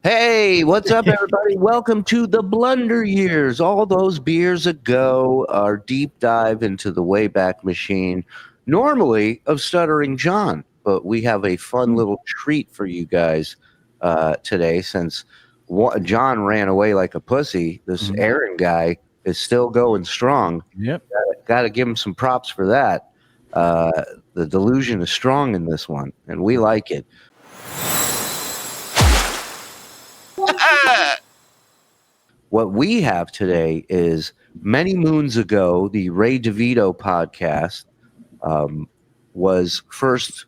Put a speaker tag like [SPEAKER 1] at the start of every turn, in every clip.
[SPEAKER 1] Hey, what's up, everybody? Welcome to the Blunder Years. All those beers ago, our deep dive into the Wayback Machine, normally of Stuttering John. But we have a fun little treat for you guys today since John ran away like a pussy. This Aaron guy is still going strong.
[SPEAKER 2] Yep.
[SPEAKER 1] Got to give him some props for that. The delusion is strong in this one, and we like it. What we have today is many moons ago, the Ray DeVito podcast was first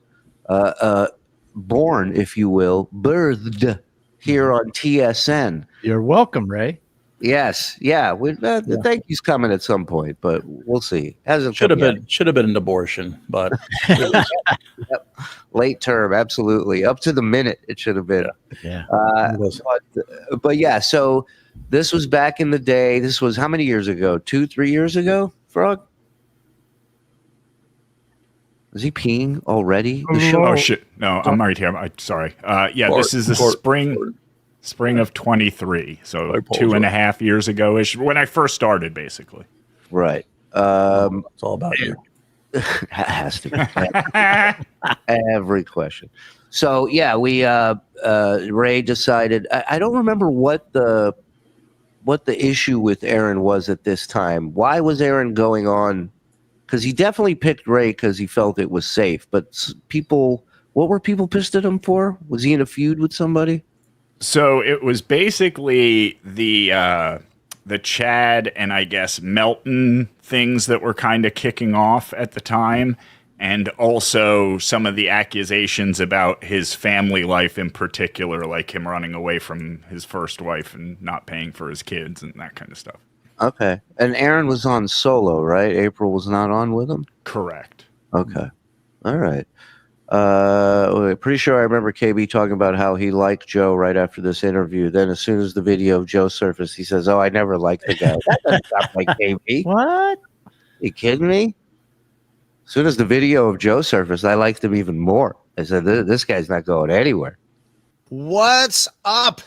[SPEAKER 1] born, if you will, birthed here on TSN.
[SPEAKER 2] You're welcome, Ray.
[SPEAKER 1] Yes, yeah. Thank you's coming at some point, but we'll see.
[SPEAKER 3] Should have been an abortion, but
[SPEAKER 1] yep. Late term, absolutely. Up to the minute, it should have been.
[SPEAKER 2] Yeah.
[SPEAKER 1] But yeah. So this was back in the day. This was how many years ago? 2-3 years ago, Frog. Is he peeing already?
[SPEAKER 4] Oh shit! No, I'm right here. Sorry. This is the spring of 23, so 2.5 years ago ish, when I first started, basically.
[SPEAKER 1] Right.
[SPEAKER 3] It's all about you.
[SPEAKER 1] Has to be. Every question. So yeah, we Ray decided. I don't remember what the issue with Aaron was at this time. Why was Aaron going on? Because he definitely picked Ray because he felt it was safe. But what were people pissed at him for? Was he in a feud with somebody?
[SPEAKER 4] So it was basically the Chad and I guess Melton things that were kind of kicking off at the time, and also some of the accusations about his family life in particular, like him running away from his first wife and not paying for his kids and that kind of stuff.
[SPEAKER 1] Okay. And Aaron was on solo, right? April was not on with him?
[SPEAKER 4] Correct.
[SPEAKER 1] Okay. All right. Pretty sure I remember KB talking about how he liked Joe right after this interview. Then as soon as the video of Joe surfaced, he says, "Oh, I never liked the guy." That doesn't sound like KB.
[SPEAKER 2] What?
[SPEAKER 1] You kidding me? As soon as the video of Joe surfaced, I liked him even more. I said, "This guy's not going anywhere."
[SPEAKER 5] What's up?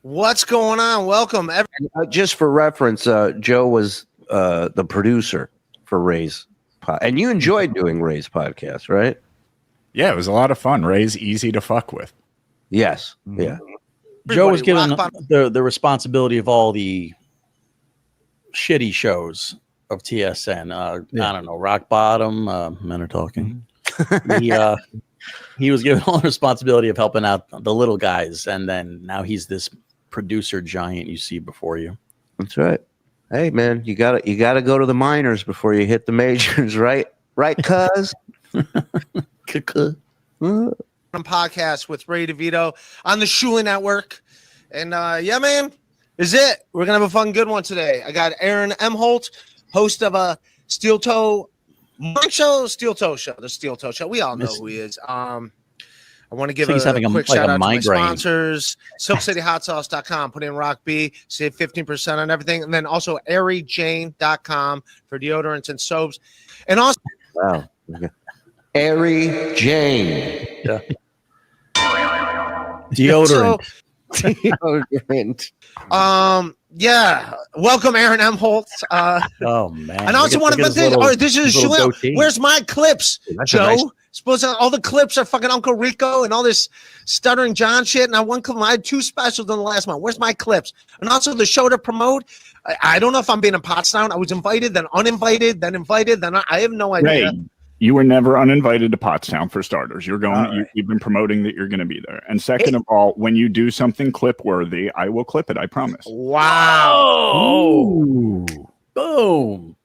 [SPEAKER 5] What's going on? Welcome.
[SPEAKER 1] Just for reference, Joe was the producer for Ray's pod, and you enjoyed doing Ray's podcast, right?
[SPEAKER 4] Yeah, it was a lot of fun. Ray's easy to fuck with.
[SPEAKER 1] Yes. Yeah.
[SPEAKER 3] Joe was given the responsibility of all the shitty shows of TSN. I don't know, Rock Bottom, Men Are Talking. He was given all the responsibility of helping out the little guys, and then now he's this producer giant you see before you.
[SPEAKER 1] That's right. Hey man, you gotta go to the minors before you hit the majors, right? Right, cuz?
[SPEAKER 5] Podcast with Ray DeVito on the Shuli Network. And yeah, man, is it. We're gonna have a fun good one today. I got Aaron Imholte, host of a Steel Toe Show. The Steel Toe Show. We all know who he is. I want to give a quick shout out to my sponsors, SilkCityHotSauce.com. Put in Rock B, save 15% on everything. And then also AirieJane.com for deodorants and soaps. And also,
[SPEAKER 1] wow. Airy Jane.
[SPEAKER 3] Yeah. Deodorant.
[SPEAKER 1] Deodorant.
[SPEAKER 5] Yeah. Welcome, Aaron Imholte.
[SPEAKER 3] Oh man.
[SPEAKER 5] And I also want to this is Shuli. Where's my clips, Joe? Suppose all the clips are fucking Uncle Rico and all this Stuttering John shit. And I had 2 specials in the last month. Where's my clips? And also the show to promote. I don't know if I'm being in Pottstown. I was invited, then uninvited, then invited, then I have no idea.
[SPEAKER 4] Ray, you were never uninvited to Pottstown for starters. You're going. You've been promoting that you're going to be there. And second of all, when you do something clip worthy, I will clip it. I promise.
[SPEAKER 5] Wow.
[SPEAKER 3] Ooh. Boom.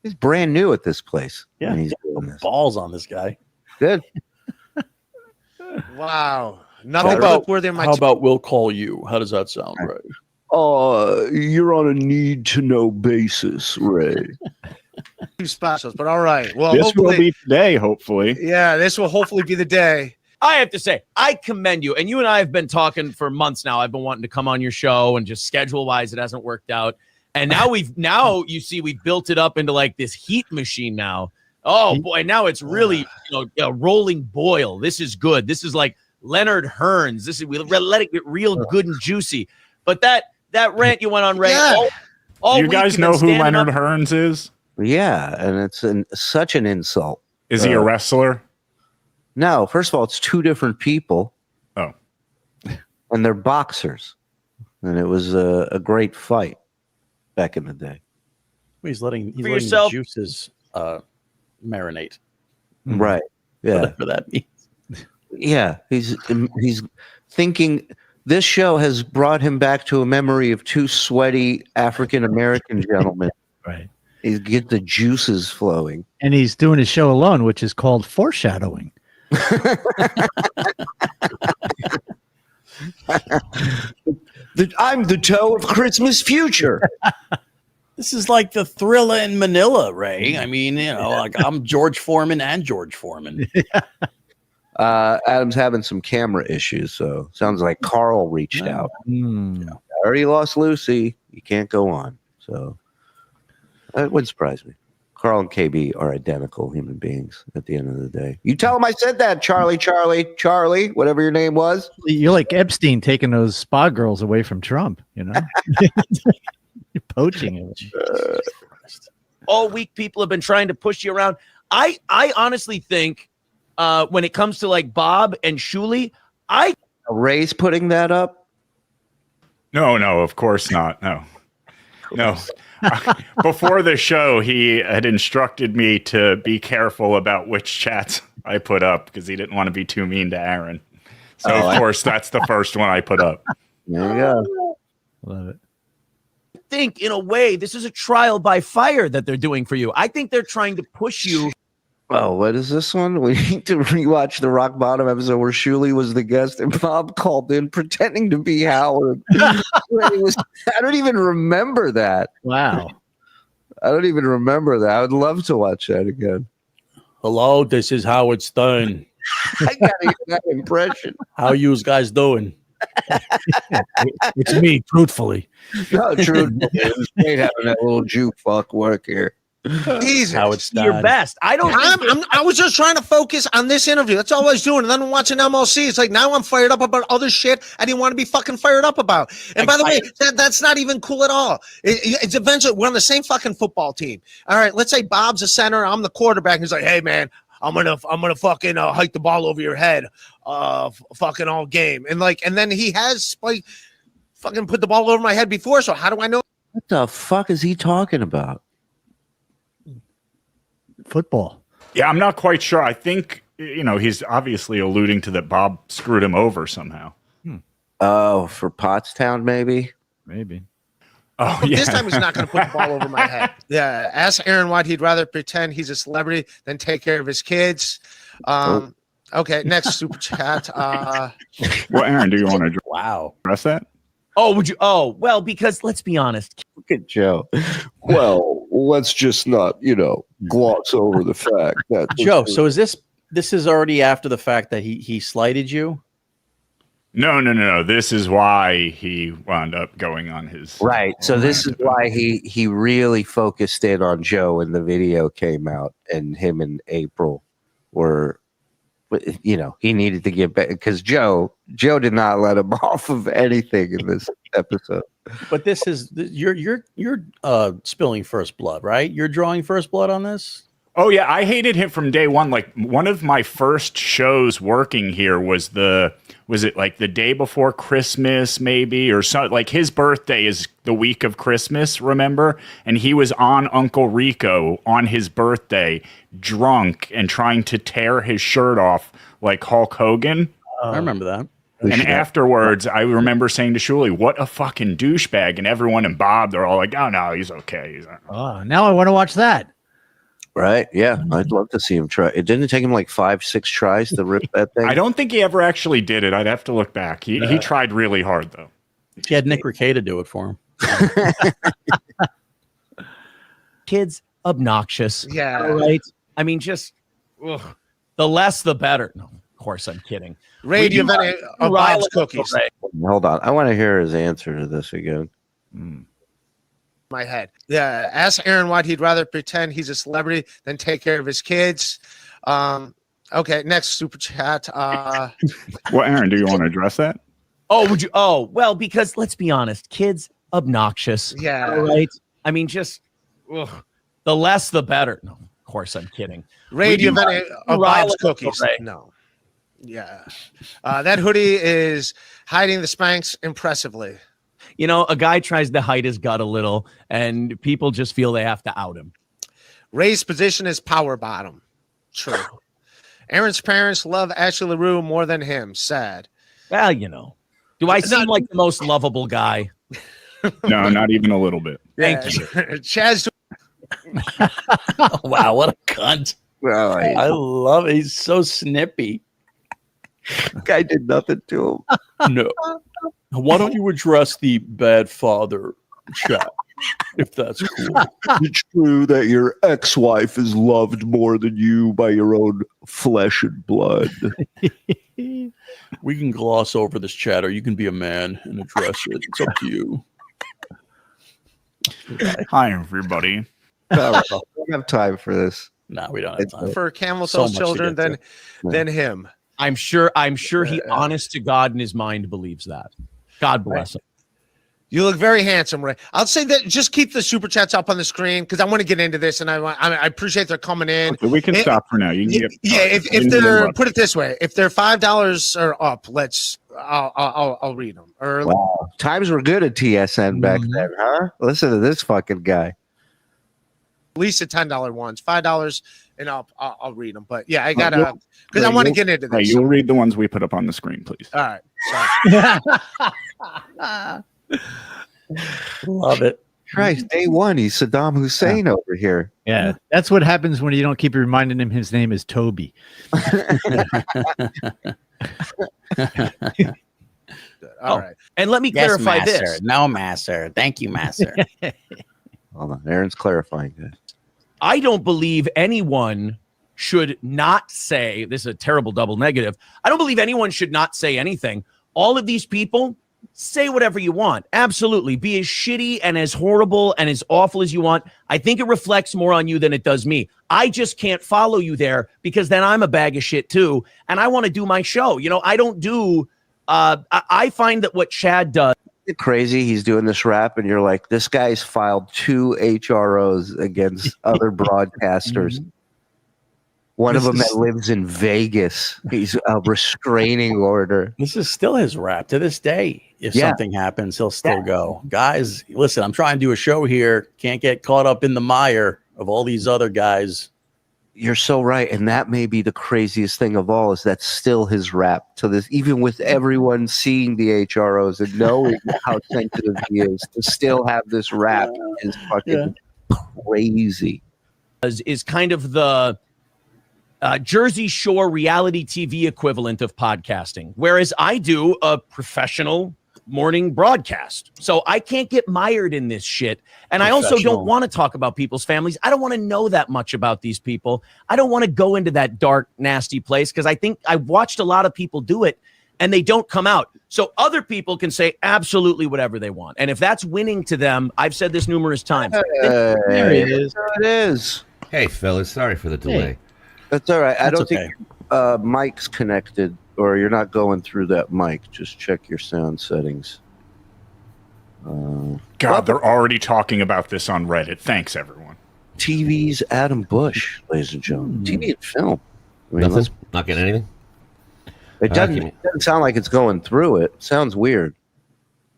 [SPEAKER 1] He's brand new at this place.
[SPEAKER 3] Yeah.
[SPEAKER 1] He's doing this.
[SPEAKER 3] Balls on this guy.
[SPEAKER 1] Good.
[SPEAKER 5] Wow. Nothing worthy.
[SPEAKER 3] How about we'll call you? How does that sound, Ray?
[SPEAKER 1] You're on a need-to-know basis, Ray.
[SPEAKER 5] 2 specials, but all right. Well,
[SPEAKER 4] this will be today, hopefully.
[SPEAKER 5] Yeah, this will hopefully be the day.
[SPEAKER 6] I have to say, I commend you. And you and I have been talking for months now. I've been wanting to come on your show, and just schedule-wise, it hasn't worked out. And now we've built it up into like this heat machine now. Oh boy, now it's really a rolling boil. This is good. This is like Leonard Hearns. This is we let it get real good and juicy. But that rant you went on, Ray.
[SPEAKER 5] Yeah.
[SPEAKER 6] All
[SPEAKER 4] You
[SPEAKER 6] week
[SPEAKER 4] guys
[SPEAKER 6] you've
[SPEAKER 4] know
[SPEAKER 6] been
[SPEAKER 4] who
[SPEAKER 6] standing
[SPEAKER 4] Leonard
[SPEAKER 6] up-
[SPEAKER 4] Hearns is?
[SPEAKER 1] Yeah, and it's such an insult.
[SPEAKER 4] Is he a wrestler?
[SPEAKER 1] No, first of all, it's two different people.
[SPEAKER 4] Oh.
[SPEAKER 1] And they're boxers. And it was a great fight back in the day.
[SPEAKER 3] He's letting the
[SPEAKER 6] yourself-
[SPEAKER 3] juices marinate.
[SPEAKER 1] Right. Yeah.
[SPEAKER 3] Whatever that means.
[SPEAKER 1] Yeah. He's thinking this show has brought him back to a memory of two sweaty African American gentlemen.
[SPEAKER 2] Right.
[SPEAKER 1] He get the juices flowing.
[SPEAKER 2] And he's doing his show alone, which is called Foreshadowing.
[SPEAKER 1] I'm the toe of Christmas future.
[SPEAKER 3] This is like the Thriller in Manila, Ray. I mean, like I'm George Foreman and George Foreman.
[SPEAKER 1] Adam's having some camera issues, so sounds like Karl reached out.
[SPEAKER 2] Hmm.
[SPEAKER 1] I already lost Lucy. You can't go on. So that wouldn't surprise me. Karl and KB are identical human beings at the end of the day. You tell him I said that, Charlie, whatever your name was.
[SPEAKER 2] You're like Epstein taking those spa girls away from Trump, you know? You're poaching him.
[SPEAKER 6] all week people have been trying to push you around. I honestly think when it comes to like Bob and Shuli,
[SPEAKER 1] Ray's putting that up.
[SPEAKER 4] No, of course not. No. Before the show, he had instructed me to be careful about which chats I put up because he didn't want to be too mean to Aaron. So, of course, that's the first one I put up.
[SPEAKER 1] There you go.
[SPEAKER 2] Love it.
[SPEAKER 6] think in a way this is a trial by fire that they're doing for you. I think they're trying to push you.
[SPEAKER 1] Oh, what is this one? We need to rewatch the Rock Bottom episode where Shuli was the guest and Bob called in pretending to be Howard. I don't even remember that.
[SPEAKER 2] Wow.
[SPEAKER 1] I don't even remember that. I would love to watch that again.
[SPEAKER 3] Hello, this is Howard Stern.
[SPEAKER 1] I gotta hear that impression.
[SPEAKER 3] How you guys doing?
[SPEAKER 2] It's me, truthfully.
[SPEAKER 1] No, true. It was great having that little Jew fuck work here.
[SPEAKER 5] Jesus.
[SPEAKER 3] Howard
[SPEAKER 6] Your
[SPEAKER 3] Stern.
[SPEAKER 6] best. I don't.
[SPEAKER 5] I was just trying to focus on this interview. That's all I was doing. And then I'm watching MLC. It's like now I'm fired up about other shit I didn't want to be fucking fired up about. And by the way, that's not even cool at all. It's eventually we're on the same fucking football team. All right, let's say Bob's a center. I'm the quarterback. He's like, hey man, I'm gonna fucking hike the ball over your head, fucking all game. And then he has fucking put the ball over my head before. So how do I know?
[SPEAKER 1] What the fuck is he talking about?
[SPEAKER 2] Football.
[SPEAKER 4] Yeah, I'm not quite sure. I think, he's obviously alluding to that Bob screwed him over somehow.
[SPEAKER 1] Oh, for Pottstown, maybe?
[SPEAKER 2] Maybe.
[SPEAKER 4] Oh,
[SPEAKER 5] But
[SPEAKER 4] yeah.
[SPEAKER 5] this time he's not going to put the ball over my head. Yeah, ask Aaron why he'd rather pretend he's a celebrity than take care of his kids. Okay, next super chat.
[SPEAKER 4] Well, Aaron, do you want to
[SPEAKER 3] Wow.
[SPEAKER 4] address that?
[SPEAKER 6] Oh, would you? Oh, well, because let's be honest.
[SPEAKER 1] Look at Joe. Well, let's just not, gloss over the fact that
[SPEAKER 3] Joe, so is this is already after the fact that he slighted you?
[SPEAKER 4] No. This is why he wound up going on his
[SPEAKER 1] right. So this is why he really focused in on Joe when the video came out, and him and April were, he needed to get back because Joe did not let him off of anything in this episode.
[SPEAKER 3] But this is you're spilling first blood, right? You're drawing first blood on this?
[SPEAKER 4] Oh yeah, I hated him from day one. Like one of my first shows working here was it like the day before Christmas maybe or so, like his birthday is the week of Christmas, remember? And he was on Uncle Rico on his birthday, drunk and trying to tear his shirt off like Hulk Hogan.
[SPEAKER 3] I remember that.
[SPEAKER 4] And afterwards, I remember saying to Shuli, "What a fucking douchebag!" And everyone and Bob, they're all like, "Oh no, he's okay."
[SPEAKER 2] Oh, now I want to watch that.
[SPEAKER 1] Right? Yeah, I'd love to see him try. It didn't take him like 5-6 tries to rip that thing.
[SPEAKER 4] I don't think he ever actually did it. I'd have to look back. He tried really hard though.
[SPEAKER 3] He had Nick Ricada do it for him.
[SPEAKER 6] Kids obnoxious.
[SPEAKER 5] Yeah.
[SPEAKER 6] All right. I mean, just the less the better. No, of course I'm kidding.
[SPEAKER 5] Ray, do you have any of Bob's cookies?
[SPEAKER 1] Hold on. I want to hear his answer to this again.
[SPEAKER 5] My head. Yeah, ask Aaron why he'd rather pretend he's a celebrity than take care of his kids. Okay, next super chat.
[SPEAKER 4] Well, Aaron, do you want to address that?
[SPEAKER 6] Oh, would you? Oh, well, because let's be honest, kids obnoxious.
[SPEAKER 5] Yeah.
[SPEAKER 6] All right. I mean, just ugh, the less the better. No, of course I'm kidding.
[SPEAKER 5] Ray, do you have any of Bob's
[SPEAKER 6] Riley,
[SPEAKER 5] cookies?
[SPEAKER 6] Ray.
[SPEAKER 5] No. Yeah. That hoodie is hiding the Spanx impressively.
[SPEAKER 6] You know, a guy tries to hide his gut a little, and people just feel they have to out him.
[SPEAKER 5] Ray's position is power bottom. True. Aaron's parents love Ashley LaRue more than him. Sad.
[SPEAKER 6] Well, you know. Do I seem like the most lovable guy?
[SPEAKER 4] No, not even a little bit.
[SPEAKER 6] Thank you.
[SPEAKER 5] Chaz.
[SPEAKER 3] Wow, what a cunt.
[SPEAKER 1] Right.
[SPEAKER 3] I love it. He's so snippy.
[SPEAKER 1] Guy did nothing to him.
[SPEAKER 3] No. Why don't you address the bad father chat, if that's cool?
[SPEAKER 1] It's true that your ex-wife is loved more than you by your own flesh and blood.
[SPEAKER 3] We can gloss over this chat, or you can be a man and address it. It's up to you.
[SPEAKER 4] Hi, everybody.
[SPEAKER 1] No, we don't have time for this.
[SPEAKER 3] No, we don't have time.
[SPEAKER 5] For camel
[SPEAKER 3] So
[SPEAKER 5] toes
[SPEAKER 3] much to
[SPEAKER 5] children
[SPEAKER 3] get
[SPEAKER 5] than him.
[SPEAKER 6] I'm sure he honest to God in his mind believes that. God bless him.
[SPEAKER 5] You look very handsome, Ray. I'll say that just keep the super chats up on the screen because I want to get into this, and I appreciate they're coming in.
[SPEAKER 4] Okay, we can stop for now. You can
[SPEAKER 5] If they're put it this way, if they're $5 or up, I'll read them. Or
[SPEAKER 1] Wow. Times were good at TSN back then, huh? Listen to this fucking guy.
[SPEAKER 5] at least the $10 ones, $5 and up, I'll read them. But yeah, I gotta because I want to get into
[SPEAKER 4] Hey,
[SPEAKER 5] this.
[SPEAKER 4] you'll read the ones we put up on the screen, please.
[SPEAKER 5] All right, sorry.
[SPEAKER 3] Love it.
[SPEAKER 1] Christ, day one, he's Saddam Hussein over here.
[SPEAKER 2] Yeah, that's what happens when you don't keep reminding him his name is Toby.
[SPEAKER 5] All right.
[SPEAKER 6] And let me clarify this.
[SPEAKER 3] Master. No, master. Thank you, master.
[SPEAKER 1] Hold on, Aaron's clarifying this.
[SPEAKER 6] I don't believe anyone should not say, this is a terrible double negative. I don't believe anyone should not say anything. All of these people say whatever you want. Absolutely. Be as shitty and as horrible and as awful as you want. I think it reflects more on you than it does me. I just can't follow you there because then I'm a bag of shit too. And I want to do my show. You know, I don't do, I find that what Chad does.
[SPEAKER 1] Crazy, he's doing this rap, and you're like, this guy's filed 2 HROs against other broadcasters. One of them that lives in Vegas. He's a restraining order.
[SPEAKER 3] This is still his rap to this day. If something happens, he'll still go. Guys, listen, I'm trying to do a show here. Can't get caught up in the mire of all these other guys.
[SPEAKER 1] You're so right. And that may be the craziest thing of all, is that's still his rap to this, even with everyone seeing the HROs and knowing how sensitive he is, to still have this rap is fucking crazy.
[SPEAKER 6] Is kind of the Jersey Shore reality TV equivalent of podcasting, whereas I do a professional morning broadcast. So I can't get mired in this shit. And I also don't want to talk about people's families. I don't want to know that much about these people. I don't want to go into that dark, nasty place because I think I've watched a lot of people do it and they don't come out. So other people can say absolutely whatever they want. And if that's winning to them, I've said this numerous times.
[SPEAKER 1] There it is. There it is.
[SPEAKER 7] Hey, fellas, sorry for the delay.
[SPEAKER 1] Hey. That's all right. I don't think mic's connected, or you're not going through that mic. Just check your sound settings.
[SPEAKER 4] God, they're already talking about this on Reddit. Thanks, everyone.
[SPEAKER 1] TV's Adam Bush, ladies and gentlemen. TV and film. I mean,
[SPEAKER 7] Nothing? Not getting anything?
[SPEAKER 1] it doesn't sound like it's going through it. Sounds weird.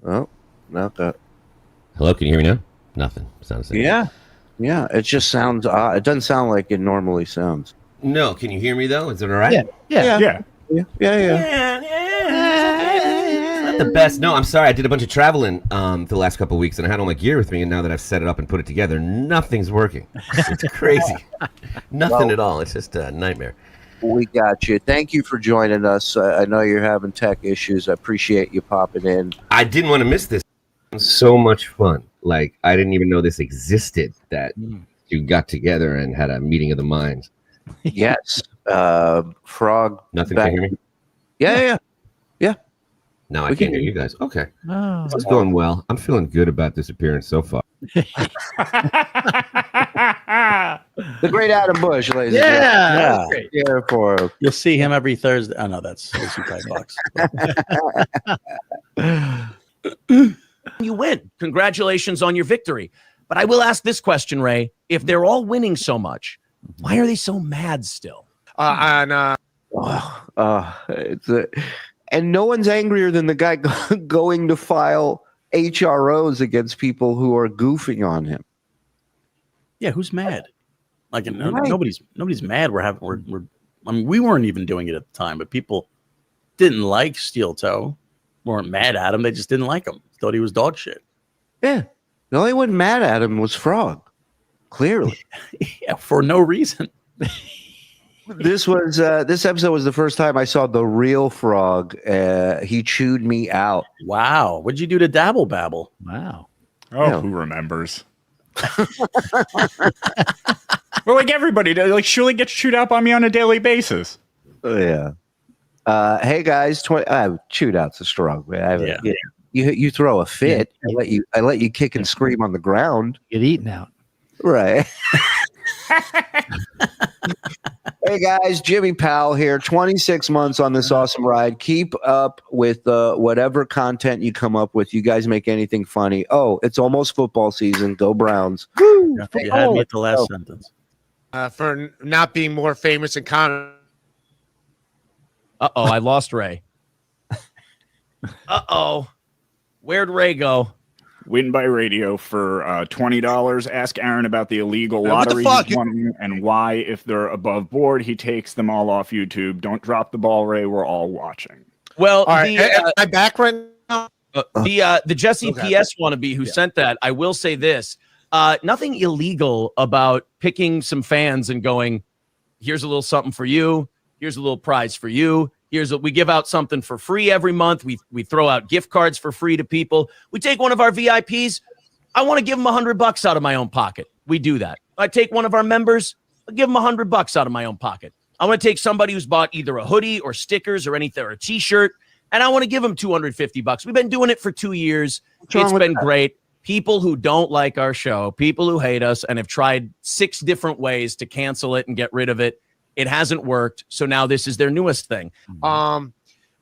[SPEAKER 1] Oh, not that.
[SPEAKER 7] Hello, can you hear me now? Nothing. Sounds the same.
[SPEAKER 1] Yeah. It just sounds odd. It doesn't sound like it normally sounds.
[SPEAKER 7] No, can you hear me though? Is it all right?
[SPEAKER 1] Yeah.
[SPEAKER 7] Not the best. No, I'm sorry. I did a bunch of traveling the last couple of weeks, and I had all my gear with me. And now that I've set it up and put it together, nothing's working. It's crazy. Nothing at all. It's just a nightmare.
[SPEAKER 1] We got you. Thank you for joining us. I know you're having tech issues. I appreciate you popping in.
[SPEAKER 7] I didn't want to miss this. It was so much fun. Like, I didn't even know this existed, that you got together and had a meeting of the minds.
[SPEAKER 1] Yes. Frog.
[SPEAKER 7] Nothing can hear me?
[SPEAKER 1] Yeah.
[SPEAKER 7] No, I can't hear you guys. Okay.
[SPEAKER 2] Oh.
[SPEAKER 7] This is going well. I'm feeling good about this appearance so far.
[SPEAKER 1] The great Adam Bush, ladies and
[SPEAKER 2] Yeah.
[SPEAKER 3] Yeah.
[SPEAKER 1] Here for
[SPEAKER 3] You'll see him every Thursday. Oh no, that's $5.
[SPEAKER 6] You win. Congratulations on your victory. But I will ask this question, Ray. If they're all winning so much, why are they so mad still?
[SPEAKER 5] And
[SPEAKER 1] and no one's angrier than the guy going to file HROs against people who are goofing on him.
[SPEAKER 3] Yeah, who's mad? Like
[SPEAKER 1] Right.
[SPEAKER 3] nobody's mad. We're I mean, we weren't even doing it at the time, but people didn't like Steel Toe, weren't mad at him. They just didn't like him. Thought he was dog shit.
[SPEAKER 1] Yeah. The only one mad at him was Frog. Clearly.
[SPEAKER 3] Yeah, for no reason.
[SPEAKER 1] This episode was the first time I saw the real Frog. He chewed me out.
[SPEAKER 3] Wow. What'd you do to Dabble Babble?
[SPEAKER 2] Wow.
[SPEAKER 4] Oh,
[SPEAKER 1] Yeah.
[SPEAKER 4] who remembers? Well, like everybody does. Like Shuli gets chewed out by me on a daily basis.
[SPEAKER 1] Oh, yeah. Hey guys, chewed out's a strong way. You throw a fit. I let you kick and scream on the ground.
[SPEAKER 2] Get eaten out.
[SPEAKER 1] Right. Hey guys, Jimmy Powell here. 26 months on this awesome ride. Keep up with whatever content you come up with. You guys make anything funny. Oh, it's almost football season. Go Browns.
[SPEAKER 3] You had me at the last sentence.
[SPEAKER 5] for not being more famous in comedy.
[SPEAKER 6] Uh-oh, I lost Ray. Uh-oh. Where'd Ray go?
[SPEAKER 4] Win by radio for $20. Ask Aaron about the illegal
[SPEAKER 5] What the
[SPEAKER 4] lottery
[SPEAKER 5] fuck?
[SPEAKER 4] he's won and why, if they're above board, he takes them all off YouTube. Don't drop the ball, Ray. We're all watching.
[SPEAKER 6] Well,
[SPEAKER 5] All right, am I back right now?
[SPEAKER 6] the Jesse
[SPEAKER 5] Okay.
[SPEAKER 6] PS wannabe who sent that, I will say this. Nothing illegal about picking some fans and going, here's a little something for you. Here's a little prize for you. We give out something for free every month. We throw out gift cards for free to people. We take one of our VIPs. I want to give them $100 out of my own pocket. We do that. I take one of our members. I'll give them $100 out of my own pocket. I want to take somebody who's bought either a hoodie or stickers or anything or a T-shirt, and I want to give them $250. We've been doing it for 2 years. It's been great. People who don't like our show, people who hate us, and have tried 6 different ways to cancel it and get rid of it. It hasn't worked. So now this is their newest thing.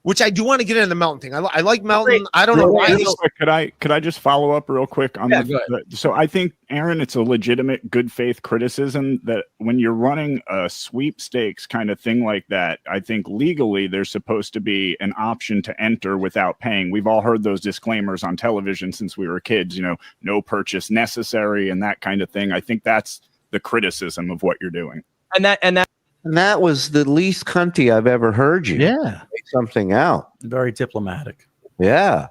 [SPEAKER 5] Which I do want to get into the Melton thing. I like Melton. I don't know why.
[SPEAKER 4] Could I just follow up real quick on
[SPEAKER 6] Yeah,
[SPEAKER 4] so I think, Aaron, it's a legitimate good faith criticism that when you're running a sweepstakes kind of thing like that, I think legally there's supposed to be an option to enter without paying. We've all heard those disclaimers on television since we were kids, no purchase necessary and that kind of thing. I think that's the criticism of what you're doing.
[SPEAKER 1] And that was the least cunty I've ever heard you.
[SPEAKER 2] Yeah.
[SPEAKER 1] Take something out.
[SPEAKER 3] Very diplomatic.
[SPEAKER 1] Yeah.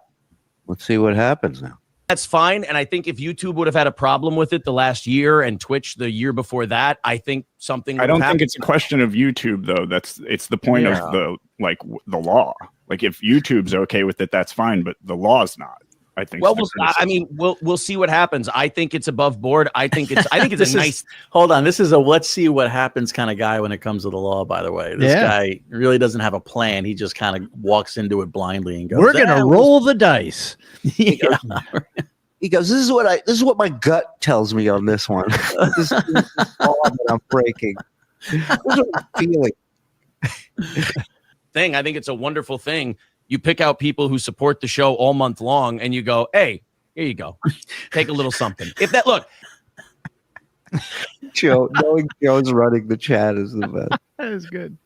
[SPEAKER 1] Let's see what happens now.
[SPEAKER 6] That's fine. And I think if YouTube would have had a problem with it the last year and Twitch the year before that, I think something.
[SPEAKER 4] I don't think it's a question of YouTube though. It's the point of the law. Like if YouTube's okay with it, that's fine, but the law's not. I think.
[SPEAKER 6] Well, we'll see what happens. I think it's above board. I think it's a nice.
[SPEAKER 3] Hold on, this is a let's see what happens kind of guy when it comes to the law. By the way, this guy really doesn't have a plan. He just kind of walks into it blindly and goes,
[SPEAKER 2] "We're gonna roll the dice."
[SPEAKER 1] He goes, "This is what my gut tells me on this one. This is the law that I'm breaking. This is what I'm feeling."
[SPEAKER 6] I think it's a wonderful thing. You pick out people who support the show all month long and you go, hey, here you go. Take a little something.
[SPEAKER 1] Knowing Joe's running the chat is the best.
[SPEAKER 2] That is good.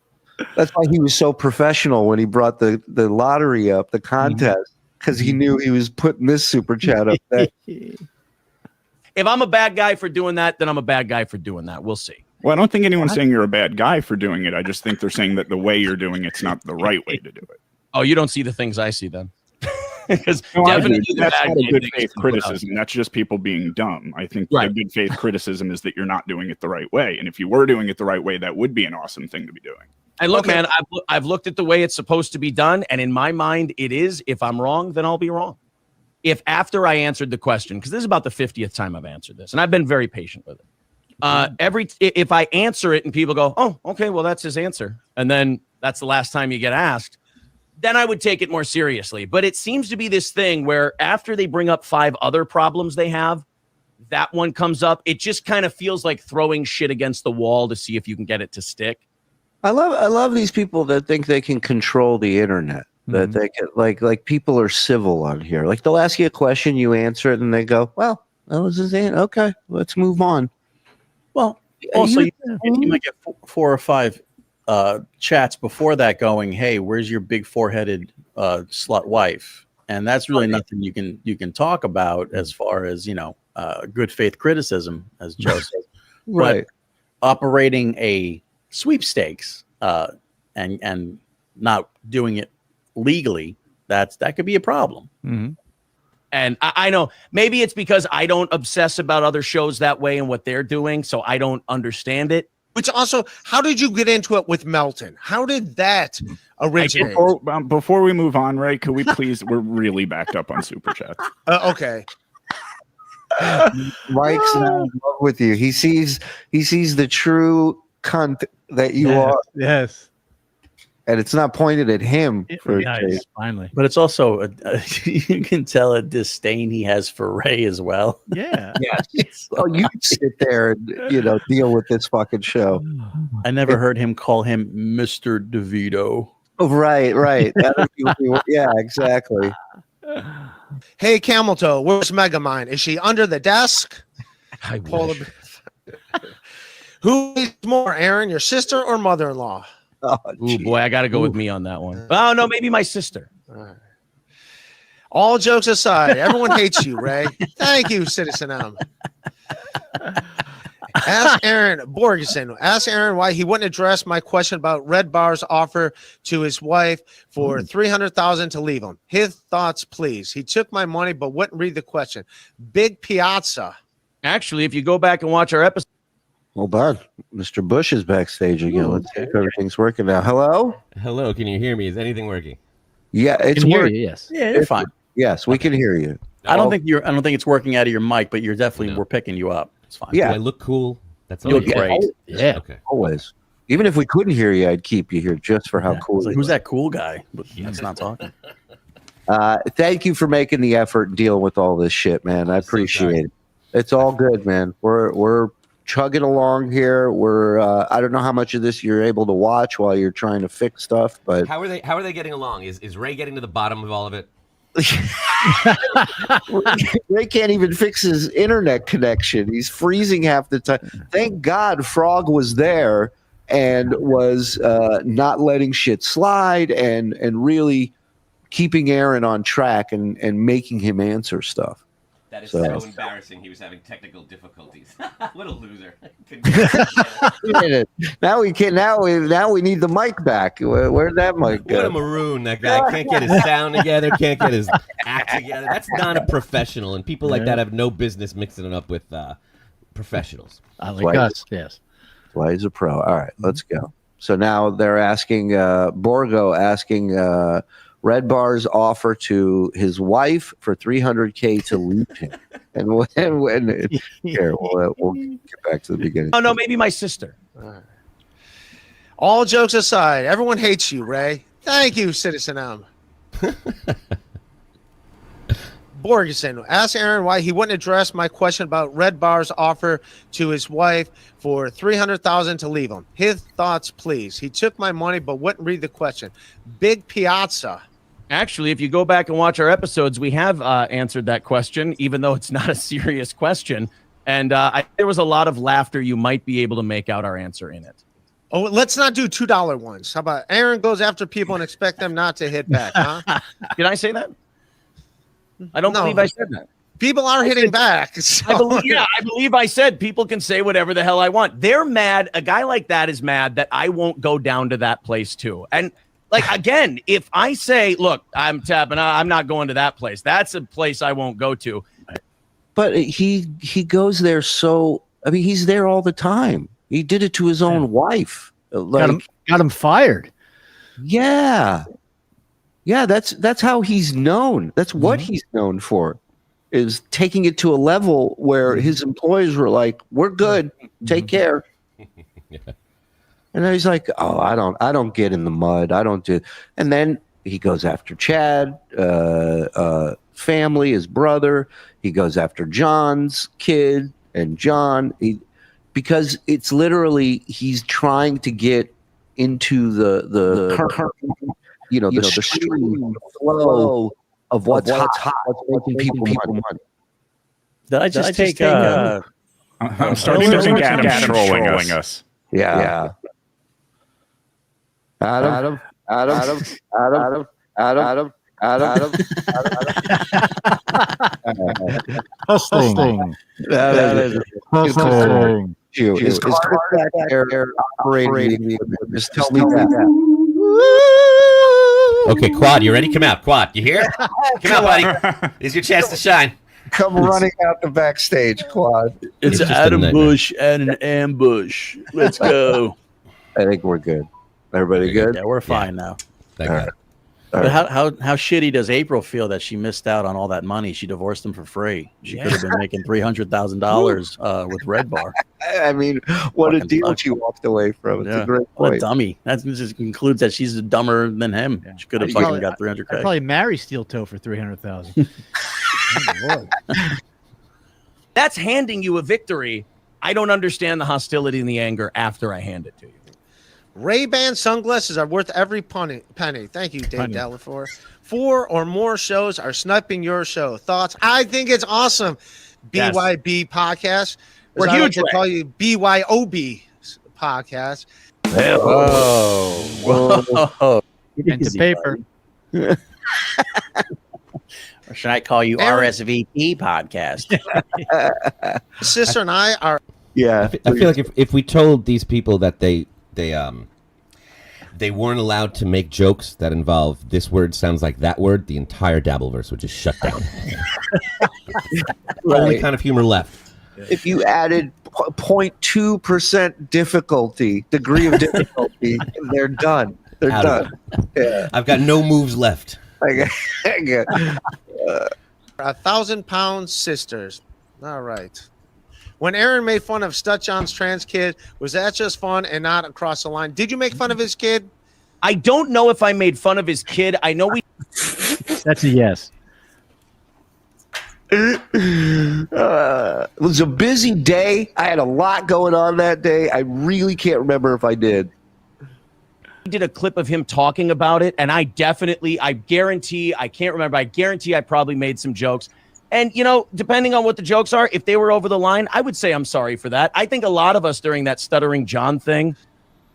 [SPEAKER 1] That's why he was so professional when he brought the lottery up, the contest, because he knew he was putting this super chat up there.
[SPEAKER 6] If I'm a bad guy for doing that, then I'm a bad guy for doing that. We'll see.
[SPEAKER 4] Well, I don't think anyone's saying you're a bad guy for doing it. I just think they're saying that the way you're doing it's not the right way to do it.
[SPEAKER 6] Oh, you don't see the things I see then. Because
[SPEAKER 4] No,
[SPEAKER 6] definitely
[SPEAKER 4] that's not a good
[SPEAKER 6] things
[SPEAKER 4] faith criticism. That's just people being dumb. I think the good faith criticism is that you're not doing it the right way. And if you were doing it the right way, that would be an awesome thing to be doing.
[SPEAKER 6] And look, man, I've looked at the way it's supposed to be done. And in my mind, it is. If I'm wrong, then I'll be wrong. If after I answered the question, because this is about the 50th time I've answered this, and I've been very patient with it. If I answer it and people go, oh, okay, well, that's his answer. And then that's the last time you get asked. Then I would take it more seriously. But it seems to be this thing where after they bring up 5 other problems they have, that one comes up, it just kind of feels like throwing shit against the wall to see if you can get it to stick.
[SPEAKER 1] I love these people that think they can control the internet. That they can like people are civil on here. Like they'll ask you a question, you answer it, and they go, "Well, that was his answer. Okay, let's move on."
[SPEAKER 3] Well, also you might get 4 or 5 chats before that going, "Hey, where's your big foreheaded slut wife?" And that's really nothing you can talk about as far as good faith criticism, as Joe says.
[SPEAKER 1] Right.
[SPEAKER 3] But operating a sweepstakes and not doing it legally, that could be a problem.
[SPEAKER 6] And I know maybe it's because I don't obsess about other shows that way and what they're doing, so I don't understand it.
[SPEAKER 5] Which also, how did you get into it with Melton? How did that originate?
[SPEAKER 4] Before we move on, Ray, could we please? We're really backed up on super chats.
[SPEAKER 5] Okay.
[SPEAKER 1] Mike's in love with you. He sees the true cunt that you are,
[SPEAKER 2] Yes.
[SPEAKER 1] and it's not pointed at him.
[SPEAKER 2] Nice. Finally.
[SPEAKER 3] But it's also you can tell a disdain he has for Ray as well.
[SPEAKER 2] Yeah.
[SPEAKER 1] Yes. Oh, you sit there and deal with this fucking show.
[SPEAKER 3] I never heard him call him Mr. DeVito.
[SPEAKER 1] Oh, right. Yeah, exactly.
[SPEAKER 5] Hey, Camel Toe, where's Megamind? Is she under the desk?
[SPEAKER 6] I wish.
[SPEAKER 5] Who needs more, Aaron, your sister or mother-in-law?
[SPEAKER 1] Oh,
[SPEAKER 6] Ooh, boy, I got to go with me on that one. Oh, no, maybe my sister.
[SPEAKER 5] All jokes aside, everyone hates you, Ray. Thank you, Citizen M. Ask Aaron Borgeson. Ask Aaron why he wouldn't address my question about Red Bar's offer to his wife for $300,000 to leave him. His thoughts, please. He took my money, but wouldn't read the question. Big Piazza.
[SPEAKER 6] Actually, if you go back and watch our episode.
[SPEAKER 1] Hold on. Mr. Bush is backstage again. Let's see if everything's working now. Hello?
[SPEAKER 7] Hello, can you hear me? Is anything working?
[SPEAKER 1] Yeah, it's
[SPEAKER 2] Can hear
[SPEAKER 1] working.
[SPEAKER 2] you, yes.
[SPEAKER 3] Yeah, you're fine.
[SPEAKER 1] Yes, we can hear you.
[SPEAKER 3] I don't think it's working out of your mic, but you're definitely we're picking you up. It's fine.
[SPEAKER 1] Yeah.
[SPEAKER 7] Do I look cool? That's
[SPEAKER 3] You look
[SPEAKER 7] all.
[SPEAKER 3] great.
[SPEAKER 2] Yeah.
[SPEAKER 7] Okay.
[SPEAKER 1] Always. Even if we couldn't hear you, I'd keep you here just for how cool
[SPEAKER 3] It's like,
[SPEAKER 1] you
[SPEAKER 3] who's
[SPEAKER 1] are.
[SPEAKER 3] that cool guy? But that's not talking.
[SPEAKER 1] Thank you for making the effort and dealing with all this shit, man. I appreciate it. It's all good, man. We're chugging along here. We're I don't know how much of this you're able to watch while you're trying to fix stuff, but
[SPEAKER 7] How are they getting along? Is Ray getting to the bottom of all of it?
[SPEAKER 1] Ray can't even fix his internet connection. He's freezing half the time. Thank God Frog was there and was not letting shit slide and really keeping Aaron on track and making him answer stuff.
[SPEAKER 7] That is
[SPEAKER 1] So
[SPEAKER 7] embarrassing. He was having technical difficulties. What a loser.
[SPEAKER 1] Now we can. Now we need the mic back. Where'd that mic
[SPEAKER 7] What a
[SPEAKER 1] go?
[SPEAKER 7] maroon. That guy can't get his sound together, can't get his act together. That's not a professional, and people like that have no business mixing it up with professionals.
[SPEAKER 2] Like
[SPEAKER 1] Right.
[SPEAKER 2] us, yes.
[SPEAKER 1] Why he's a pro. All right, let's go. So now they're asking Borgo asking Red Bar's offer to his wife for $300K to leave him. And when here, we'll get back to the beginning.
[SPEAKER 6] Oh, no, maybe my sister.
[SPEAKER 5] All jokes aside, everyone hates you, Ray. Thank you, Citizen M. Borgeson. Ask Aaron why he wouldn't address my question about Red Bar's offer to his wife for $300,000 to leave him. His thoughts, please. He took my money, but wouldn't read the question. Big Piazza.
[SPEAKER 6] Actually, if you go back and watch our episodes, we have answered that question, even though it's not a serious question. And there was a lot of laughter. You might be able to make out our answer in it.
[SPEAKER 5] Oh, let's not do $2 ones. How about Aaron goes after people and expect them not to hit back, huh?
[SPEAKER 6] Did I say that? I don't believe I said that.
[SPEAKER 5] People are hitting back. So.
[SPEAKER 6] I believe I said people can say whatever the hell I want. They're mad. A guy like that is mad that I won't go down to that place too. And like, again, if I say, look, I'm tapping out, I'm not going to that place. That's a place I won't go to.
[SPEAKER 1] But he goes there he's there all the time. He did it to his own wife.
[SPEAKER 2] Got him fired.
[SPEAKER 1] Yeah. Yeah, that's how he's known. That's what he's known for, is taking it to a level where his employees were like, "We're good. Take care." And then he's like, "Oh, I don't get in the mud. I don't do." And then he goes after Chad, family, his brother. He goes after John's kid and John. Because it's literally he's trying to get into the current, the stream flow of what's hot, what's making people money.
[SPEAKER 3] Did I just take?
[SPEAKER 4] I'm starting to think Adam's trolling us.
[SPEAKER 1] Yeah. Adam.
[SPEAKER 2] Hustling.
[SPEAKER 1] That is
[SPEAKER 2] Hustling.
[SPEAKER 1] Is Carter back there operating? Just tell me that.
[SPEAKER 7] Okay, Quad, you ready? Come out, Quad. You here? Come out, buddy. Here's your chance to shine.
[SPEAKER 1] Come running out the backstage, Quad.
[SPEAKER 3] It's
[SPEAKER 7] just
[SPEAKER 3] Adam
[SPEAKER 7] a nightmare.
[SPEAKER 3] Bush and an ambush. Let's go.
[SPEAKER 1] I think we're good. Everybody good?
[SPEAKER 3] Yeah, we're fine now.
[SPEAKER 7] Thank
[SPEAKER 1] All
[SPEAKER 7] God.
[SPEAKER 1] right.
[SPEAKER 3] But how shitty does April feel that she missed out on all that money? She divorced him for free. She could have been making $300,000 with Red Bar.
[SPEAKER 1] I mean, what a
[SPEAKER 3] Fucking
[SPEAKER 1] deal
[SPEAKER 3] sucks.
[SPEAKER 1] she walked away from. It's a great
[SPEAKER 3] What a
[SPEAKER 1] point.
[SPEAKER 3] dummy. That just concludes that she's dumber than him.
[SPEAKER 2] Yeah.
[SPEAKER 3] She could have
[SPEAKER 2] I'd
[SPEAKER 3] fucking
[SPEAKER 2] probably-
[SPEAKER 3] got
[SPEAKER 2] I'd
[SPEAKER 3] 300K.
[SPEAKER 2] probably marry Steel Toe for 300,000.
[SPEAKER 6] That's handing you a victory. I don't understand the hostility and the anger after I hand it to you.
[SPEAKER 5] Ray-Ban sunglasses are worth every penny. Thank you, Dave
[SPEAKER 2] Penny.
[SPEAKER 5] Dallafor. 4 or more shows are sniping your show. Thoughts? I think it's awesome.
[SPEAKER 6] Yes.
[SPEAKER 5] BYB podcast.
[SPEAKER 6] We're
[SPEAKER 5] As I like
[SPEAKER 6] huge,
[SPEAKER 5] to
[SPEAKER 6] Ray.
[SPEAKER 5] call you BYOB podcast.
[SPEAKER 3] Whoa.
[SPEAKER 2] Pen to paper.
[SPEAKER 3] Or should I call you
[SPEAKER 5] Aaron-
[SPEAKER 3] RSVP podcast?
[SPEAKER 5] Sister and I are
[SPEAKER 1] Yeah.
[SPEAKER 7] I feel like if we told these people that they weren't allowed to make jokes that involve this word sounds like that word, the entire Dabbleverse would just shut down. Only kind of humor left.
[SPEAKER 1] If you added 0.2% degree of difficulty, they're done. They're
[SPEAKER 7] Out of
[SPEAKER 1] done. Yeah.
[SPEAKER 7] I've got no moves left.
[SPEAKER 1] I get-
[SPEAKER 5] 1,000-pound sisters. All right. When Aaron made fun of Stut John's trans kid, was that just fun and not across the line? Did you make fun of his kid?
[SPEAKER 6] I don't know if I made fun of his kid. I know we
[SPEAKER 2] That's a yes.
[SPEAKER 1] it was a busy day. I had a lot going on that day. I really can't remember if I did.
[SPEAKER 6] did a clip of him talking about it, and I guarantee, I can't remember, I guarantee I probably made some jokes. And, depending on what the jokes are, if they were over the line, I would say I'm sorry for that. I think a lot of us during that Stuttering John thing,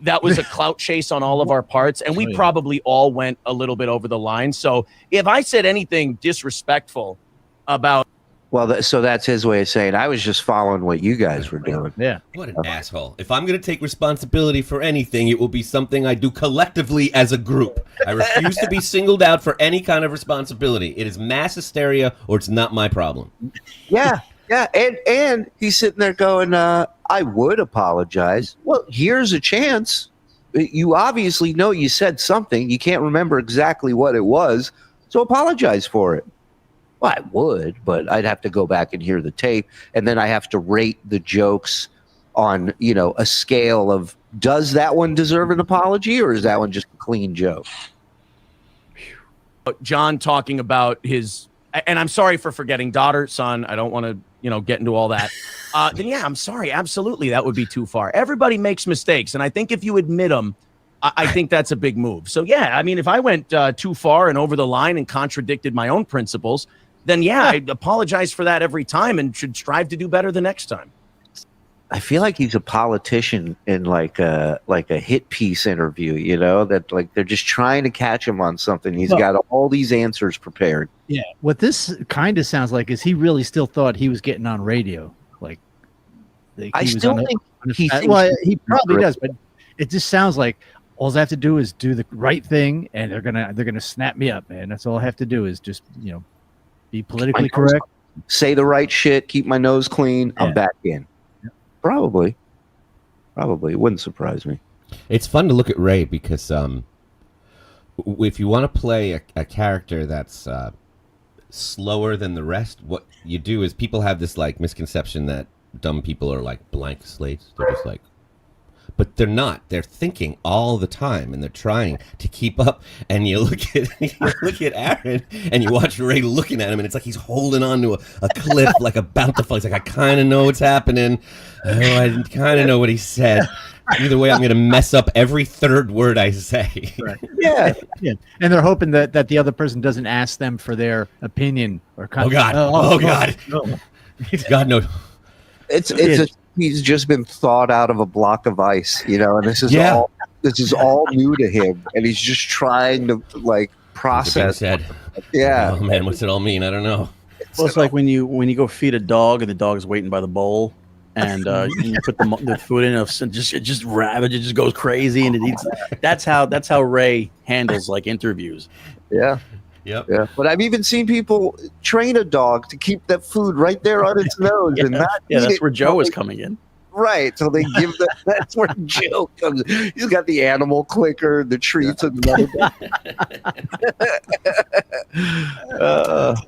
[SPEAKER 6] that was a clout chase on all of our parts, and we probably all went a little bit over the line. So if I said anything disrespectful about...
[SPEAKER 1] Well, so that's his way of saying I was just following what you guys were doing.
[SPEAKER 2] Yeah.
[SPEAKER 7] What an asshole. If I'm going to take responsibility for anything, it will be something I do collectively as a group. I refuse to be singled out for any kind of responsibility. It is mass hysteria or it's not my problem.
[SPEAKER 1] Yeah. And he's sitting there going, I would apologize. Well, here's a chance. You obviously know you said something. You can't remember exactly what it was. So apologize for it. Well, I would, but I'd have to go back and hear the tape. And then I have to rate the jokes on, a scale of, does that one deserve an apology or is that one just a clean joke?
[SPEAKER 6] John talking about his, and I'm sorry for forgetting daughter, son. I don't want to, get into all that. Then yeah, I'm sorry. Absolutely. That would be too far. Everybody makes mistakes. And I think if you admit them, I think that's a big move. So yeah, I mean, if I went too far and over the line and contradicted my own principles, then yeah, I'd apologize for that every time and should strive to do better the next time.
[SPEAKER 1] I feel like he's a politician in like a hit piece interview, that like they're just trying to catch him on something. He's got all these answers prepared.
[SPEAKER 2] Yeah. What this kind of sounds like is he really still thought he was getting on radio. Like
[SPEAKER 1] I
[SPEAKER 2] he was
[SPEAKER 1] still
[SPEAKER 2] on
[SPEAKER 1] think
[SPEAKER 2] the-
[SPEAKER 1] he thinks
[SPEAKER 2] well,
[SPEAKER 1] he's
[SPEAKER 2] he probably
[SPEAKER 1] great.
[SPEAKER 2] does, but it just sounds like all I have to do is do the right thing, and they're gonna snap me up, man. That's all I have to do is just be politically correct.
[SPEAKER 1] Say the right shit, keep my nose clean.
[SPEAKER 2] Yeah.
[SPEAKER 1] I'm back in.
[SPEAKER 2] Yeah.
[SPEAKER 1] Probably. It wouldn't surprise me.
[SPEAKER 7] It's fun to look at Ray because if you want to play a character that's slower than the rest, what you do is people have this like misconception that dumb people are like blank slates. They're just like but they're not. They're thinking all the time, and they're trying to keep up. And you look at Aaron, and you watch Ray looking at him, and it's like he's holding on to a cliff, like about to fall. He's like, I kind of know what's happening. Oh, I kind of know what he said. Either way, I'm going to mess up every third word I say.
[SPEAKER 2] Right. Yeah. And they're hoping that the other person doesn't ask them for their opinion or
[SPEAKER 7] Oh God! God!
[SPEAKER 2] No.
[SPEAKER 7] God no!
[SPEAKER 1] He's just been thawed out of a block of ice, and this is all new to him, and he's just trying to like process. Yeah.
[SPEAKER 7] Oh man, what's it all mean? I don't know.
[SPEAKER 3] Well, it's like when you go feed a dog and the dog's waiting by the bowl, and you put the food in, and it just goes crazy, and it eats. That's how Ray handles like interviews.
[SPEAKER 1] Yeah.
[SPEAKER 7] Yep.
[SPEAKER 1] Yeah. But I've even seen people train a dog to keep that food right there on its nose and not eat
[SPEAKER 3] that's
[SPEAKER 1] it
[SPEAKER 3] where Joe is coming in.
[SPEAKER 1] Right. So they give that's where Joe comes. He's got the animal clicker, the treats, and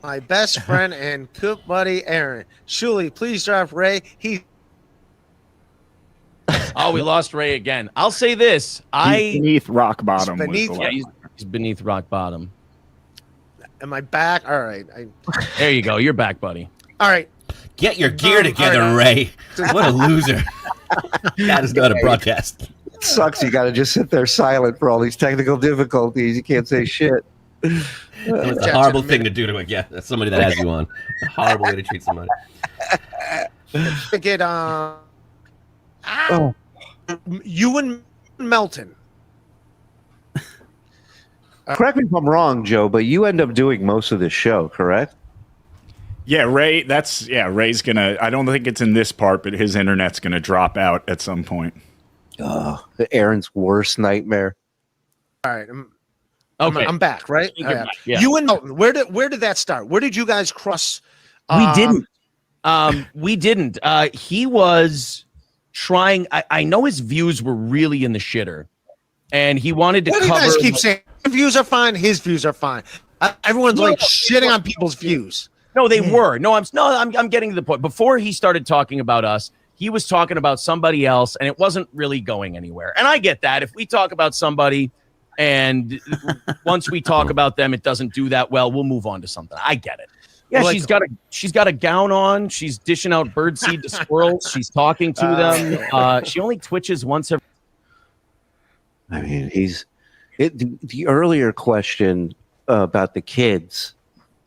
[SPEAKER 5] My best friend and cook buddy, Aaron. Shuli, please drive Ray.
[SPEAKER 6] Oh, we lost Ray again. I'll say this.
[SPEAKER 4] He's beneath rock bottom.
[SPEAKER 6] He's beneath rock bottom.
[SPEAKER 5] Am I back? All right.
[SPEAKER 6] There you go. You're back, buddy.
[SPEAKER 5] All right.
[SPEAKER 7] Get your gear together,
[SPEAKER 5] right.
[SPEAKER 7] Ray. What a loser. That is not a broadcast.
[SPEAKER 1] It sucks. You got to just sit there silent for all these technical difficulties. You can't say shit.
[SPEAKER 7] It's a horrible thing to do to somebody that has you on. A horrible way to treat somebody.
[SPEAKER 5] Get you and Melton.
[SPEAKER 1] Correct me if I'm wrong, Joe, but you end up doing most of this show, correct?
[SPEAKER 4] Yeah, Ray. Ray's gonna. I don't think it's in this part, but his internet's gonna drop out at some point.
[SPEAKER 1] Oh, Aaron's worst nightmare.
[SPEAKER 5] All right.
[SPEAKER 6] Okay.
[SPEAKER 5] I'm back, right?
[SPEAKER 6] Back, yeah.
[SPEAKER 5] You and Melton. Where did that start? Where did you guys cross?
[SPEAKER 6] We didn't. We didn't. He was trying. I know his views were really in the shitter, and he wanted to
[SPEAKER 5] What do
[SPEAKER 6] cover.
[SPEAKER 5] you guys keep saying? His views are fine. His views are fine. Everyone's like shitting on people's views.
[SPEAKER 6] No, they were. No, I'm getting to the point. Before he started talking about us, he was talking about somebody else, and it wasn't really going anywhere. And I get that. If we talk about somebody, and once we talk about them, it doesn't do that well, we'll move on to something. I get it. Yeah,
[SPEAKER 5] Well,
[SPEAKER 6] she's got a gown on. She's dishing out birdseed to squirrels. She's talking to them. She only twitches once every.
[SPEAKER 1] I mean, the earlier question about the kids,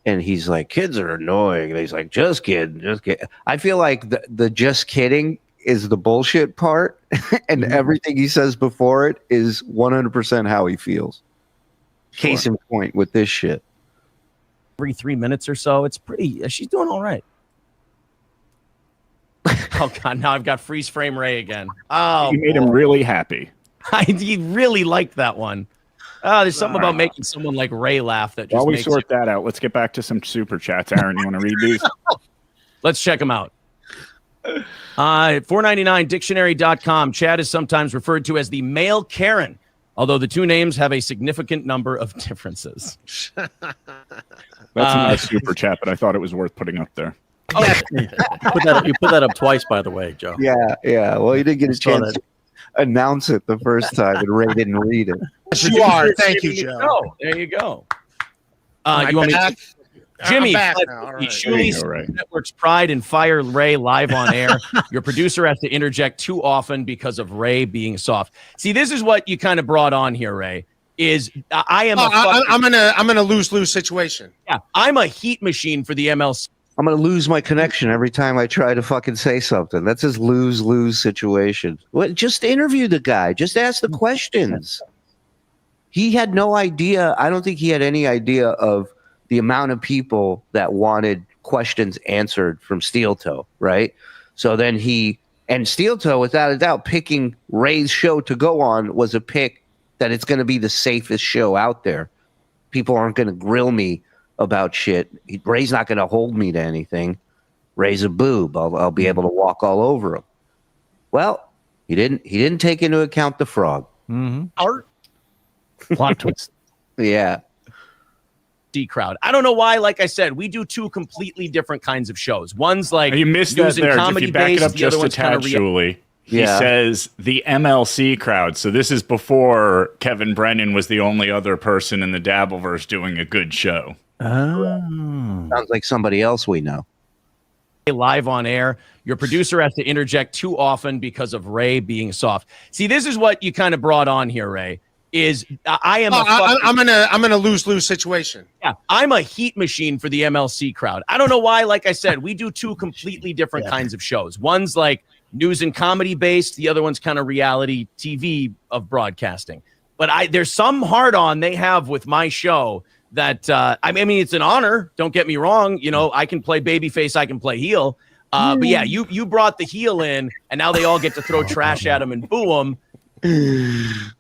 [SPEAKER 1] and he's like, kids are annoying. And he's like, just kidding. I feel like the just kidding is the bullshit part, and everything he says before it is 100% how he feels. Sure. Case in point with this shit.
[SPEAKER 6] Every 3 minutes or so, it's pretty. She's doing all right. Oh God! Now I've got freeze frame Ray again. Oh,
[SPEAKER 4] you made him really happy.
[SPEAKER 6] He really liked that one. There's something about making someone like Ray laugh that just
[SPEAKER 4] While we
[SPEAKER 6] makes
[SPEAKER 4] sort that out, let's get back to some super chats. Aaron, you want to read these?
[SPEAKER 6] Let's check them out. $4.99dictionary.com. Chad is sometimes referred to as the male Karen, although the two names have a significant number of differences.
[SPEAKER 4] That's a nice super chat, but I thought it was worth putting up there.
[SPEAKER 6] Oh,
[SPEAKER 3] You put that up twice, by the way, Joe.
[SPEAKER 1] Yeah. Well, you didn't get a chance to announce it the first time, and Ray didn't read it.
[SPEAKER 5] You are. Thank you, Joe.
[SPEAKER 6] There you go.
[SPEAKER 5] You want me to?
[SPEAKER 6] Jimmy,
[SPEAKER 5] Right.
[SPEAKER 6] Shuli Network's Pride and Fire Ray live on air. Your producer has to interject too often because of Ray being soft. See, this is what you kind of brought on here, Ray. Is I'm
[SPEAKER 5] in a lose situation.
[SPEAKER 6] Yeah, I'm a heat machine for the MLC.
[SPEAKER 1] I'm going to lose my connection every time I try to fucking say something. That's his lose-lose situation. Just interview the guy. Just ask the questions. He had no idea. I don't think he had any idea of the amount of people that wanted questions answered from Steel Toe, right? So then Steel Toe, without a doubt, picking Ray's show to go on was a pick that it's going to be the safest show out there. People aren't going to grill me about shit. Ray's not going to hold me to anything. Ray's a boob. I'll be able to walk all over him. Well, he didn't take into account the frog.
[SPEAKER 2] Mm-hmm.
[SPEAKER 5] Art.
[SPEAKER 2] Plot twist.
[SPEAKER 1] Yeah.
[SPEAKER 6] D crowd. I don't know why. Like I said, we do two completely different kinds of shows. One's like
[SPEAKER 4] You missed that
[SPEAKER 6] news and
[SPEAKER 4] there. If
[SPEAKER 6] comedy
[SPEAKER 4] you back it
[SPEAKER 6] based,
[SPEAKER 4] up
[SPEAKER 6] the
[SPEAKER 4] just
[SPEAKER 6] other
[SPEAKER 4] a
[SPEAKER 6] one's kind
[SPEAKER 4] tad,
[SPEAKER 6] of
[SPEAKER 4] Shuli. He says the MLC crowd. So this is before Kevin Brennan was the only other person in the Dabbleverse doing a good show.
[SPEAKER 2] Oh.
[SPEAKER 1] Sounds like somebody else we know.
[SPEAKER 6] Live on air. Your producer has to interject too often because of Ray being soft. See, this is what you kind of brought on here, Ray. Is I'm
[SPEAKER 5] in a lose-lose situation.
[SPEAKER 6] Yeah, I'm a heat machine for the MLC crowd. I don't know why. Like I said, we do two completely different kinds of shows. One's like news and comedy based. The other one's kind of reality TV of broadcasting. But there's some hard on they have with my show that I mean, it's an honor. Don't get me wrong. You know, I can play babyface. I can play heel. But yeah, you brought the heel in, and now they all get to throw trash at him and boo him.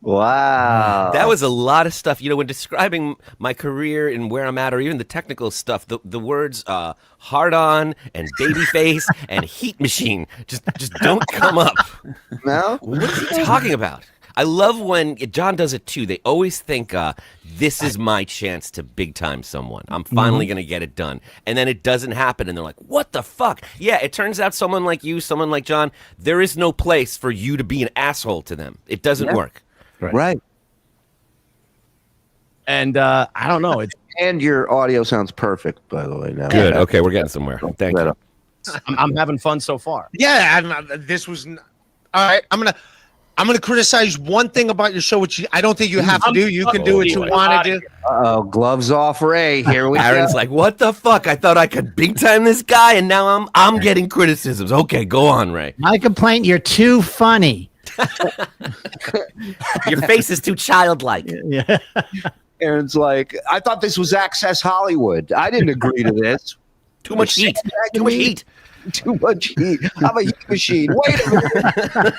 [SPEAKER 1] Wow.
[SPEAKER 7] That was a lot of stuff. You know, when describing my career and where I'm at, or even the technical stuff, the words hard on and babyface and heat machine just don't come up.
[SPEAKER 1] No?
[SPEAKER 7] What is he talking about? I love when John does it too. They always think, this is my chance to big time someone. I'm finally going to get it done. And then it doesn't happen. And they're like, what the fuck? Yeah, it turns out someone like you, someone like John, there is no place for you to be an asshole to them. It doesn't work.
[SPEAKER 1] Right.
[SPEAKER 6] And I don't know.
[SPEAKER 1] And your audio sounds perfect, by the way. Now.
[SPEAKER 7] Good. Okay, we're getting somewhere. Thank you.
[SPEAKER 6] I'm having fun so far.
[SPEAKER 5] Yeah, this was all right. I'm gonna criticize one thing about your show, which I don't think you have to do. You can do what you want to do.
[SPEAKER 1] Oh, gloves off, Ray. Here we go.
[SPEAKER 7] Aaron's like, what the fuck? I thought I could big time this guy, and now I'm getting criticisms. Okay, go on, Ray.
[SPEAKER 2] My complaint: you're too funny.
[SPEAKER 7] Your face is too childlike.
[SPEAKER 2] Yeah.
[SPEAKER 1] Aaron's like, I thought this was Access Hollywood. I didn't agree to this.
[SPEAKER 7] Too much heat. Too much heat.
[SPEAKER 1] Too much heat. I'm a heat machine. Wait a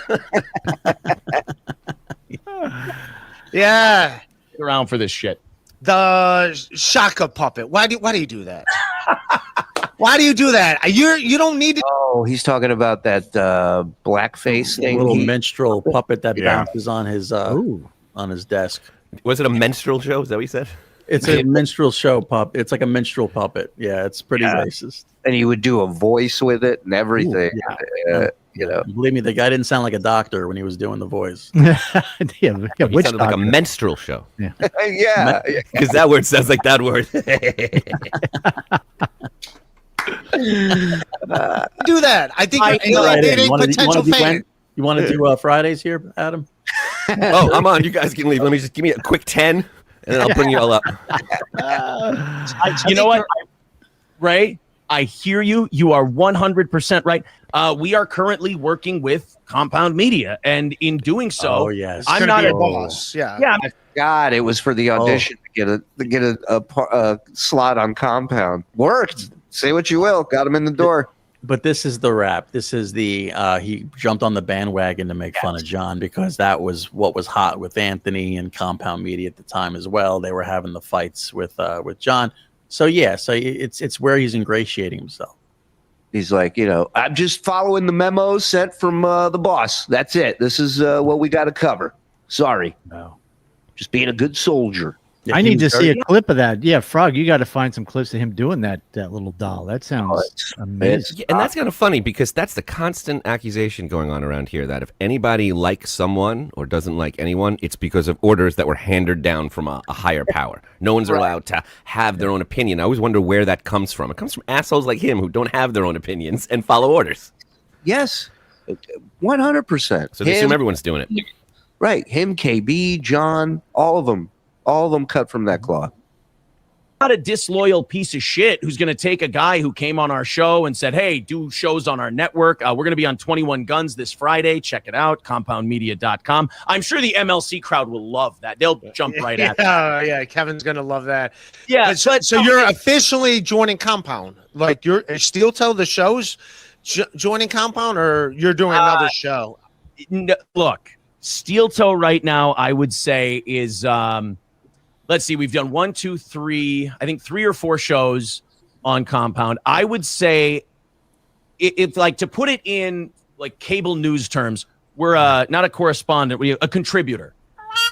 [SPEAKER 1] minute.
[SPEAKER 5] Yeah.
[SPEAKER 6] Stick around for this shit.
[SPEAKER 5] The Shaka puppet. Why do you do that? Why do you do that? You don't need to.
[SPEAKER 1] Oh, he's talking about that blackface thing.
[SPEAKER 3] Little minstrel puppet that bounces on his desk.
[SPEAKER 7] Was it a menstrual show? Is that what you said?
[SPEAKER 3] It's a minstrel show puppet. It's like a minstrel puppet. Yeah, it's pretty racist.
[SPEAKER 1] And he would do a voice with it and everything. You know,
[SPEAKER 3] believe me, the guy didn't sound like a doctor when he was doing the voice.
[SPEAKER 2] Yeah,
[SPEAKER 7] He
[SPEAKER 2] which
[SPEAKER 7] sounded like a menstrual show.
[SPEAKER 2] Yeah.
[SPEAKER 1] yeah.
[SPEAKER 7] Because that word sounds like that word.
[SPEAKER 5] Do that. I think you're alienating potential fans.
[SPEAKER 3] You want to do Fridays here, Adam?
[SPEAKER 7] Oh, I'm on. You guys can leave. Let me just give me a quick 10, and then I'll bring you all up.
[SPEAKER 6] You know what, Ray? I hear you. You are 100% right. We are currently working with Compound Media, and in doing so, I'm not a
[SPEAKER 5] boss.
[SPEAKER 6] Yeah.
[SPEAKER 1] God, it was for the audition to get a slot on Compound. Worked. Say what you will. Got him in the door.
[SPEAKER 3] But this is the rap. This is the he jumped on the bandwagon to make fun of John because that was what was hot with Anthony and Compound Media at the time as well. They were having the fights with John. So it's where he's ingratiating himself.
[SPEAKER 1] He's like, I'm just following the memos sent from the boss. That's it. This is what we got to cover. Sorry.
[SPEAKER 2] No.
[SPEAKER 1] Just being a good soldier.
[SPEAKER 2] I need to see a clip of that. Yeah, Frog, you got to find some clips of him doing that little doll. That sounds amazing.
[SPEAKER 7] Yeah, and that's kind of funny because that's the constant accusation going on around here that if anybody likes someone or doesn't like anyone, it's because of orders that were handed down from a higher power. No one's allowed to have their own opinion. I always wonder where that comes from. It comes from assholes like him who don't have their own opinions and follow orders.
[SPEAKER 1] Yes, 100%.
[SPEAKER 7] So they assume everyone's doing it.
[SPEAKER 1] Right. Him, KB, John, all of them cut from that cloth.
[SPEAKER 6] Not a disloyal piece of shit who's going to take a guy who came on our show and said, hey, do shows on our network. We're going to be on 21 Guns this Friday. Check it out, compoundmedia.com. I'm sure the MLC crowd will love that. They'll jump right at that.
[SPEAKER 5] Yeah, Kevin's going to love that.
[SPEAKER 6] Yeah.
[SPEAKER 5] So you're officially joining Compound. Like you're Steel Toe the show's joining Compound, or you're doing another show?
[SPEAKER 6] Look, Steel Toe right now, I would say is let's see, we've done 1, 2, 3, I think 3 or 4 shows on Compound. I would say if like to put it in like cable news terms, we're not a correspondent, we're a contributor.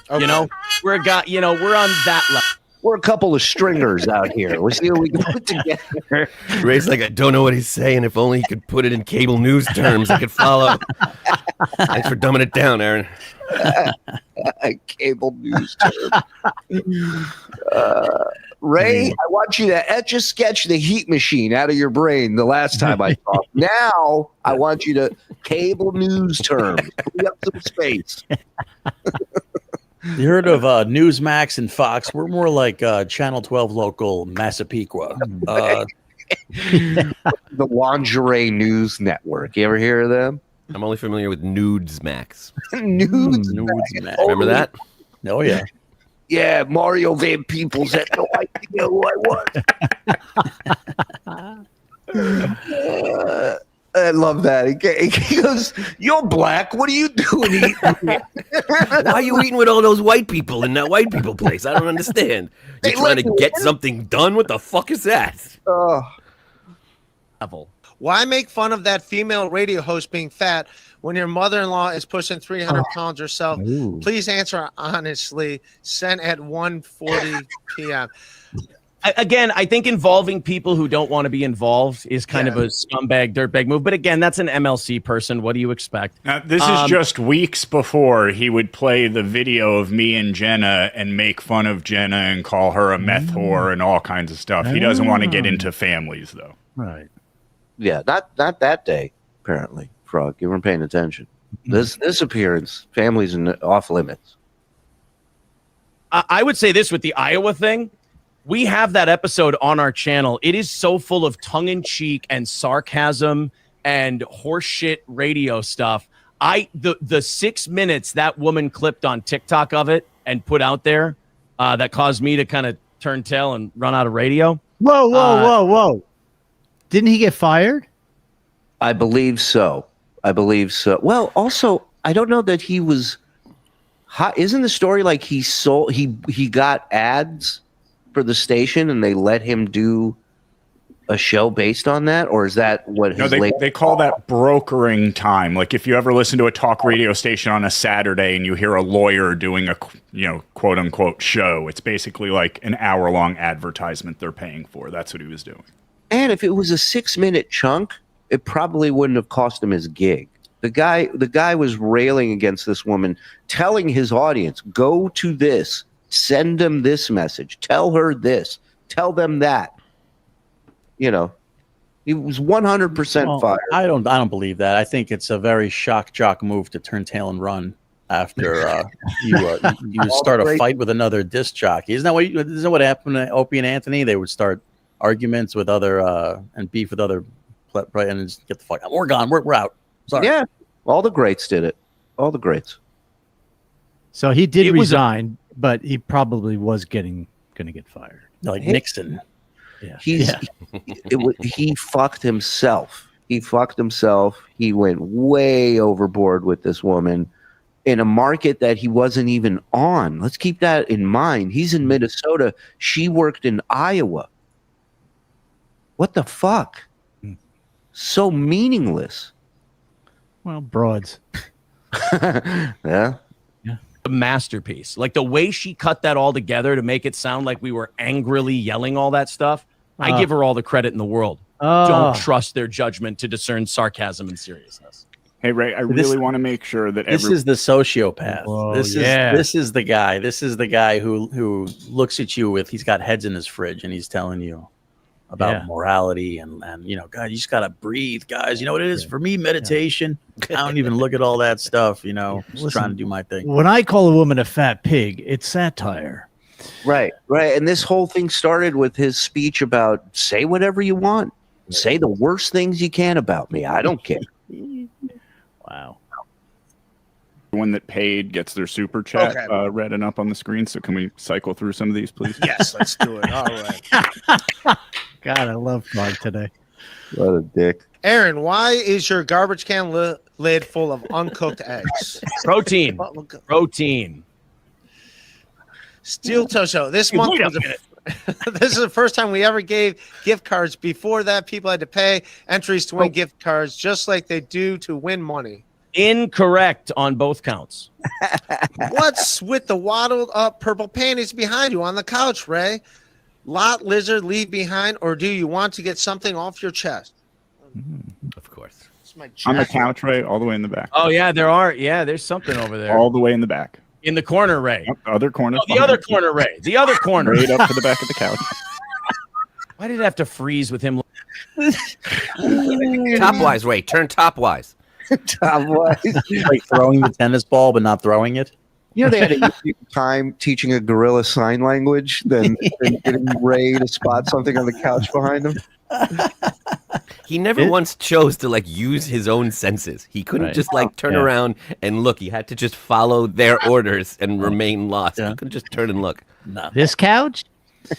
[SPEAKER 6] Okay. We're a guy, we're on that level.
[SPEAKER 1] We're a couple of stringers out here. We'll see what we can put together.
[SPEAKER 7] Ray's like, I don't know what he's saying. If only he could put it in cable news terms, I could follow. Thanks for dumbing it down, Aaron.
[SPEAKER 1] Cable news term. Ray, I want you to etch a sketch the heat machine out of your brain the last time I talked. Now I want you to cable news terms. Free up some space.
[SPEAKER 3] You heard of Newsmax and Fox? We're more like Channel 12 local Massapequa.
[SPEAKER 1] The Lingerie News Network. You ever hear of them?
[SPEAKER 7] I'm only familiar with Nudes Max.
[SPEAKER 1] Newsmax.
[SPEAKER 7] Remember that?
[SPEAKER 3] Oh, yeah.
[SPEAKER 1] Yeah, Mario Van Peebles had no idea who I was. I love that. He goes, "You're black. What are you doing eating?"
[SPEAKER 7] Why are you eating with all those white people in that white people place? I don't understand. You're trying to get something done? What the fuck is that?
[SPEAKER 6] Level.
[SPEAKER 5] Why make fun of that female radio host being fat when your mother-in-law is pushing 300 pounds herself?
[SPEAKER 2] Ooh.
[SPEAKER 5] Please answer honestly. Sent at 1:40 p.m.
[SPEAKER 6] Again, I think involving people who don't want to be involved is kind of a scumbag, dirtbag move. But again, that's an MLC person. What do you expect?
[SPEAKER 4] Now, this is just weeks before he would play the video of me and Jenna and make fun of Jenna and call her a meth whore and all kinds of stuff. He doesn't want to get into families, though.
[SPEAKER 2] Right.
[SPEAKER 1] Yeah, not that day. Apparently, Frog, you weren't paying attention. This appearance, families off limits.
[SPEAKER 6] I would say this with the Iowa thing. We have that episode on our channel. It is so full of tongue-in-cheek and sarcasm and horseshit radio stuff. The 6 minutes that woman clipped on TikTok of it and put out there that caused me to kind of turn tail and run out of radio.
[SPEAKER 2] Whoa. Didn't he get fired?
[SPEAKER 1] I believe so. Well, also, I don't know that he was hot. Isn't the story like he got ads for the station and they let him do a show based on that? Or is that what his
[SPEAKER 4] they call that brokering time. Like if you ever listen to a talk radio station on a Saturday and you hear a lawyer doing a quote unquote show, it's basically like an hour-long advertisement they're paying for. That's what he was doing.
[SPEAKER 1] And if it was a 6-minute chunk, it probably wouldn't have cost him his gig. The guy was railing against this woman, telling his audience, go to this, send them this message, tell her this, tell them that. He was 100% fired.
[SPEAKER 3] I don't believe that. I think it's a very shock jock move to turn tail and run after you start a fight with another disc jockey. Isn't that what happened to Opie and Anthony? They would start arguments with other and beef with other, and just get the fuck out. We're gone. We're out. Sorry.
[SPEAKER 1] Yeah, all the greats did it. All the greats.
[SPEAKER 2] So he did resign, but he probably was going to get fired.
[SPEAKER 3] Like Nixon.
[SPEAKER 2] Yeah.
[SPEAKER 1] He fucked himself. He went way overboard with this woman in a market that he wasn't even on. Let's keep that in mind. He's in Minnesota. She worked in Iowa. What the fuck? So meaningless.
[SPEAKER 2] Well, broads.
[SPEAKER 1] Yeah.
[SPEAKER 6] A masterpiece. Like the way she cut that all together to make it sound like we were angrily yelling all that stuff. I give her all the credit in the world. Don't trust their judgment to discern sarcasm and seriousness.
[SPEAKER 4] Hey, Ray, I really want to make sure that
[SPEAKER 3] this is the sociopath.
[SPEAKER 2] Whoa,
[SPEAKER 3] this is the guy. This is the guy who looks at you with, he's got heads in his fridge and he's telling you about morality and God, you just gotta breathe, guys. You know what it is for me? Meditation. I don't even look at all that stuff. Just trying to do my thing.
[SPEAKER 2] When I call a woman a fat pig, it's satire.
[SPEAKER 1] Right. And this whole thing started with his speech about say whatever you want. Say the worst things you can about me. I don't care.
[SPEAKER 2] Wow.
[SPEAKER 4] One that paid gets their super chat read and up on the screen. So can we cycle through some of these, please?
[SPEAKER 5] Yes, let's do it. All right.
[SPEAKER 2] God, I love Frog today.
[SPEAKER 1] What a dick.
[SPEAKER 5] Aaron, why is your garbage can lid full of uncooked eggs?
[SPEAKER 6] Protein.
[SPEAKER 5] Steel Toe Show. This month was this is the first time we ever gave gift cards. Before that, people had to pay entries to win gift cards, just like they do to win money.
[SPEAKER 6] Incorrect on both counts.
[SPEAKER 5] What's with the waddled up purple panties behind you on the couch, Ray? Lot lizard leave behind, or do you want to get something off your chest?
[SPEAKER 7] Of course. North.
[SPEAKER 5] It's my
[SPEAKER 4] On the
[SPEAKER 5] jacket.
[SPEAKER 4] couch, Ray, all the way in the back.
[SPEAKER 6] Oh yeah, there are. Yeah, there's something over there
[SPEAKER 4] All the way in the back.
[SPEAKER 6] in the corner, Ray.
[SPEAKER 4] Yep, other corner.
[SPEAKER 6] Oh, the other corner, Ray. The other corner.
[SPEAKER 4] Right up to the back of the couch.
[SPEAKER 6] Why did it have to freeze with him?
[SPEAKER 7] Topwise, Ray. Turn topwise.
[SPEAKER 3] Like throwing the tennis ball but not throwing it.
[SPEAKER 1] You know, they had a time teaching a gorilla sign language than getting Ray to spot something on the couch behind him.
[SPEAKER 7] He never once chose to like use his own senses. He couldn't just like turn around and look. He had to just follow their orders and remain lost. He couldn't just turn and look.
[SPEAKER 2] This couch?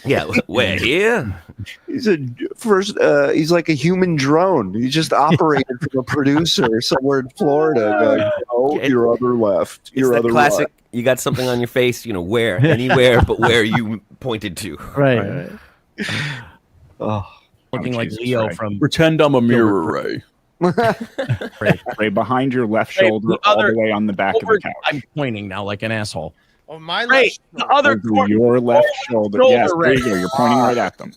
[SPEAKER 7] Yeah, we're here.
[SPEAKER 1] He's he's like a human drone. He just operated from a producer somewhere in Florida. Going, oh, your other left.
[SPEAKER 7] It's
[SPEAKER 1] Your
[SPEAKER 7] that
[SPEAKER 1] other
[SPEAKER 7] classic.
[SPEAKER 1] left.
[SPEAKER 7] You got something on your face. You know where, anywhere, but where you pointed to.
[SPEAKER 2] Right.
[SPEAKER 1] Oh,
[SPEAKER 6] Looking like
[SPEAKER 4] Jesus,
[SPEAKER 6] Leo
[SPEAKER 4] Ray.
[SPEAKER 6] from
[SPEAKER 3] Pretend I'm a mirror, Ray.
[SPEAKER 4] Ray, behind your left
[SPEAKER 6] Ray,
[SPEAKER 4] shoulder,
[SPEAKER 6] the
[SPEAKER 4] all
[SPEAKER 6] other-
[SPEAKER 4] the way on the back of
[SPEAKER 6] over.
[SPEAKER 4] the couch.
[SPEAKER 6] I'm pointing now like an asshole.
[SPEAKER 5] Oh, my
[SPEAKER 6] Ray,
[SPEAKER 5] left
[SPEAKER 6] the other
[SPEAKER 4] Over
[SPEAKER 6] corner.
[SPEAKER 4] your left shoulder.
[SPEAKER 6] shoulder,
[SPEAKER 4] Yes, there
[SPEAKER 6] Ray.
[SPEAKER 4] you go. You're pointing right at them.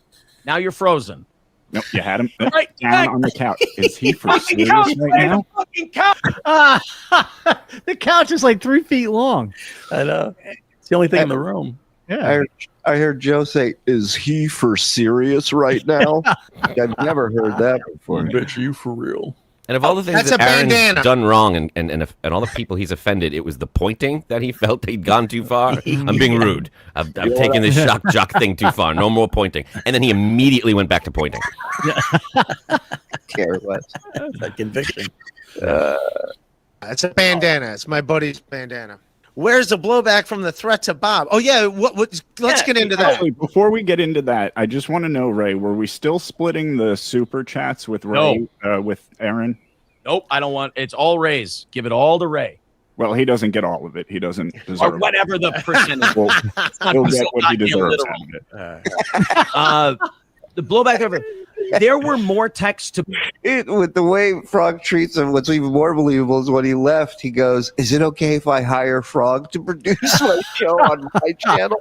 [SPEAKER 6] Now you're frozen.
[SPEAKER 4] Nope, you had him
[SPEAKER 6] Right
[SPEAKER 4] down
[SPEAKER 6] back.
[SPEAKER 4] on the couch. Is he for
[SPEAKER 6] Fucking
[SPEAKER 4] serious
[SPEAKER 6] couch,
[SPEAKER 4] right
[SPEAKER 6] Ray,
[SPEAKER 4] now?
[SPEAKER 6] the fucking couch.
[SPEAKER 2] The couch is like 3 feet long.
[SPEAKER 3] I know. It's the only thing in the room.
[SPEAKER 2] Yeah.
[SPEAKER 1] I heard Joe say, "Is he for serious right now?" I've never heard that before.
[SPEAKER 3] Bet you for real.
[SPEAKER 7] And of all the things
[SPEAKER 5] That's
[SPEAKER 7] that
[SPEAKER 5] a
[SPEAKER 7] Aaron's
[SPEAKER 5] bandana.
[SPEAKER 7] done wrong and all the people he's offended, it was the pointing that he felt he'd gone too far. I'm being rude. I've taken this shock jock thing too far. No more pointing. And then he immediately went back to pointing.
[SPEAKER 1] Care less.
[SPEAKER 3] That conviction.
[SPEAKER 5] It's a bandana. It's my buddy's bandana. Where's the blowback from the threat to Bob? Oh yeah, let's get into that.
[SPEAKER 4] Actually, before we get into that, I just want to know, Ray, were we still splitting the super chats with Ray, with Aaron?
[SPEAKER 6] Nope, I don't want. It's all Ray's. Give it all to Ray,
[SPEAKER 4] Well, he doesn't get all of it. He doesn't deserve
[SPEAKER 6] or whatever the percentage.
[SPEAKER 4] Well, he'll
[SPEAKER 6] He's
[SPEAKER 4] get what
[SPEAKER 6] not
[SPEAKER 4] he
[SPEAKER 6] being
[SPEAKER 4] deserves
[SPEAKER 6] literal.
[SPEAKER 4] out of it.
[SPEAKER 6] The blowback over. There were more texts to.
[SPEAKER 1] With the way Frog treats him, what's even more believable is when he left, he goes, "Is it okay if I hire Frog to produce my show on my channel?"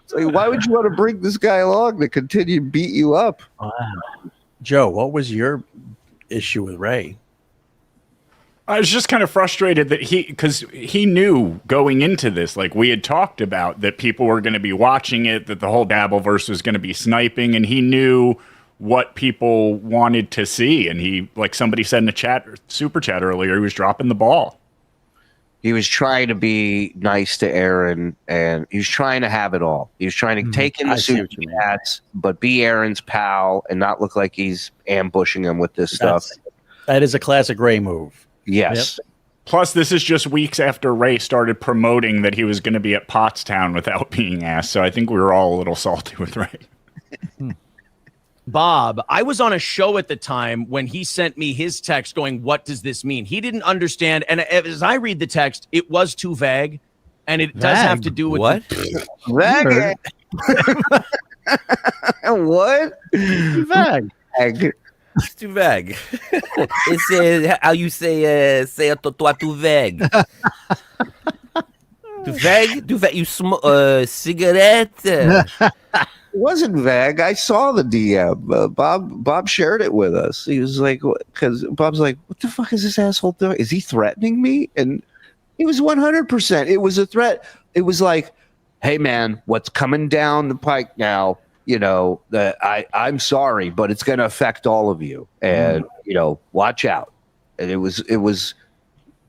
[SPEAKER 1] It's like, why would you want to bring this guy along to continue to beat you up?
[SPEAKER 3] Joe, what was your issue with Ray?
[SPEAKER 4] I was just kind of frustrated that because he knew going into this, like we had talked about, that people were going to be watching it, that the whole Dabbleverse was going to be sniping, and he knew what people wanted to see. And he, like somebody said in the super chat earlier, he was dropping the ball.
[SPEAKER 1] He was trying to be nice to Aaron, and he was trying to have it all. He was trying to take in the
[SPEAKER 3] I see
[SPEAKER 1] super
[SPEAKER 3] what you mean.
[SPEAKER 1] chats, but be Aaron's pal and not look like he's ambushing him with this stuff.
[SPEAKER 3] That is a classic Ray move.
[SPEAKER 1] Yes.
[SPEAKER 4] Plus, this is just weeks after Ray started promoting that he was going to be at Pottstown without being asked. So I think we were all a little salty with Ray.
[SPEAKER 6] Bob, I was on a show at the time when he sent me his text going, "What does this mean?" He didn't understand. And as I read the text, it was too vague. And it does have to do with
[SPEAKER 7] What?
[SPEAKER 1] Vague. What?
[SPEAKER 2] Vague.
[SPEAKER 1] Vague.
[SPEAKER 7] It's too vague. It's how you say a totoa too vague. Too vague? Too vague? You smoke cigarette?
[SPEAKER 1] It wasn't vague. I saw the DM. Bob shared it with us. He was like, because Bob's like, what the fuck is this asshole doing? Is he threatening me? And it was 100%. It was a threat. It was like, hey man, what's coming down the pike now? You know, I'm sorry, but it's going to affect all of you, and you know, watch out. And it was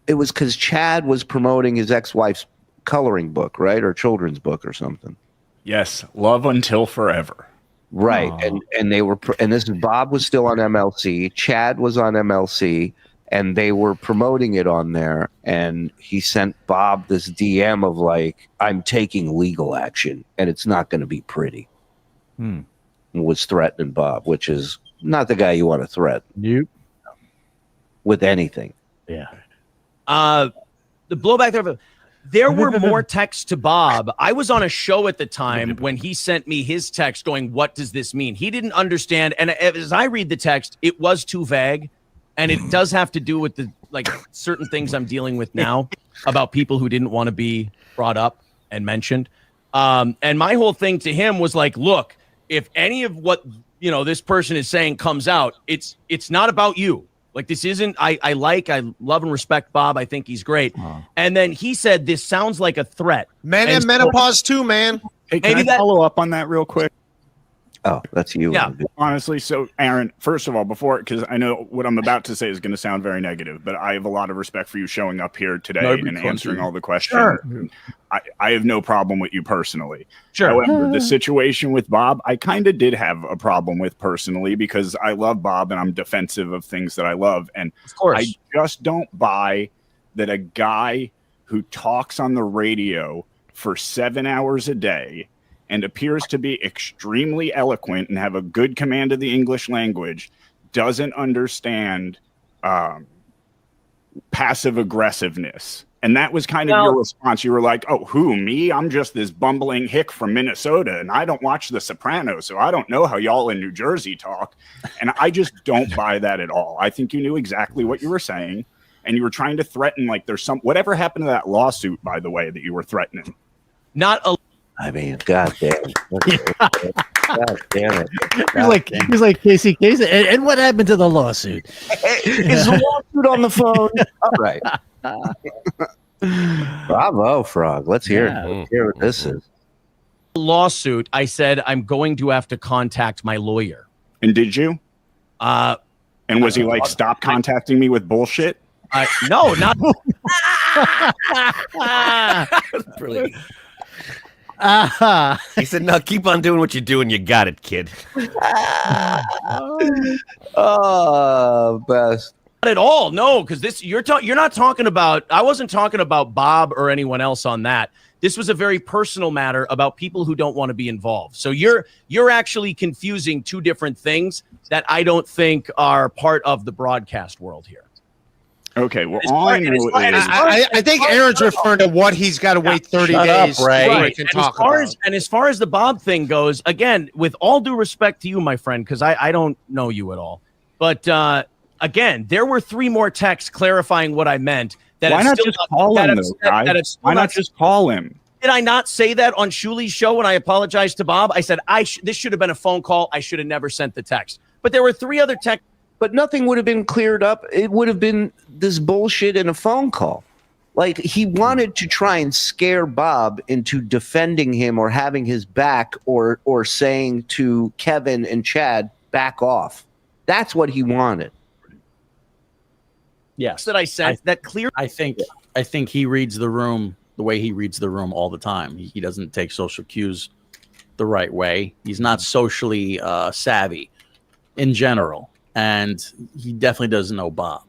[SPEAKER 1] because Chad was promoting his ex-wife's coloring book, right, or children's book or something.
[SPEAKER 4] Yes, Love Until Forever.
[SPEAKER 1] Right. And they were, and this is Bob was still on MLC. Chad was on MLC, and they were promoting it on there. And he sent Bob this DM of like, I'm taking legal action, and it's not going to be pretty. Was threatening Bob, which is not the guy you want to threaten.
[SPEAKER 2] Nope.
[SPEAKER 1] With anything.
[SPEAKER 2] Yeah.
[SPEAKER 6] the blowback there. There were more texts to Bob. I was on a show at the time when he sent me his text going, "What does this mean?" He didn't understand. And as I read the text, it was too vague. And it does have to do with the like certain things I'm dealing with now about people who didn't want to be brought up and mentioned. And my whole thing to him was like, look, if any of what, you know, this person is saying comes out, it's not about you. Like, this isn't, I love and respect Bob. I think he's great. And then he said, this sounds like a threat.
[SPEAKER 5] Men
[SPEAKER 6] And
[SPEAKER 5] and
[SPEAKER 6] so-
[SPEAKER 5] menopause too, man.
[SPEAKER 4] Hey, can
[SPEAKER 6] Maybe
[SPEAKER 4] I
[SPEAKER 6] that-
[SPEAKER 4] follow up on that real quick?
[SPEAKER 1] Oh, that's you.
[SPEAKER 6] Yeah.
[SPEAKER 4] Honestly, so Aaron, first of all, because I know what I'm about to say is going to sound very negative, but I have a lot of respect for you showing up here today and answering all the questions.
[SPEAKER 6] Sure.
[SPEAKER 4] I have no problem with you personally.
[SPEAKER 6] Sure.
[SPEAKER 4] However, the situation with Bob, I kind of did have a problem with personally because I love Bob and I'm defensive of things that I love. And
[SPEAKER 6] Of course.
[SPEAKER 4] I just don't buy that a guy who talks on the radio for 7 hours a day and appears to be extremely eloquent and have a good command of the English language doesn't understand passive aggressiveness. And that was kind of your response. You were like, oh, who, me? I'm just this bumbling hick from Minnesota, and I don't watch The Sopranos, so I don't know how y'all in New Jersey talk. And I just don't buy that at all. I think you knew exactly what you were saying, and you were trying to threaten, like there's some, whatever happened to that lawsuit, by the way, that you were threatening?
[SPEAKER 6] Not a
[SPEAKER 1] I mean, God damn it. God damn it.
[SPEAKER 2] He's like Casey. And what happened to the lawsuit?
[SPEAKER 1] Is the lawsuit on the phone? All right. Bravo, Frog. Let's hear it. Let's hear what this is.
[SPEAKER 6] lawsuit. I said, I'm going to have to contact my lawyer.
[SPEAKER 4] And did you? And was he like, stop contacting me with bullshit?
[SPEAKER 6] No, not.
[SPEAKER 7] Brilliant. He said, no, keep on doing what you're doing. You got it, kid.
[SPEAKER 1] Oh, best.
[SPEAKER 6] Not at all. No, because this you're not talking about. I wasn't talking about Bob or anyone else on that. This was a very personal matter about people who don't want to be involved. So you're actually confusing two different things that I don't think are part of the broadcast world here.
[SPEAKER 4] Okay, well, all I know is
[SPEAKER 5] I think Aaron's referring to what he's got to wait 30 days
[SPEAKER 3] up, Ray.
[SPEAKER 5] before he
[SPEAKER 6] Right.
[SPEAKER 5] can
[SPEAKER 6] And
[SPEAKER 5] talk
[SPEAKER 6] as far
[SPEAKER 5] about.
[SPEAKER 6] as the Bob thing goes, again, with all due respect to you, my friend, because I don't know you at all, but again, there were 3 more texts clarifying what I meant. That
[SPEAKER 4] why
[SPEAKER 6] have
[SPEAKER 4] not
[SPEAKER 6] still
[SPEAKER 4] just call him,
[SPEAKER 6] that
[SPEAKER 4] though,
[SPEAKER 6] have- that
[SPEAKER 4] guys?
[SPEAKER 6] have still
[SPEAKER 4] Why not just call him?
[SPEAKER 6] Did I not say that on Shuli's show when I apologized to Bob? I said this should have been a phone call. I should have never sent the text. But there were 3 other texts.
[SPEAKER 1] But nothing would have been cleared up. It would have been this bullshit in a phone call. Like, he wanted to try and scare Bob into defending him or having his back or saying to Kevin and Chad, back off. That's what he wanted.
[SPEAKER 3] Yes,
[SPEAKER 6] That I sent that clear.
[SPEAKER 3] I think he reads the room the way he reads the room all the time. He doesn't take social cues the right way. He's not socially savvy in general, and he definitely doesn't know Bob.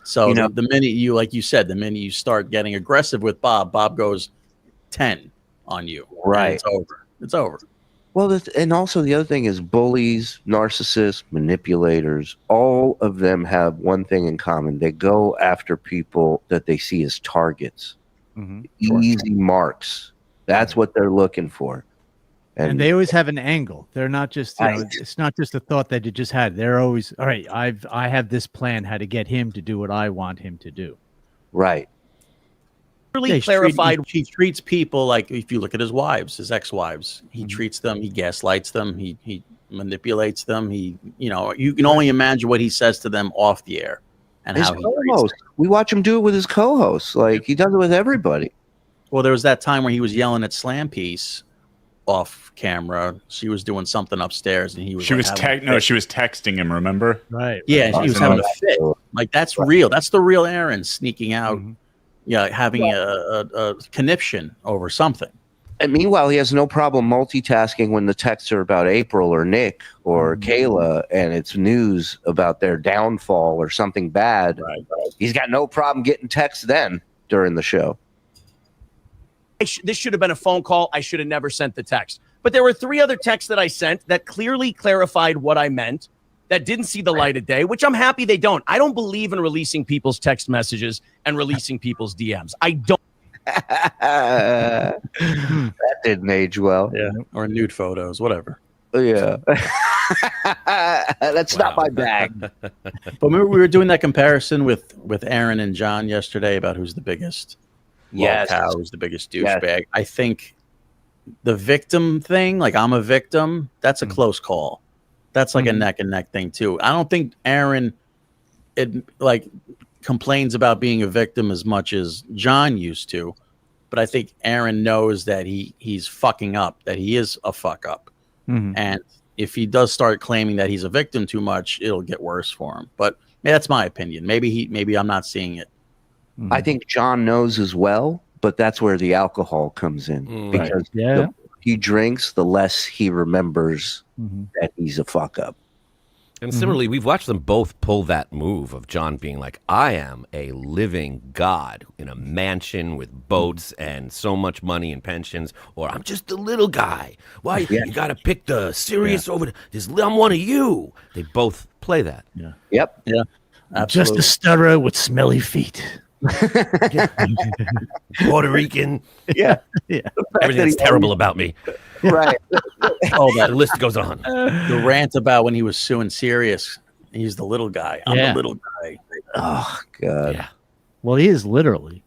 [SPEAKER 3] So
[SPEAKER 1] You know-
[SPEAKER 3] the minute you, like you said, the minute you start getting aggressive with Bob, Bob goes 10 on you. and
[SPEAKER 1] Right.
[SPEAKER 3] it's over. It's over.
[SPEAKER 1] Well, and also the other thing is bullies, narcissists, manipulators, all of them have one thing in common. They go after people that they see as targets, easy marks. That's what they're looking for.
[SPEAKER 2] And they always have an angle. They're not just,
[SPEAKER 1] Right.
[SPEAKER 2] it's not just a thought that you just had. They're always, all right, I have this plan how to get him to do what I want him to do.
[SPEAKER 1] Right.
[SPEAKER 6] Clearly clarified.
[SPEAKER 3] He treats people like, if you look at his wives, his ex-wives, he treats them, he gaslights them, he manipulates them. You can only imagine what he says to them off the air and
[SPEAKER 1] His
[SPEAKER 3] how he treats
[SPEAKER 1] co-host.
[SPEAKER 3] them.
[SPEAKER 1] We watch him do it with his co-hosts. Like, he does it with everybody.
[SPEAKER 3] Well, there was that time where he was yelling at Slam Piece off camera. She was doing something upstairs, and he was.
[SPEAKER 4] She was
[SPEAKER 3] having a fit.
[SPEAKER 4] she was texting him. Remember?
[SPEAKER 2] Right.
[SPEAKER 3] Yeah, he was having a fit.
[SPEAKER 1] Right.
[SPEAKER 3] Like, that's real. That's the real Aaron sneaking out. Yeah, having a conniption over something.
[SPEAKER 1] And meanwhile, he has no problem multitasking when the texts are about April or Nick or Kayla and it's news about their downfall or something bad.
[SPEAKER 3] Right.
[SPEAKER 1] He's got no problem getting texts then during the show.
[SPEAKER 6] This should have been a phone call. I should have never sent the text. But there were 3 other texts that I sent that clearly clarified what I meant, that didn't see the light of day, which I'm happy they don't. I don't believe in releasing people's text messages and releasing people's DMs. I don't.
[SPEAKER 1] That didn't age well.
[SPEAKER 3] Yeah, or nude photos, whatever.
[SPEAKER 1] Yeah. That's not my bag.
[SPEAKER 3] But remember, we were doing that comparison with Aaron and John yesterday about who's the biggest.
[SPEAKER 1] Yes.
[SPEAKER 3] Cow, who's the biggest
[SPEAKER 1] Yes.
[SPEAKER 3] douchebag. I think the victim thing, like I'm a victim, that's a close call. That's like a neck and neck thing too. I don't think Aaron like complains about being a victim as much as John used to, but I think Aaron knows that he's fucking up, that he is a fuck up. And if he does start claiming that he's a victim too much, it'll get worse for him. But that's my opinion. Maybe I'm not seeing it.
[SPEAKER 1] I think John knows as well, but that's where the alcohol comes in because the more he drinks, the less he remembers that he's a fuck up.
[SPEAKER 7] And similarly, we've watched them both pull that move of John being like, I am a living god in a mansion with boats and so much money and pensions, or I'm just a little guy. Why? You got to pick the serious over this. I'm one of you. They both play that.
[SPEAKER 3] Yeah.
[SPEAKER 1] Yep.
[SPEAKER 3] Yeah.
[SPEAKER 2] Just
[SPEAKER 3] Absolutely.
[SPEAKER 2] a stutterer with smelly feet.
[SPEAKER 7] Puerto Rican.
[SPEAKER 1] Yeah.
[SPEAKER 7] Everything's terrible about me.
[SPEAKER 1] Right.
[SPEAKER 7] The list goes on.
[SPEAKER 3] The rant about when he was suing Sirius. He's the little guy. I'm the little guy.
[SPEAKER 1] Oh, God.
[SPEAKER 7] Yeah.
[SPEAKER 2] Well, he is literally.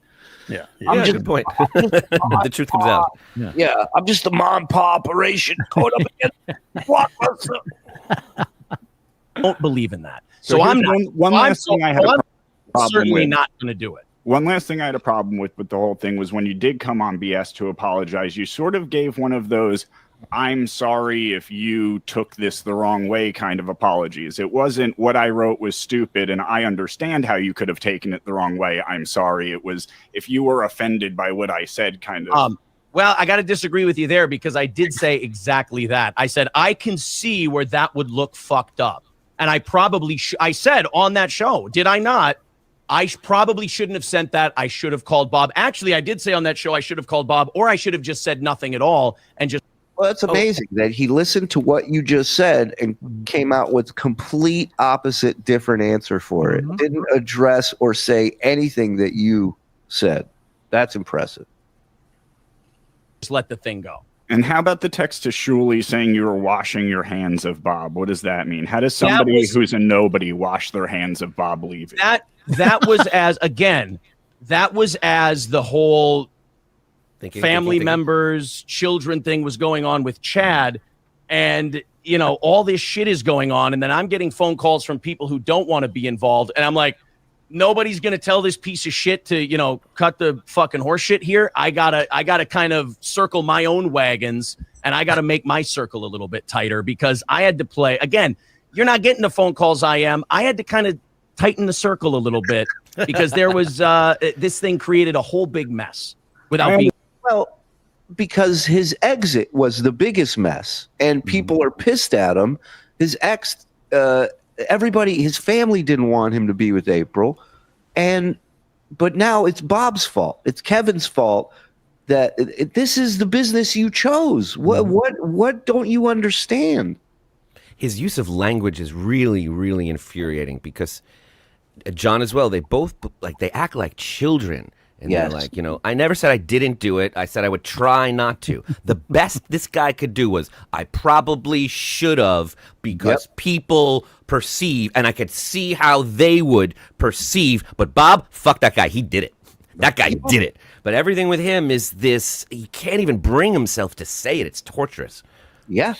[SPEAKER 3] Yeah.
[SPEAKER 7] Yeah, good point. The truth comes out.
[SPEAKER 1] Yeah, I'm just a mom pa operation caught up against Blockbuster.
[SPEAKER 6] Don't believe in that. So
[SPEAKER 4] here's
[SPEAKER 6] I'm not.
[SPEAKER 4] one last thing I had a
[SPEAKER 6] I'm
[SPEAKER 4] problem
[SPEAKER 6] certainly
[SPEAKER 4] with.
[SPEAKER 6] not going to do it.
[SPEAKER 4] One last thing I had a problem with the whole thing was when you did come on BS to apologize, you sort of gave one of those, I'm sorry if you took this the wrong way kind of apologies. It wasn't what I wrote was stupid and I understand how you could have taken it the wrong way. I'm sorry. It was if you were offended by what I said kind of.
[SPEAKER 6] Well, I got to disagree with you there because I did say exactly that. I said, I can see where that would look fucked up. And I probably, I said on that show, did I not? I probably shouldn't have sent that. I should have called Bob. Actually, I did say on that show I should have called Bob, or I should have just said nothing at all and just.
[SPEAKER 1] Well, that's amazing that he listened to what you just said and came out with complete opposite, different answer for it. Didn't address or say anything that you said. That's impressive.
[SPEAKER 6] Just let the thing go.
[SPEAKER 4] And how about the text to Shuli saying you were washing your hands of Bob? What does that mean? How does somebody who's a nobody wash their hands of Bob leaving?
[SPEAKER 6] That was as, again, that was as the whole family members, children thing was going on with Chad. And, you know, all this shit is going on. And then I'm getting phone calls from people who don't want to be involved. And I'm like, nobody's going to tell this piece of shit to, you know, cut the fucking horse shit here. I gotta kind of circle my own wagons and I got to make my circle a little bit tighter because I had to play. Again, you're not getting the phone calls I am. I had to kind of tighten the circle a little bit because there was this thing created a whole big mess without being.
[SPEAKER 1] Well, because his exit was the biggest mess and people are pissed at him. His ex, everybody, his family didn't want him to be with April. But now it's Bob's fault. It's Kevin's fault that this is the business you chose. What don't you understand?
[SPEAKER 7] His use of language is really, really infuriating because John as well, they both they act like children. And they're like, you know, I never said I didn't do it. I said I would try not to. The best this guy could do was I probably should have because people perceive and I could see how they would perceive. But Bob, fuck that guy. He did it. That guy did it. But everything with him is this. He can't even bring himself to say it. It's torturous.
[SPEAKER 1] Yeah.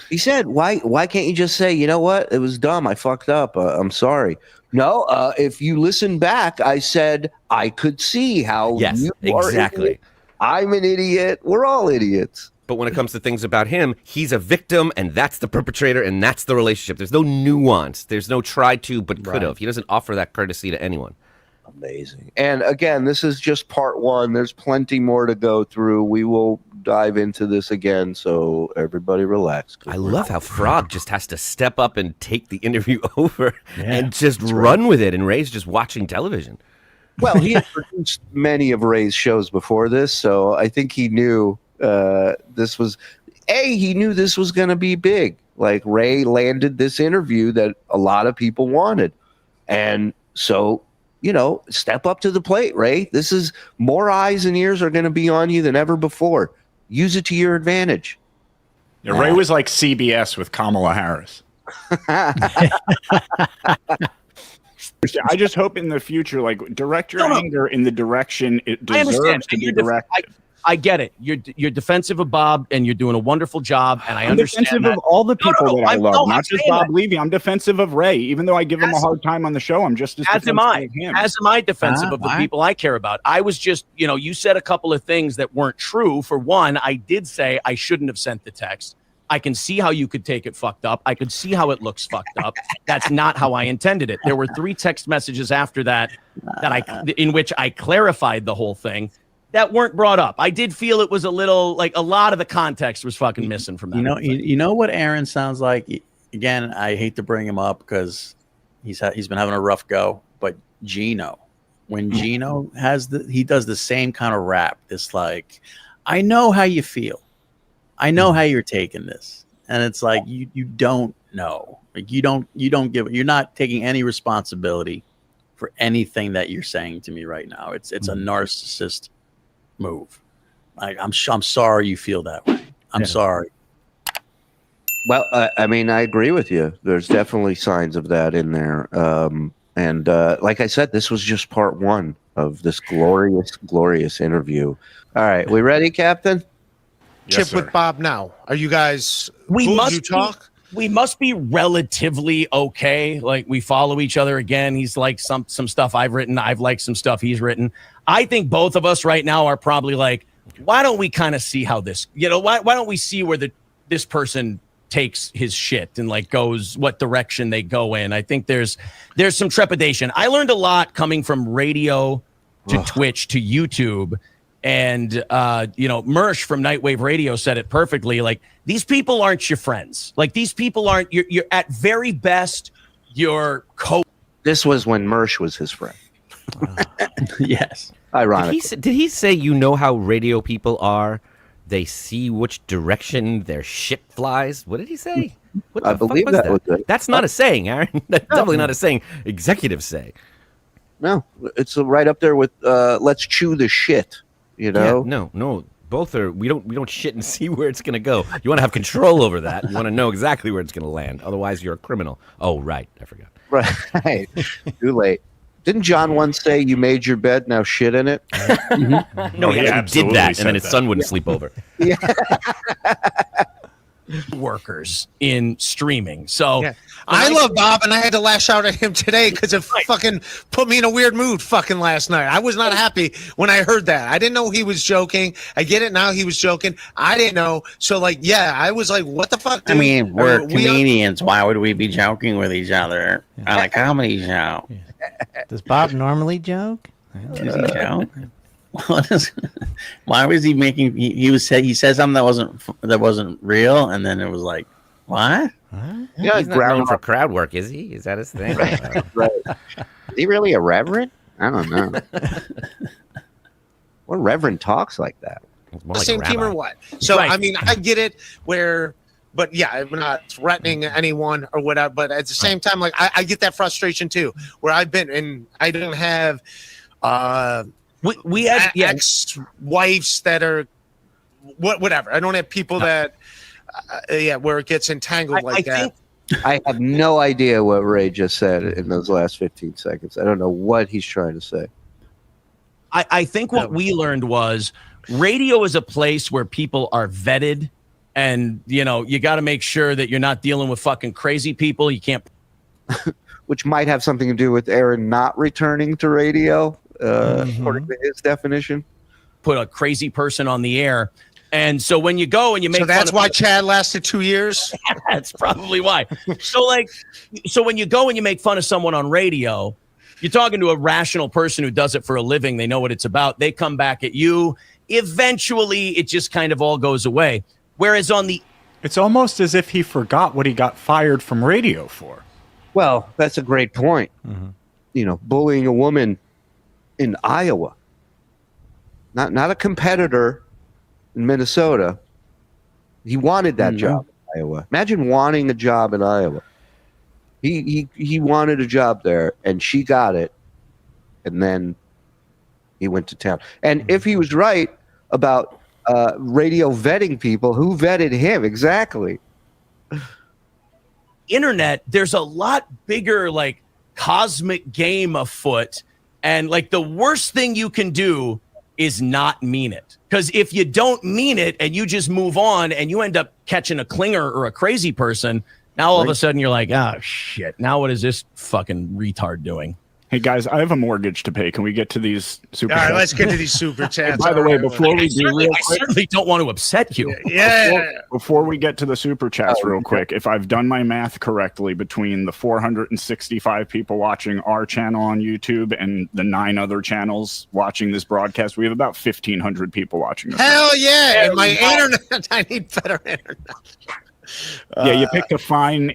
[SPEAKER 1] He said, why can't you just say, you know what? It was dumb. I fucked up. I'm sorry. No, if you listen back, I said I could see how you
[SPEAKER 7] exactly.
[SPEAKER 1] I'm an idiot. We're all idiots.
[SPEAKER 7] But when it comes to things about him, he's a victim, and that's the perpetrator, and that's the relationship. There's no nuance. There's no try to, but could have. He doesn't offer that courtesy to anyone.
[SPEAKER 1] Amazing. And again, this is just part one. There's plenty more to go through. We will dive into this again, so everybody relax.
[SPEAKER 7] I love how Frog just has to step up and take the interview over and just run with it, and Ray's just watching television.
[SPEAKER 1] Well, he had produced many of Ray's shows before this, so I think he knew this was he knew this was going to be big. Like, Ray landed this interview that a lot of people wanted, and so, you know, step up to the plate, Ray. This is more eyes and ears are going to be on you than ever before. Use it to your advantage.
[SPEAKER 4] Yeah, Ray was like CBS with Kamala Harris. I just hope in the future, like, direct your anger in the direction it deserves to be directed.
[SPEAKER 6] I get it. You're defensive of Bob, and you're doing a wonderful job, and I
[SPEAKER 4] I'm
[SPEAKER 6] understand
[SPEAKER 4] defensive
[SPEAKER 6] that.
[SPEAKER 4] of all the people that I love,
[SPEAKER 6] I'm
[SPEAKER 4] not just
[SPEAKER 6] saying
[SPEAKER 4] Bob
[SPEAKER 6] that.
[SPEAKER 4] Levy. I'm defensive of Ray, even though I give him a hard time on the show. I'm just as
[SPEAKER 6] am
[SPEAKER 4] defensive
[SPEAKER 6] I.
[SPEAKER 4] of him.
[SPEAKER 6] As am I defensive of the people I care about. I was just, you said a couple of things that weren't true. For one, I did say I shouldn't have sent the text. I can see how you could take it fucked up. I could see how it looks fucked up. That's not how I intended it. There were 3 text messages after that in which I clarified the whole thing that weren't brought up. I did feel it was a little like a lot of the context was fucking missing from that.
[SPEAKER 3] You know what Aaron sounds like? Again, I hate to bring him up because he's been having a rough go, but Gino, when Gino he does the same kind of rap. It's like, I know how you feel. I know how you're taking this. And it's like, you don't know. Like you're not taking any responsibility for anything that you're saying to me right now. It's a narcissist move. I'm sorry you feel that way. I'm sorry.
[SPEAKER 1] Well, I mean, I agree with you. There's definitely signs of that in there. And like I said, this was just part 1 of this glorious, glorious interview. All right. We ready, Captain?
[SPEAKER 5] Chip with Bob now. Are you guys? We
[SPEAKER 6] must be relatively okay. Like we follow each other again. He's like some stuff I've written. I've liked some stuff he's written. I think both of us right now are probably like, why don't we kind of see how this? Why don't we see where this person takes his shit and like goes what direction they go in? I think there's some trepidation. I learned a lot coming from radio to Twitch to YouTube. And, Mersh from Nightwave Radio said it perfectly. Like, these people aren't your friends. Like, these people aren't, you're at very best, your
[SPEAKER 1] This was when Mersh was his friend.
[SPEAKER 3] Yes.
[SPEAKER 1] Ironically.
[SPEAKER 7] Did he say, how radio people are? They see which direction their shit flies? What did he say? What the
[SPEAKER 1] I believe
[SPEAKER 7] fuck was
[SPEAKER 1] that was it.
[SPEAKER 7] That's not a saying, Aaron. That's definitely not a saying executives say.
[SPEAKER 1] No, it's right up there with let's chew the shit.
[SPEAKER 7] Yeah, no. Both are. We don't shit and see where it's gonna go. You want to have control over that. You want to know exactly where it's gonna land. Otherwise, you're a criminal. Oh, right. I forgot.
[SPEAKER 1] Right. Too late. Didn't John once say you made your bed, now shit in it?
[SPEAKER 7] No, he actually did that, and then his son wouldn't sleep over.
[SPEAKER 1] Yeah.
[SPEAKER 6] workers in streaming. So
[SPEAKER 5] I love Bob, and I had to lash out at him today because it fucking put me in a weird mood fucking last night. I was not happy when I heard that. I didn't know he was joking. I get it now, he was joking. I didn't know. So I was like, what the fuck, dude?
[SPEAKER 3] I mean, we're comedians. Why would we be joking with each other on a comedy show?
[SPEAKER 2] Does Bob normally joke?
[SPEAKER 3] Does he joke? Why was he making? He said something that wasn't real, and then it was like, what?
[SPEAKER 7] Yeah, he's not known for crowd work, is he? Is that his thing?
[SPEAKER 1] Right. Is he really a reverend? I don't know. What reverend talks like that?
[SPEAKER 6] Like
[SPEAKER 5] same team or what? So I mean, I get it. But yeah, I'm not threatening anyone or whatever. But at the same time, like I get that frustration too, where I've been and I don't have. We had ex-wives that are whatever. I don't have people that where it gets entangled like that.
[SPEAKER 1] I have no idea what Ray just said in those last 15 seconds. I don't know what he's trying to say.
[SPEAKER 6] I think what we learned was radio is a place where people are vetted, and you got to make sure that you're not dealing with fucking crazy people. You can't.
[SPEAKER 1] Which might have something to do with Aaron not returning to radio. According to his definition,
[SPEAKER 6] put a crazy person on the air, and so when you go and you make,
[SPEAKER 5] so that's why Chad lasted 2 years.
[SPEAKER 6] That's probably why. So when you go and you make fun of someone on radio, you're talking to a rational person who does it for a living. They know what it's about. They come back at you. Eventually, it just kind of all goes away. Whereas
[SPEAKER 4] it's almost as if he forgot what he got fired from radio for.
[SPEAKER 1] Well, that's a great point. Bullying a woman in Iowa, not a competitor in Minnesota. He wanted that job in Iowa. Imagine wanting a job in Iowa. He wanted a job there, and she got it, and then he went to town. And if he was right about radio vetting people, who vetted him exactly?
[SPEAKER 6] Internet, there's a lot bigger cosmic game afoot. And the worst thing you can do is not mean it. Because if you don't mean it and you just move on and you end up catching a clinger or a crazy person, now all of a sudden you're like, oh shit, now what is this fucking retard doing?
[SPEAKER 4] Hey guys, I have a mortgage to pay. Can we get to these super
[SPEAKER 5] All right,
[SPEAKER 4] chats?
[SPEAKER 5] let's get to these super chats.
[SPEAKER 4] By the way, before we do real
[SPEAKER 6] I
[SPEAKER 4] quick,
[SPEAKER 6] certainly don't want to upset you.
[SPEAKER 4] before we get to the super chats real quick, if I've done my math correctly, between the 465 people watching our channel on YouTube and the 9 other channels watching this broadcast, we have about 1,500 people watching this.
[SPEAKER 5] Hell yeah. And my internet, I need better internet.
[SPEAKER 4] Yeah, you picked a fine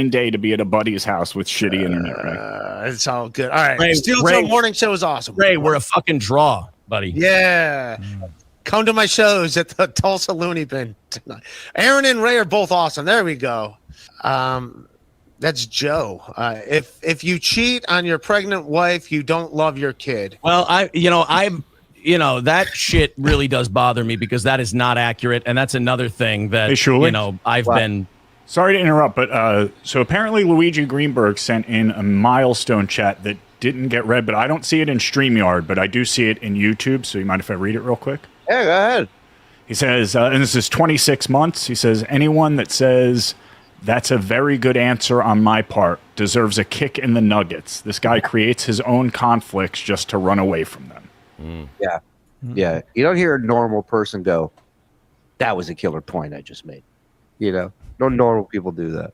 [SPEAKER 4] day to be at a buddy's house with shitty internet, right?
[SPEAKER 5] It's all good. All right.
[SPEAKER 6] Ray,
[SPEAKER 5] Steel
[SPEAKER 6] Ray-
[SPEAKER 5] Toe Morning Show is awesome.
[SPEAKER 6] Ray, we're a fucking draw, buddy.
[SPEAKER 5] Yeah. Come to my shows at the Tulsa Looney Bin tonight. Aaron and Ray are both awesome. There we go. That's Joe. If you cheat on your pregnant wife, you don't love your kid.
[SPEAKER 6] Well, that shit really does bother me because that is not accurate. And that's another thing that,
[SPEAKER 4] Hey, Shuli?
[SPEAKER 6] I've been.
[SPEAKER 4] Sorry to interrupt, but so apparently Luigi Greenberg sent in a milestone chat that didn't get read, but I don't see it in StreamYard, but I do see it in YouTube. So you mind if I read it real quick?
[SPEAKER 1] Yeah, go ahead.
[SPEAKER 4] He says, and this is 26 months. He says, anyone that says that's a very good answer on my part deserves a kick in the nuggets. This guy creates his own conflicts just to run away from them.
[SPEAKER 1] Yeah. Yeah. You don't hear a normal person go, that was a killer point I just made. No normal people do that.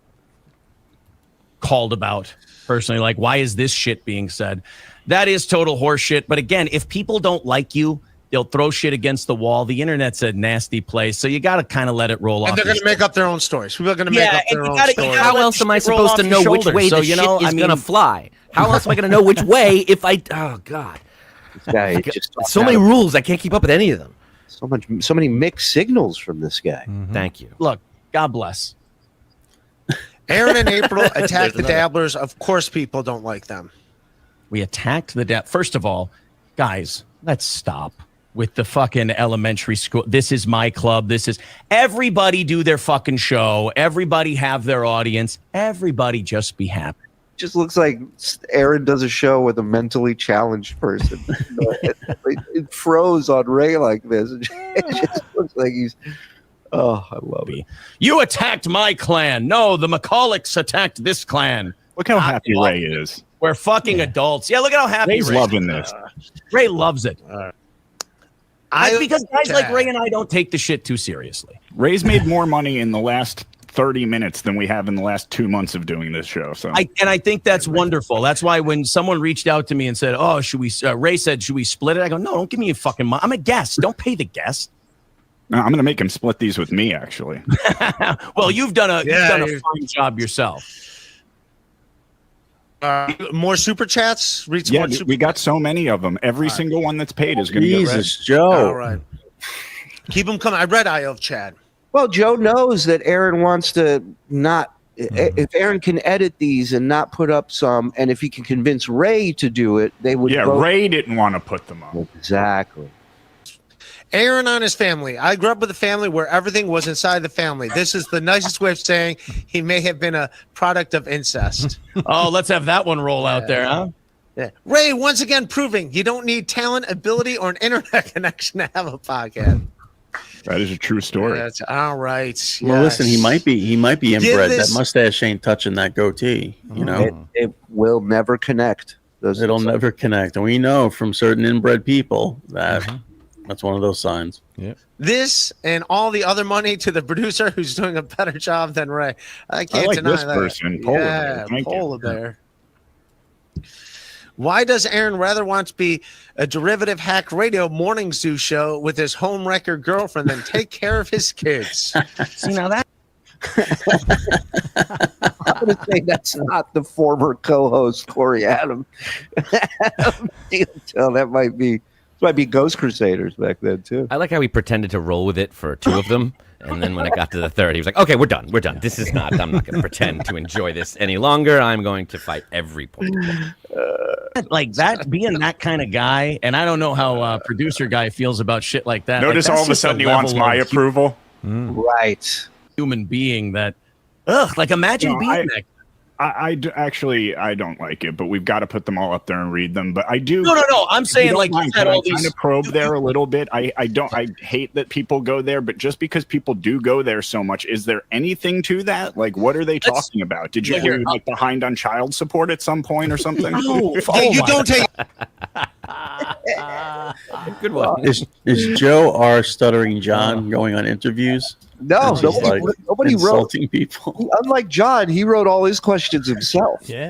[SPEAKER 6] Called about personally, like, why is this shit being said? That is total horseshit. But again, if people don't like you, they'll throw shit against the wall. The internet's a nasty place, so you got to kind of let it roll off.
[SPEAKER 5] And they're going to make up their own stories. People are going to make up their own stories.
[SPEAKER 8] How else am I supposed to know which way the shit is going to fly? How else am I going to know which way if I... Oh, God.
[SPEAKER 1] This guy just
[SPEAKER 8] so many rules. I can't keep up with any of them.
[SPEAKER 1] So many mixed signals from this guy.
[SPEAKER 8] Thank you.
[SPEAKER 6] Look, God bless.
[SPEAKER 5] Aaron and April attack the Dabblers. Of course, people don't like them.
[SPEAKER 6] We attacked the First of all, guys, let's stop with the fucking elementary school. This is my club. This is everybody do their fucking show. Everybody have their audience. Everybody just be happy.
[SPEAKER 1] Just looks like Aaron does a show with a mentally challenged person. It froze on Ray like this. It just looks like he's... Oh, I love it.
[SPEAKER 6] You attacked my clan. No, the McCullochs attacked this clan.
[SPEAKER 4] Look how happy Ray is.
[SPEAKER 6] We're fucking adults. Yeah, look at how happy
[SPEAKER 4] Ray's
[SPEAKER 6] Ray is.
[SPEAKER 4] loving this.
[SPEAKER 6] Ray loves it. Because guys like Ray and I don't take the shit too seriously.
[SPEAKER 4] Ray's made more money in the last 30 minutes than we have in the last 2 months of doing this show. So
[SPEAKER 6] I think that's wonderful. That's why when someone reached out to me and said, "Oh, should we?" Ray said, "Should we split it?" I go, "No, don't give me a fucking money. I'm a guest. Don't pay the guest."
[SPEAKER 4] No, I'm going to make him split these with me, actually.
[SPEAKER 6] Well, you've done a fine job yourself.
[SPEAKER 5] More super chats?
[SPEAKER 4] Yeah, we got so many of them. Every single one that's paid is going to get read.
[SPEAKER 3] Jesus, Joe.
[SPEAKER 5] All right. Keep them coming. I read IO of Chad.
[SPEAKER 1] Well, Joe knows that Aaron wants to not... If Aaron can edit these and not put up some, and if he can convince Ray to do it, they would...
[SPEAKER 4] Yeah,
[SPEAKER 1] both...
[SPEAKER 4] Ray didn't want to put them up.
[SPEAKER 1] Exactly.
[SPEAKER 5] Aaron on his family. I grew up with a family where everything was inside the family. This is the nicest way of saying he may have been a product of incest.
[SPEAKER 6] Oh, let's have that one roll out there, huh?
[SPEAKER 5] Yeah. Ray, once again, proving you don't need talent, ability, or an internet connection to have a podcast.
[SPEAKER 4] That is a true story.
[SPEAKER 5] That's all right.
[SPEAKER 3] Well,
[SPEAKER 5] Yes.
[SPEAKER 3] listen, he might be inbred.
[SPEAKER 5] this-
[SPEAKER 3] That mustache ain't touching that goatee. You know,
[SPEAKER 1] It will never connect.
[SPEAKER 3] it'll never connect, and we know from certain inbred people that that's one of those signs.
[SPEAKER 5] This and all the other money to the producer who's doing a better job than Ray. I can't
[SPEAKER 4] like
[SPEAKER 5] deny
[SPEAKER 4] this
[SPEAKER 5] that.
[SPEAKER 4] person, Polar Bear.
[SPEAKER 5] Yeah,
[SPEAKER 4] Thank you.
[SPEAKER 5] Polar Bear. Why does Aaron rather want to be a derivative hack radio morning zoo show with his home wrecker girlfriend than take care of his kids?
[SPEAKER 6] See, now that
[SPEAKER 1] I'm going to say that's not the former co-host Corey Adam. That might be Ghost Crusaders back then too.
[SPEAKER 8] I like how he pretended to roll with it for 2 of them. And then when it got to the third, he was like, okay, we're done. We're done. I'm not going to pretend to enjoy this any longer. I'm going to fight every point.
[SPEAKER 6] like that being that kind of guy, and I don't know how producer guy feels about shit like that.
[SPEAKER 4] Notice
[SPEAKER 6] like,
[SPEAKER 4] all of a sudden he wants my approval.
[SPEAKER 1] Right.
[SPEAKER 6] Human being that, like imagine being that.
[SPEAKER 4] Actually, I don't like it, but we've got to put them all up there and read them. But I do.
[SPEAKER 6] No. I'm saying like you said, all these
[SPEAKER 4] kind of probe there a little bit. I hate that people go there, but just because people do go there so much, is there anything to that? Like, what are they talking about? Did you hear like behind on child support at some point or something?
[SPEAKER 6] No,
[SPEAKER 5] you don't take.
[SPEAKER 8] Good one.
[SPEAKER 3] Is Joe R. Stuttering John going on interviews?
[SPEAKER 1] No,
[SPEAKER 3] And just,
[SPEAKER 1] nobody wrote.
[SPEAKER 3] insulting people.
[SPEAKER 1] Unlike John, he wrote all his questions himself.
[SPEAKER 2] Yeah.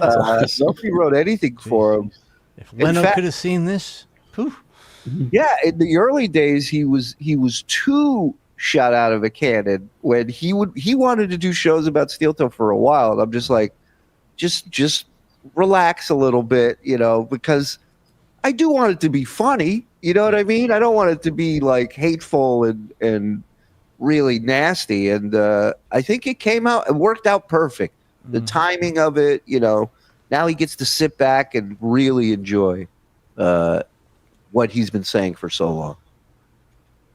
[SPEAKER 1] Nobody wrote anything for him.
[SPEAKER 2] If Leno
[SPEAKER 1] fact-
[SPEAKER 2] could have seen this, poof.
[SPEAKER 1] Yeah, in the early days, he was too shot out of a cannon when he wanted to do shows about steel toe for a while, and I'm just like, just relax a little bit, because I do want it to be funny. You know what I mean? I don't want it to be like hateful and really nasty. And I think it came out and worked out perfect. The timing of it, now he gets to sit back and really enjoy what he's been saying for so long.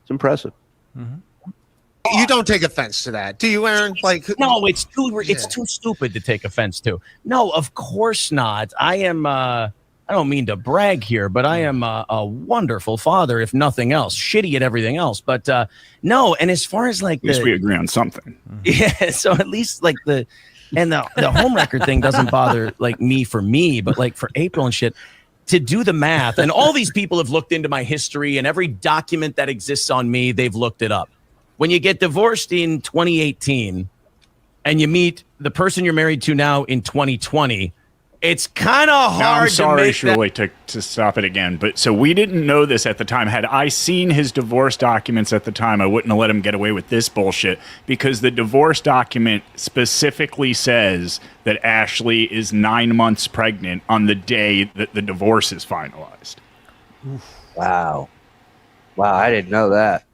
[SPEAKER 1] It's impressive.
[SPEAKER 5] You don't take offense to that, do you, Aaron? Like,
[SPEAKER 6] no, it's too stupid to take offense to. No, of course not. I am. I don't mean to brag here, but I am a wonderful father, if nothing else. Shitty at everything else, but no. And as far as like,
[SPEAKER 4] At least we agree on something.
[SPEAKER 6] yeah. So at least like the home record thing doesn't bother like me, but like for April and shit. To do the math, and all these people have looked into my history, and every document that exists on me, they've looked it up. When you get divorced in 2018 and you meet the person you're married to now in 2020, it's kind of hard.
[SPEAKER 4] I'm sorry,
[SPEAKER 6] to make
[SPEAKER 4] Shuli, to stop it again. But so we didn't know this at the time. Had I seen his divorce documents at the time, I wouldn't have let him get away with this bullshit, because the divorce document specifically says that Ashley is 9 months pregnant on the day that the divorce is finalized.
[SPEAKER 1] Wow, I didn't know that.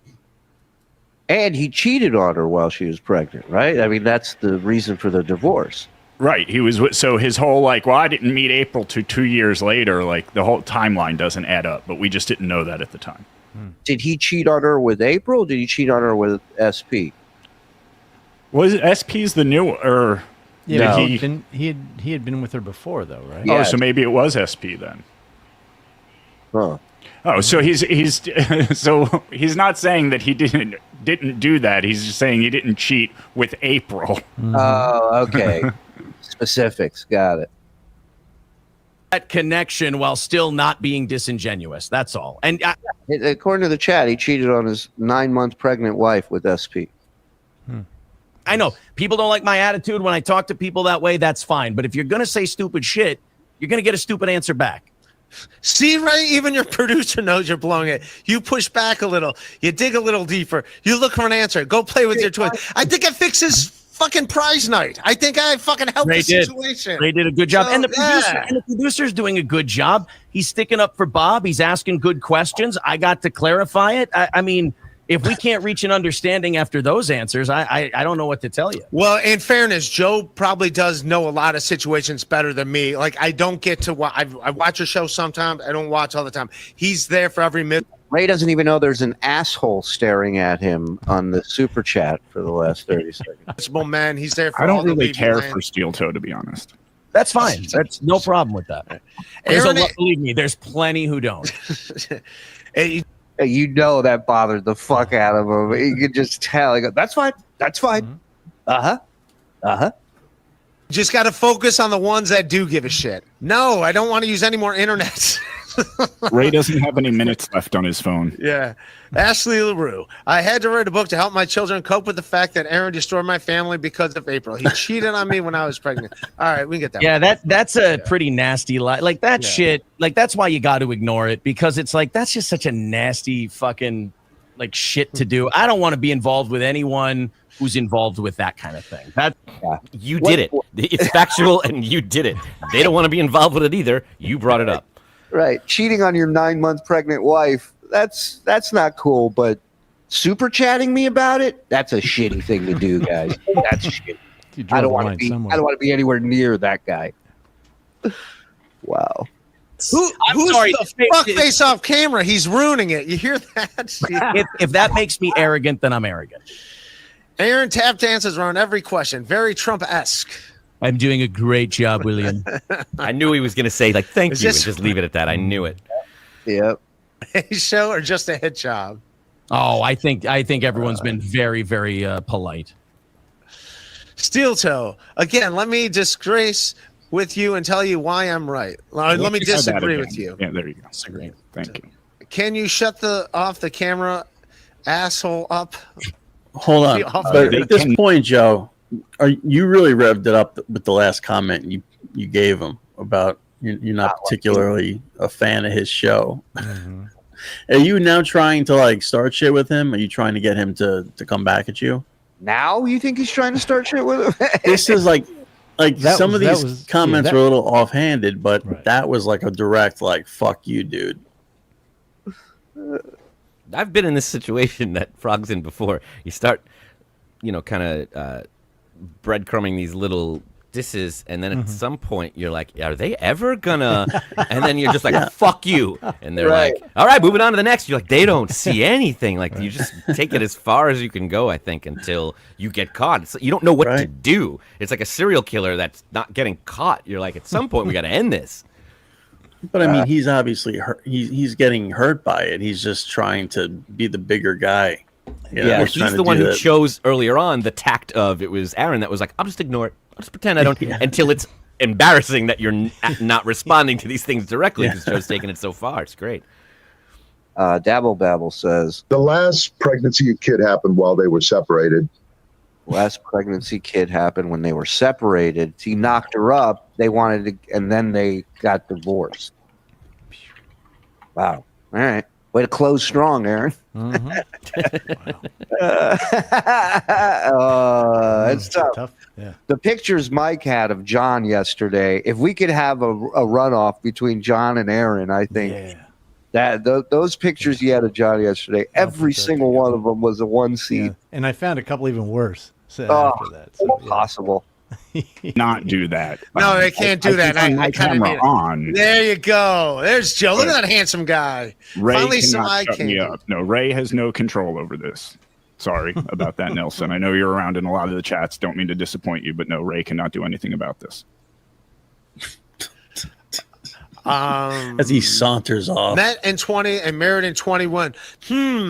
[SPEAKER 1] And he cheated on her while she was pregnant, right? I mean, that's the reason for the divorce.
[SPEAKER 4] Right. He was so his whole I didn't meet April till 2 years later. Like the whole timeline doesn't add up, but we just didn't know that at the time.
[SPEAKER 1] Did he cheat on her with April? Or did he cheat on her with SP?
[SPEAKER 4] Was it SP's the new or?
[SPEAKER 2] Yeah,
[SPEAKER 4] did
[SPEAKER 2] he had been with her before though, right?
[SPEAKER 1] Yeah.
[SPEAKER 4] Oh, so maybe it was SP then.
[SPEAKER 1] Huh.
[SPEAKER 4] Oh, so he's so he's not saying that he didn't do that. He's just saying he didn't cheat with April.
[SPEAKER 1] Oh, okay. Specifics, got it.
[SPEAKER 6] that connection while still not being disingenuous. That's all. And
[SPEAKER 1] According to the chat, he cheated on his 9-month pregnant wife with SP.
[SPEAKER 6] I know people don't like my attitude when I talk to people that way. That's fine. But if you're going to say stupid shit, you're going to get a stupid answer back.
[SPEAKER 5] See, Ray, even your producer knows you're blowing it. You push back a little. You dig a little deeper. You look for an answer. Go play with your twins. I think it fixes fucking prize night. I think I fucking helped the situation.
[SPEAKER 6] They did a good job.
[SPEAKER 5] So,
[SPEAKER 6] and the producer's doing a good job. He's sticking up for Bob. He's asking good questions. I got to clarify it. I mean, if we can't reach an understanding after those answers, I don't know what to tell you.
[SPEAKER 5] Well, in fairness, Joe probably does know a lot of situations better than me. Like, I don't get to watch. I watch a show sometimes. I don't watch all the time. He's there for every minute.
[SPEAKER 1] Ray doesn't even know there's an asshole staring at him on the super chat for the last 30 seconds.
[SPEAKER 5] Man, he's there for
[SPEAKER 4] I
[SPEAKER 5] all
[SPEAKER 4] don't
[SPEAKER 5] the
[SPEAKER 4] really
[SPEAKER 5] baby
[SPEAKER 4] care
[SPEAKER 5] land.
[SPEAKER 4] for steel toe, to be honest.
[SPEAKER 6] That's fine. That's no problem with that. Believe me, there's plenty who don't.
[SPEAKER 5] Hey,
[SPEAKER 1] You know that bothered the fuck out of him. You could just tell. He goes, "That's fine. That's fine."
[SPEAKER 5] just got to focus on the ones that do give a shit. No, I don't want to use any more internet.
[SPEAKER 4] Ray doesn't have any minutes left on his phone.
[SPEAKER 5] Yeah. Ashley LaRue. I had to write a book to help my children cope with the fact that Aaron destroyed my family because of April. He cheated on me when I was pregnant. All right, we can get that.
[SPEAKER 6] Yeah, that's a pretty nasty lie. Like that shit. Like that's why you got to ignore it, because it's like that's just such a nasty fucking like shit to do. I don't want to be involved with anyone who's involved with that kind of thing. That
[SPEAKER 8] You did it. It's factual, and you did it. They don't want to be involved with it either. You brought it up.
[SPEAKER 1] Right. Cheating on your 9-month pregnant wife. That's not cool. But super chatting me about it. That's a shitty thing to do, guys. That's shitty. I don't want to be anywhere near that guy. Wow.
[SPEAKER 5] Who's
[SPEAKER 6] sorry,
[SPEAKER 5] the fuck face off camera? He's ruining it. You hear that?
[SPEAKER 6] if that makes me arrogant, then I'm arrogant.
[SPEAKER 5] Aaron tap dances around every question. Very Trump-esque.
[SPEAKER 6] I'm doing a great job, William.
[SPEAKER 8] I knew he was going to say like thank
[SPEAKER 5] Is
[SPEAKER 8] you
[SPEAKER 5] this-
[SPEAKER 8] and just leave it at that. I knew it.
[SPEAKER 1] Yep.
[SPEAKER 5] A show or just a hit job?
[SPEAKER 6] Oh, I think everyone's been very, very polite.
[SPEAKER 5] Steel Toe. Again, let me disgrace with you and tell you why I'm right. Let me
[SPEAKER 4] Try that
[SPEAKER 5] disagree
[SPEAKER 4] again.
[SPEAKER 5] with you.
[SPEAKER 4] Yeah, there you go.
[SPEAKER 6] Disagree.
[SPEAKER 4] Thank you.
[SPEAKER 5] Can you shut off the camera, asshole up?
[SPEAKER 3] Hold on.
[SPEAKER 5] Be off
[SPEAKER 3] But
[SPEAKER 5] there.
[SPEAKER 3] at this point, Joe, you really revved it up with the last comment you gave him about you're not particularly a fan of his show.
[SPEAKER 2] Mm-hmm.
[SPEAKER 3] Are you now trying to like start shit with him? Are you trying to get him to come back at you?
[SPEAKER 1] Now you think he's trying to start shit with him?
[SPEAKER 3] This is like some of these comments
[SPEAKER 2] that-
[SPEAKER 3] were a little offhanded, but
[SPEAKER 2] Right.
[SPEAKER 3] that was like a direct like "fuck you, dude."
[SPEAKER 8] I've been in this situation that Frog's in before. You start, kind of breadcrumbing these little disses, and then at some point you're like, are they ever gonna? And then you're just like, fuck you. And they're like, all right, moving on to the next. You're like, they don't see anything. Like you just take it as far as you can go, I think, until you get caught. It's, you don't know what to do. It's like a serial killer that's not getting caught. You're like, at some point we got to end this.
[SPEAKER 3] But I mean, he's obviously hurt. He's getting hurt by it. He's just trying to be the bigger guy. You know,
[SPEAKER 8] Yeah,
[SPEAKER 3] he's trying
[SPEAKER 8] he's
[SPEAKER 3] to
[SPEAKER 8] the one
[SPEAKER 3] do
[SPEAKER 8] who
[SPEAKER 3] that.
[SPEAKER 8] chose earlier on the tact of it was Aaron that was like, I'll just ignore it. I'll just pretend I don't until it's embarrassing that you're not responding to these things directly because Joe's taking it so far. It's great.
[SPEAKER 1] Dabble Babble says
[SPEAKER 9] The last pregnancy kid happened while they were separated.
[SPEAKER 1] last pregnancy kid happened when they were separated. He knocked her up. They wanted to, and then they got divorced. Wow. All right. Way to close strong, Aaron. It's tough.
[SPEAKER 2] Yeah.
[SPEAKER 1] The pictures Mike had of John yesterday, if we could have a runoff between John and Aaron, I think that those pictures he had of John yesterday, every single one of them was a one seat.
[SPEAKER 2] Yeah. And I found a couple even worse after that. So, yeah.
[SPEAKER 1] Impossible.
[SPEAKER 4] Not do that.
[SPEAKER 5] No, they can't do that.
[SPEAKER 4] I
[SPEAKER 5] I kinda
[SPEAKER 4] camera
[SPEAKER 5] need it.
[SPEAKER 4] on.
[SPEAKER 5] There you go. There's Joe. Look at that handsome guy.
[SPEAKER 4] Ray
[SPEAKER 5] Finally, some
[SPEAKER 4] cannot
[SPEAKER 5] eye
[SPEAKER 4] shut me
[SPEAKER 5] candy.
[SPEAKER 4] up. No, Ray has no control over this. Sorry about that, Nelson. I know you're around in a lot of the chats. Don't mean to disappoint you, but no, Ray cannot do anything about this.
[SPEAKER 3] As he saunters off.
[SPEAKER 5] Met in 20 and married in 21.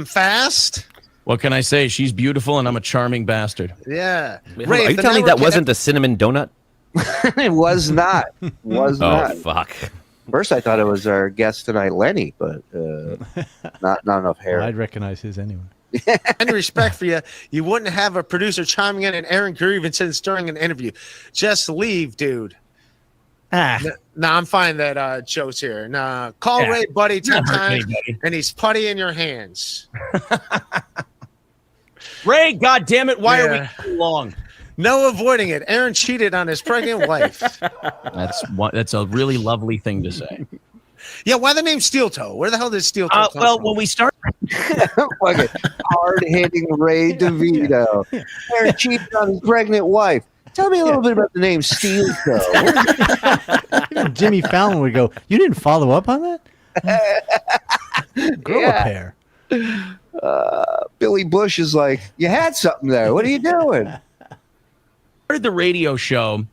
[SPEAKER 5] Fast?
[SPEAKER 6] What can I say? She's beautiful, and I'm a charming bastard.
[SPEAKER 5] Yeah.
[SPEAKER 8] Wait,
[SPEAKER 5] Ray,
[SPEAKER 8] hold on. Are
[SPEAKER 5] if
[SPEAKER 8] you
[SPEAKER 5] the
[SPEAKER 8] telling me that
[SPEAKER 5] network
[SPEAKER 8] wasn't a cinnamon donut?
[SPEAKER 1] It was not. Was not.
[SPEAKER 8] Oh, fuck.
[SPEAKER 1] First, I thought it was our guest tonight, Lenny, but not enough hair.
[SPEAKER 2] Well, I'd recognize his anyway.
[SPEAKER 5] Any respect for you, you wouldn't have a producer chiming in and Aaron Grievanson during an interview. Just leave, dude. No, I'm fine that Joe's here. Nah, call Ray Buddy 10 times, and he's putty in your hands.
[SPEAKER 6] Ray, God damn it! Why are
[SPEAKER 5] Yeah.
[SPEAKER 6] we too long?
[SPEAKER 5] No avoiding it. Aaron cheated on his pregnant wife.
[SPEAKER 6] That's a really lovely thing to say.
[SPEAKER 5] Yeah, why the name Steel Toe? Where the hell did Steel Toe come
[SPEAKER 6] Well,
[SPEAKER 5] from?
[SPEAKER 6] when we start,
[SPEAKER 1] Hard hitting Ray DeVito. Aaron cheated on his pregnant wife. Tell me a little bit about the name Steel Toe.
[SPEAKER 2] Even Jimmy Fallon would go, "You didn't follow up on that? Grow a pair."
[SPEAKER 1] Billy Bush is like, you had something there. What are you doing?
[SPEAKER 6] started the radio show,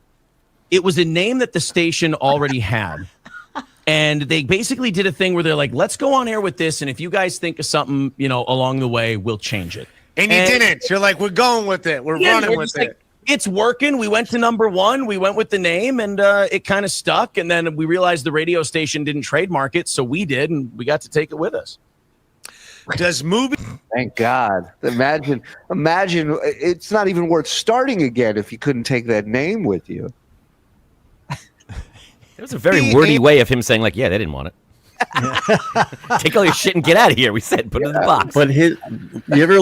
[SPEAKER 6] it was a name that the station already had. And they basically did a thing where they're like, let's go on air with this. And if you guys think of something, along the way, we'll change it.
[SPEAKER 5] And you didn't. You're like, we're going with it. We're running with it.
[SPEAKER 6] Like, it's working. We went to #1. We went with the name, and it kind of stuck. And then we realized the radio station didn't trademark it, so we did, and we got to take it with us.
[SPEAKER 5] Does movie?
[SPEAKER 1] Thank God. Imagine. It's not even worth starting again if you couldn't take that name with you.
[SPEAKER 8] It was a very wordy way of him saying, like, yeah, they didn't want it. Take all your shit and get out of here. We said, put it in the box.
[SPEAKER 3] But you ever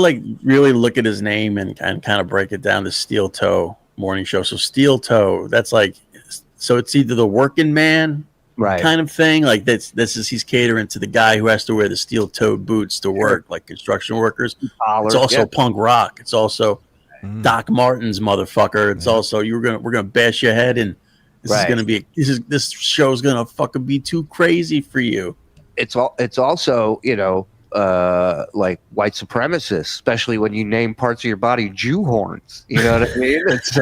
[SPEAKER 3] really look at his name and kind of break it down to Steel Toe Morning Show? So Steel Toe, that's like, so it's either the working man kind of thing. Like he's catering to the guy who has to wear the steel toed boots to work, like construction workers. It's also punk rock. It's also Doc Martens, motherfucker. It's also we're gonna bash your head and. This show's gonna fucking be too crazy for you.
[SPEAKER 1] It's also like white supremacists, especially when you name parts of your body Jew horns. You know what I mean? It's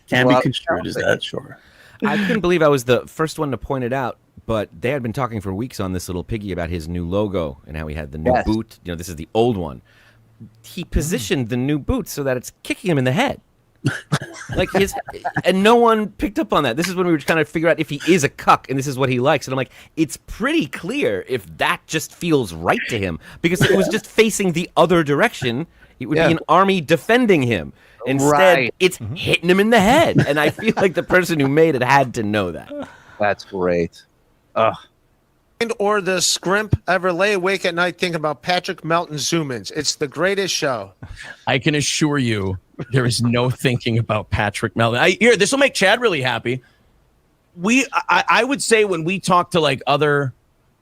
[SPEAKER 3] Can be construed as that, sure.
[SPEAKER 8] I couldn't believe I was the first one to point it out, but they had been talking for weeks on this little piggy about his new logo and how he had the new boot. You know, this is the old one. He positioned the new boot so that it's kicking him in the head. Like and no one picked up on that. This is when we were trying to figure out if he is a cuck and this is what he likes. And I'm like, it's pretty clear if that just feels right to him, because if it was just facing the other direction, it would be an army defending him. Instead, it's hitting him in the head. And I feel like the person who made it had to know that.
[SPEAKER 1] That's great. Ugh.
[SPEAKER 5] Or the scrimp ever lay awake at night thinking about Patrick Melton zoom-ins. It's the greatest show.
[SPEAKER 6] I can assure you there is no thinking about Patrick Melton. Here, this will make Chad really happy. I would say when we talk to like other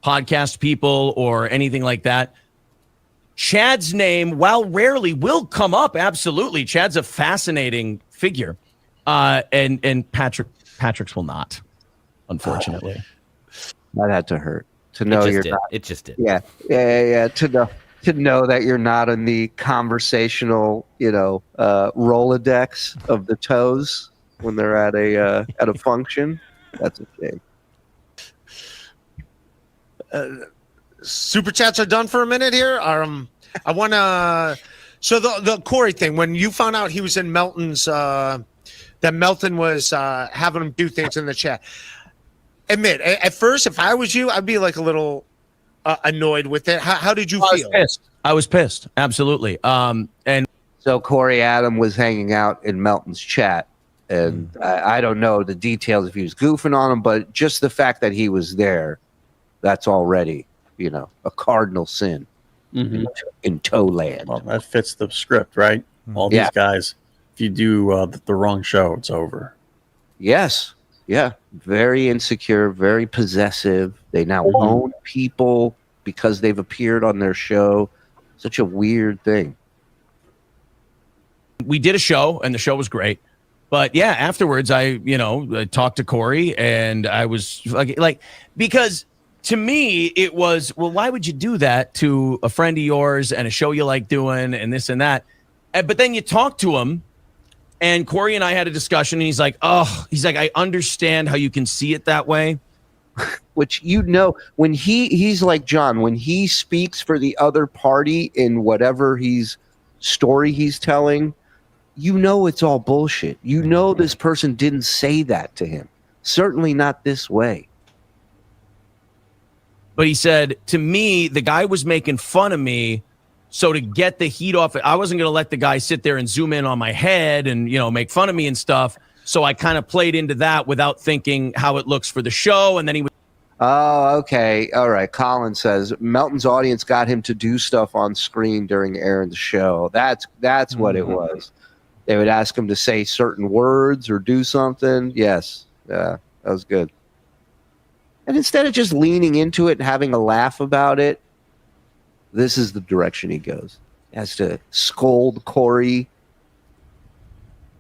[SPEAKER 6] podcast people or anything like that, Chad's name, while rarely, will come up. Absolutely. Chad's a fascinating figure. And Patrick's will not, unfortunately.
[SPEAKER 1] That had to hurt to know you're not.
[SPEAKER 8] It just did.
[SPEAKER 1] Yeah. To know that you're not in the conversational, Rolodex of the toes when they're at a function. That's a shame.
[SPEAKER 5] Super chats are done for a minute here. I want to. So the Corey thing, when you found out he was in Melton's, that Melton was having him do things in the chat. Admit, at first, if I was you, I'd be like a little annoyed with it. How did you feel?
[SPEAKER 6] I was pissed. Absolutely. And
[SPEAKER 1] so Corey Adam was hanging out in Melton's chat, and I don't know the details if he was goofing on him, but just the fact that he was there, that's already, a cardinal sin in Toeland.
[SPEAKER 3] Well, that fits the script, right? All these guys, if you do the wrong show, it's over.
[SPEAKER 1] Yes. Yeah. Very insecure, very possessive. They now own people because they've appeared on their show. Such a weird thing.
[SPEAKER 6] We did a show, and the show was great. But yeah, afterwards, I talked to Corey, and I was like, because to me, it was, well, why would you do that to a friend of yours and a show you like doing and this and that? But then you talk to him, and Corey and I had a discussion, and he's like, I understand how you can see it that way.
[SPEAKER 1] Which, when he's like John, when he speaks for the other party in whatever story he's telling, it's all bullshit. This person didn't say that to him. Certainly not this way.
[SPEAKER 6] But he said, to me, the guy was making fun of me. So to get the heat off, I wasn't going to let the guy sit there and zoom in on my head and, make fun of me and stuff. So I kind of played into that without thinking how it looks for the show. And then he was.
[SPEAKER 1] Oh, okay. All right. Colin says Melton's audience got him to do stuff on screen during Aaron's show. That's what it was. They would ask him to say certain words or do something. Yes. Yeah, that was good. And instead of just leaning into it and having a laugh about it, this is the direction he goes. He has to scold Corey.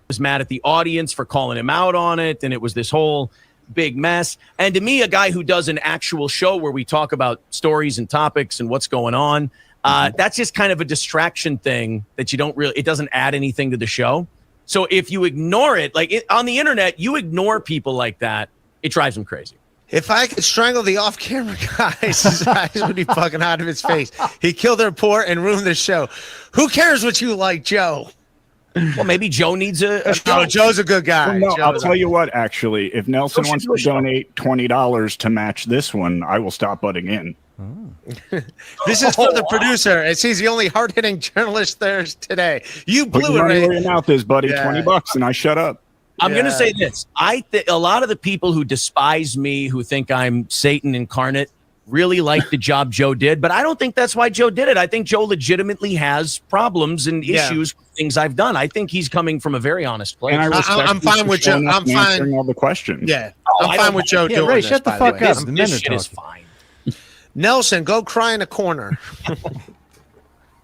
[SPEAKER 6] Was mad at the audience for calling him out on it, and it was this whole big mess. And to me, a guy who does an actual show where we talk about stories and topics and what's going on, that's just kind of a distraction thing that it doesn't add anything to the show. So if you ignore it, on the internet, you ignore people like that, it drives them crazy.
[SPEAKER 5] If I could strangle the off-camera guy, his eyes would be fucking out of his face. He killed their report and ruined the show. Who cares what you like, Joe?
[SPEAKER 6] Well, maybe Joe needs a show.
[SPEAKER 5] No, Joe's a good guy.
[SPEAKER 4] Well, no, I'll tell you what, actually, if Nelson wants to donate $20 to match this one, I will stop butting in.
[SPEAKER 5] This is for the producer, as he's the only hard-hitting journalist there today. You blew it, Ray.
[SPEAKER 4] Where your mouth is, buddy.
[SPEAKER 5] Yeah.
[SPEAKER 4] $20 and I shut up.
[SPEAKER 6] I'm going to say this. A lot of the people who despise me, who think I'm Satan incarnate, really like the job Joe did, but I don't think that's why Joe did it. I think Joe legitimately has problems and issues with things I've done. I think he's coming from a very honest place.
[SPEAKER 4] And
[SPEAKER 5] I'm fine with Joe. I'm fine
[SPEAKER 4] answering all the questions.
[SPEAKER 5] Yeah, I'm fine with Joe doing
[SPEAKER 2] Ray,
[SPEAKER 5] this.
[SPEAKER 2] shut the fuck up. The men
[SPEAKER 6] This
[SPEAKER 2] are
[SPEAKER 6] shit is
[SPEAKER 2] talking.
[SPEAKER 6] fine.
[SPEAKER 5] Nelson, go cry in a corner.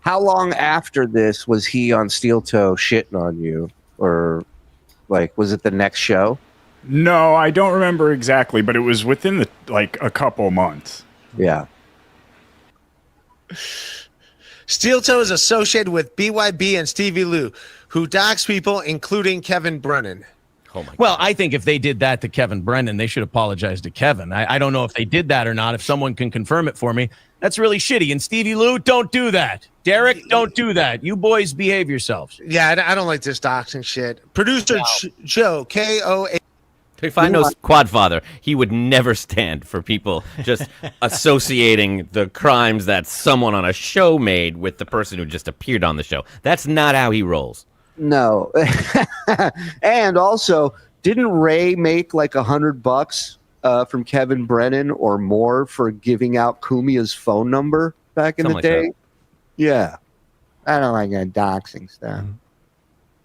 [SPEAKER 1] How long after this was he on Steel Toe shitting on you? Or, was it the next show?
[SPEAKER 4] No, I don't remember exactly, but it was within a couple months.
[SPEAKER 1] Yeah.
[SPEAKER 5] Steel Toe is associated with BYB and Stevie Lou, who docks people, including Kevin Brennan.
[SPEAKER 8] Oh my
[SPEAKER 6] Well, I think if they did that to Kevin Brennan, they should apologize to Kevin. I don't know if they did that or not. If someone can confirm it for me, that's really shitty. And Stevie Lou, don't do that. Derek, don't do that. You boys behave yourselves.
[SPEAKER 5] Yeah, I don't like this doxing shit. Producer Joe, K-O-A.
[SPEAKER 8] If I know Quadfather, he would never stand for people just associating the crimes that someone on a show made with the person who just appeared on the show. That's not how he rolls.
[SPEAKER 1] No. And also, didn't Ray make like $100 from Kevin Brennan or more for giving out Cumia's phone number back in
[SPEAKER 8] Something
[SPEAKER 1] the
[SPEAKER 8] like
[SPEAKER 1] day? Yeah. I don't like that doxing stuff.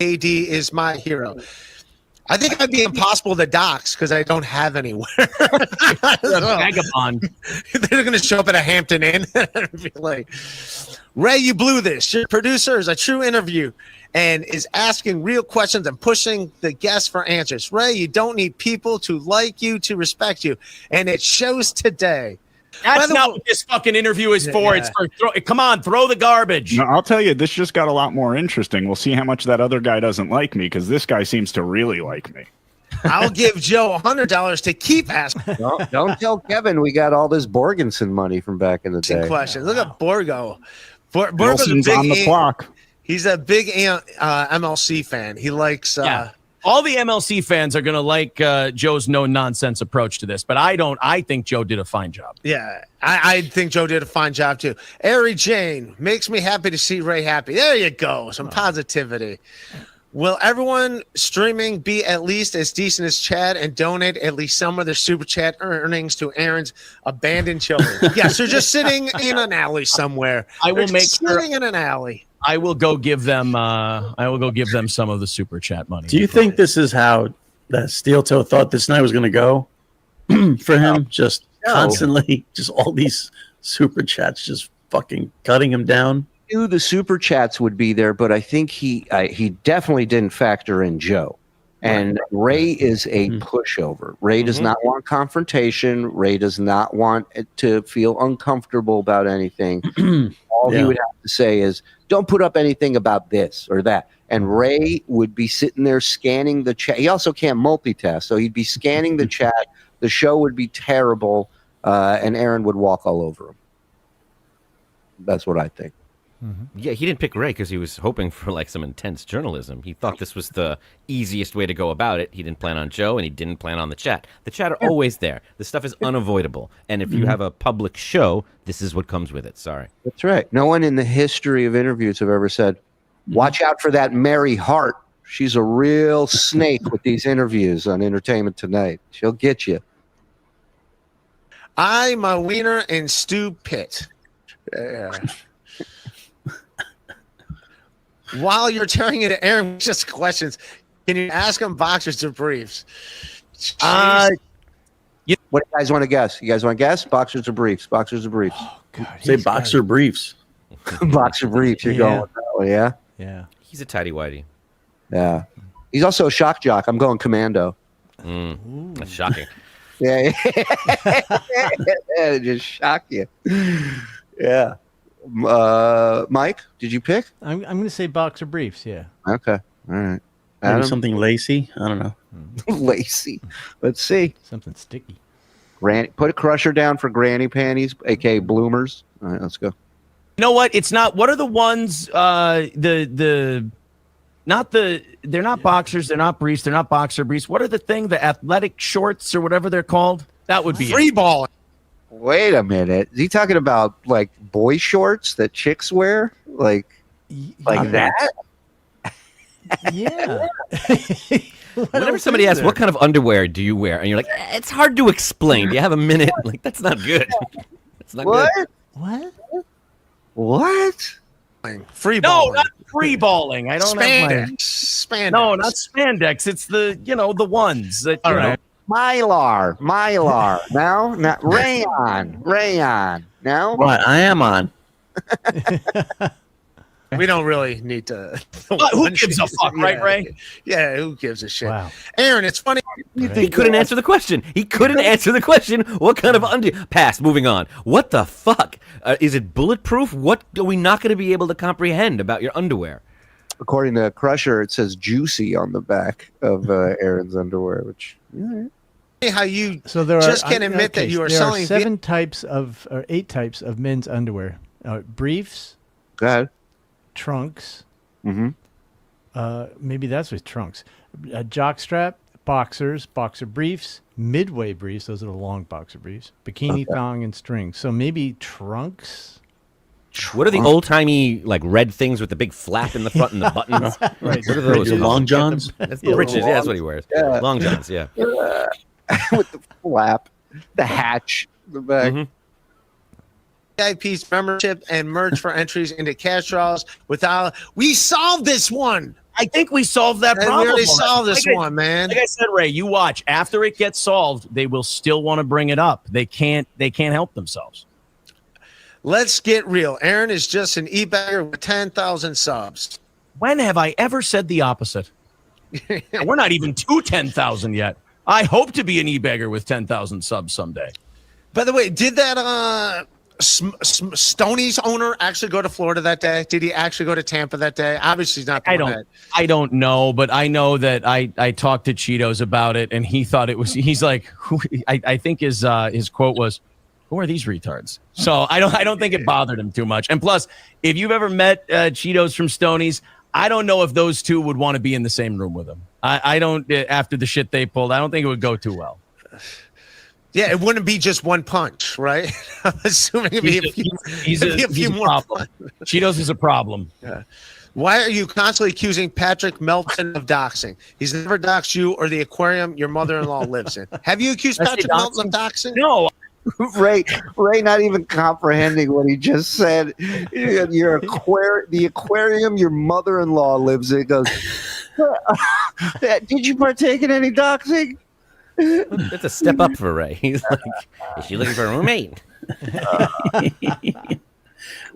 [SPEAKER 5] AD is my hero. I think it'd be impossible to dox because I don't have anywhere. I don't know.
[SPEAKER 6] Vagabond.
[SPEAKER 5] They're going to show up at a Hampton Inn and be like, Ray, you blew this. Your producer is a true interview and is asking real questions and pushing the guests for answers. Ray, you don't need people to like you, to respect you. And it shows today.
[SPEAKER 6] That's not what this fucking interview is for.
[SPEAKER 5] Yeah.
[SPEAKER 6] It's for come on, throw the garbage.
[SPEAKER 4] No, I'll tell you, this just got a lot more interesting. We'll see how much that other guy doesn't like me, because this guy seems to really like me.
[SPEAKER 5] I'll give Joe $100 to keep asking
[SPEAKER 1] Don't tell Kevin we got all this Borgenson money from back in the day.
[SPEAKER 5] questions. Look at Borgo. Borgo's a
[SPEAKER 4] Wilson's on the
[SPEAKER 5] big
[SPEAKER 4] clock.
[SPEAKER 5] He's a big MLC fan. He likes
[SPEAKER 6] All the MLC fans are going to like Joe's no-nonsense approach to this, but I don't. I think Joe did a fine job.
[SPEAKER 5] Yeah, I think Joe did a fine job too. Ari Jane makes me happy to see Ray happy. There you go. Some positivity. Will everyone streaming be at least as decent as Chad and donate at least some of their super chat earnings to Aaron's abandoned children? Yes, they're just sitting in an alley somewhere.
[SPEAKER 6] I will
[SPEAKER 5] They're
[SPEAKER 6] make
[SPEAKER 5] just
[SPEAKER 6] sure-
[SPEAKER 5] sitting in an alley.
[SPEAKER 6] I will go give them. I will go give them some of the super chat money.
[SPEAKER 3] Do you think this is how that Steel Toe thought this night was going to go for him? Just constantly, just all these super chats, just fucking cutting him down.
[SPEAKER 1] Knew the super chats would be there, but I think he definitely didn't factor in Joe. And Ray is a pushover. Ray does not want confrontation. Ray does not want it to feel uncomfortable about anything. All he would have to say is, don't put up anything about this or that. And Ray would be sitting there scanning the chat. He also can't multitask, so he'd be scanning the chat. The show would be terrible, and Aaron would walk all over him. That's what I think.
[SPEAKER 8] Yeah, he didn't pick Ray because he was hoping for like some intense journalism. He thought this was the easiest way to go about it. He didn't plan on Joe, and he didn't plan on the chat. The chat are always there. The stuff is unavoidable. And if you have a public show, this is what comes with it. Sorry.
[SPEAKER 1] That's right. No one in the history of interviews have ever said, watch out for that Mary Hart. She's a real snake with these interviews on Entertainment Tonight. She'll get you.
[SPEAKER 5] I'm a wiener and Stu Pitt. While you're turning it to Aaron, just questions. Can you ask him boxers or briefs?
[SPEAKER 1] What do you guys want to guess? You guys want to guess? Boxers or briefs? Boxers or briefs?
[SPEAKER 2] Oh, God,
[SPEAKER 3] Say boxer briefs.
[SPEAKER 1] Boxer briefs. You're going with that one, yeah?
[SPEAKER 2] Yeah.
[SPEAKER 8] He's a tidy whitey.
[SPEAKER 1] Yeah. He's also a shock jock. I'm going commando.
[SPEAKER 8] That's shocking.
[SPEAKER 1] Yeah. Just shock you. Yeah. Mike, did you pick?
[SPEAKER 2] I'm going to say boxer briefs. Yeah.
[SPEAKER 1] Okay. All right.
[SPEAKER 3] Maybe
[SPEAKER 1] Adam?
[SPEAKER 3] something lacy. I don't know.
[SPEAKER 1] Lacy. Let's see.
[SPEAKER 2] Something sticky.
[SPEAKER 1] Granny, put a crusher down for granny panties, aka bloomers. All right, let's go.
[SPEAKER 6] You know what? It's not. What are the ones? They're not boxers. They're not briefs. They're not boxer briefs. What are the thing? The athletic shorts or whatever they're called? That would be
[SPEAKER 5] Free balling.
[SPEAKER 1] Wait a minute. Is he talking about like boy shorts that chicks wear? Like that?
[SPEAKER 2] Yeah.
[SPEAKER 8] Whenever somebody asks, what kind of underwear do you wear? And you're like, it's hard to explain. Do you have a minute? Like, that's not good. That's not
[SPEAKER 1] What?
[SPEAKER 8] good.
[SPEAKER 2] What?
[SPEAKER 1] What?
[SPEAKER 5] Free
[SPEAKER 6] No,
[SPEAKER 5] balling.
[SPEAKER 6] not free balling. I don't have
[SPEAKER 5] Spandex.
[SPEAKER 6] my.
[SPEAKER 5] Spandex.
[SPEAKER 6] No, not spandex. It's the the ones that
[SPEAKER 5] All
[SPEAKER 6] you know.
[SPEAKER 5] right.
[SPEAKER 1] Mylar. No, not rayon. No.
[SPEAKER 3] What? I am on.
[SPEAKER 5] We don't really need to.
[SPEAKER 6] Who gives a fuck, right, Ray?
[SPEAKER 5] Yeah, who gives a shit?
[SPEAKER 2] Wow.
[SPEAKER 5] Aaron, it's funny.
[SPEAKER 8] He couldn't answer the question. What kind of Pass. Moving on. What the fuck? Is it bulletproof? What are we not going to be able to comprehend about your underwear?
[SPEAKER 1] according to Crusher, it says "juicy" on the back of Aaron's underwear, which.
[SPEAKER 5] How you
[SPEAKER 2] So there
[SPEAKER 5] just
[SPEAKER 2] are,
[SPEAKER 5] can't admit that you are
[SPEAKER 2] there
[SPEAKER 5] selling
[SPEAKER 2] are 8 types of men's underwear: briefs,
[SPEAKER 1] Go ahead.
[SPEAKER 2] trunks.
[SPEAKER 1] Mm-hmm.
[SPEAKER 2] Maybe that's with trunks. Jockstrap, boxers, boxer briefs, midway briefs. Those are the long boxer briefs. Bikini thong and strings. So maybe trunks.
[SPEAKER 8] What are the old timey like red things with the big flap in the front and the buttons?
[SPEAKER 2] Right.
[SPEAKER 8] What are those?
[SPEAKER 3] Your long johns?
[SPEAKER 8] That's the riches. Yeah, that's what he wears.
[SPEAKER 1] Yeah.
[SPEAKER 8] Long johns. Yeah.
[SPEAKER 1] With the flap, the hatch, the back.
[SPEAKER 8] Mhm.
[SPEAKER 5] VIP's membership and merch for entries into cash draws. We solved this one.
[SPEAKER 6] I think we solved that
[SPEAKER 5] And
[SPEAKER 6] problem.
[SPEAKER 5] we already solved this
[SPEAKER 6] Like
[SPEAKER 5] one, man.
[SPEAKER 6] Like I said, Ray, you watch. After it gets solved, they will still want to bring it up. They can't help themselves.
[SPEAKER 5] Let's get real. Aaron is just an e-bagger with 10,000 subs.
[SPEAKER 6] When have I ever said the opposite? We're not even to 10,000 yet. I hope to be an e-bagger with 10,000 subs someday.
[SPEAKER 5] By the way, did that Stoney's owner actually go to Florida that day? Did he actually go to Tampa that day? Obviously, he's not.
[SPEAKER 6] I don't know, but I know that I talked to Cheetos about it, and he thought it was. He's like, I think his quote was, "Who are these retards?" So I don't think it bothered him too much. And plus, if you've ever met Cheetos from Stoney's, I don't know if those two would want to be in the same room with him. I don't. After the shit they pulled, I don't think it would go too well.
[SPEAKER 5] Yeah, it wouldn't be just one punch, right? I'm assuming it'd be
[SPEAKER 6] he's a problem. Cheetos is a problem.
[SPEAKER 5] Yeah. Why are you constantly accusing Patrick Melton of doxing? He's never doxed you or the aquarium your mother-in-law lives in. Have you accused Patrick Melton of doxing?
[SPEAKER 6] No.
[SPEAKER 1] Ray, not even comprehending what he just said. The aquarium your mother-in-law lives in goes. Did you partake in any doxing?
[SPEAKER 8] That's a step up for Ray. He's like, is she looking for a roommate?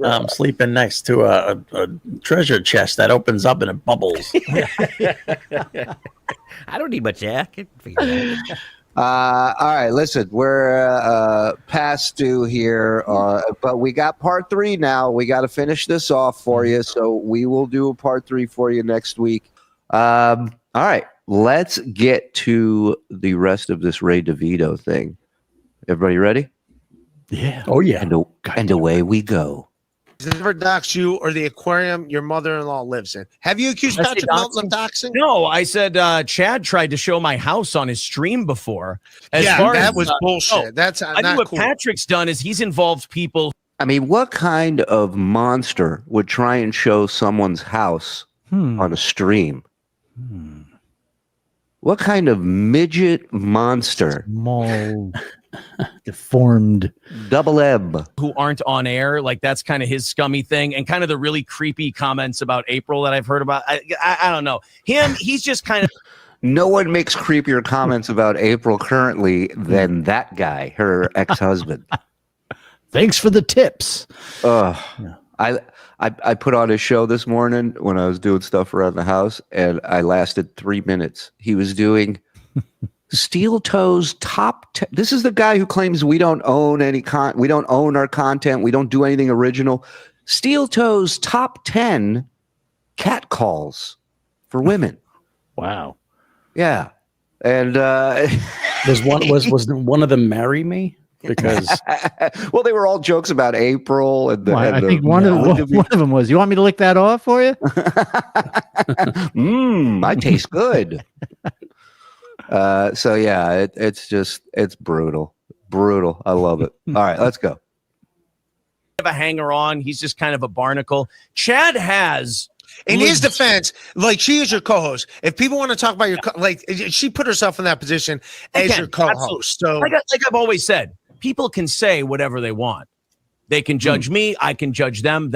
[SPEAKER 3] I'm sleeping next to a treasure chest that opens up and it bubbles.
[SPEAKER 8] I don't need much air.
[SPEAKER 1] All right, listen, we're past due here, but we got part 3 now. We got to finish this off for you, so we will do a part 3 for you next week. All right, let's get to the rest of this Ray DeVito thing. Everybody ready?
[SPEAKER 2] Yeah.
[SPEAKER 3] Oh, yeah.
[SPEAKER 1] And away we go.
[SPEAKER 5] He's never doxed you or the aquarium your mother-in-law lives in. Have you accused
[SPEAKER 6] Does he
[SPEAKER 5] Patrick Melton of doxing?
[SPEAKER 6] No, I said Chad tried to show my house on his stream before.
[SPEAKER 5] That was bullshit. That's
[SPEAKER 6] I think
[SPEAKER 5] not
[SPEAKER 6] what
[SPEAKER 5] cool.
[SPEAKER 6] Patrick's done is he's involved people.
[SPEAKER 1] I mean, what kind of monster would try and show someone's house on a stream? What kind of midget monster?
[SPEAKER 2] Small, deformed.
[SPEAKER 1] Double M.
[SPEAKER 6] Who aren't on air. Like that's kind of his scummy thing, and kind of the really creepy comments about April that I've heard about. I don't know him. He's just kind of.
[SPEAKER 1] No one makes creepier comments about April currently than that guy, her ex-husband.
[SPEAKER 2] Thanks for the tips.
[SPEAKER 1] I put on a show this morning when I was doing stuff around the house, and I lasted 3 minutes. He was doing Steel Toe's top 10. This is the guy who claims we don't own we don't own our content. We don't do anything original. Steel Toe's top 10 cat calls for women.
[SPEAKER 2] Wow.
[SPEAKER 1] Yeah. And
[SPEAKER 3] was one of them marry me? Because
[SPEAKER 1] well, they were all jokes about April, and
[SPEAKER 2] I think one of them was, "You want me to lick that off for you?"
[SPEAKER 1] I taste good. So yeah, it's brutal. I love it. All right, let's go.
[SPEAKER 6] A hanger on. He's just kind of a barnacle. Chad has.
[SPEAKER 5] In his defense, like she is your co-host. If people want to talk about she put herself in that position as your co-host. So,
[SPEAKER 6] like I've always said, people can say whatever they want. They can judge me. I can judge them.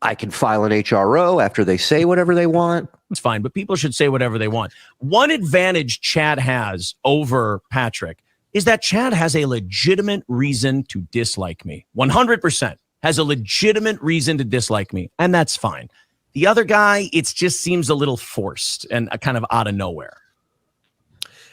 [SPEAKER 1] I can file an HRO after they say whatever they want.
[SPEAKER 6] It's fine, but people should say whatever they want. One advantage Chad has over Patrick is that Chad has a legitimate reason to dislike me. 100% has a legitimate reason to dislike me, and that's fine. The other guy, it just seems a little forced and kind of out of nowhere.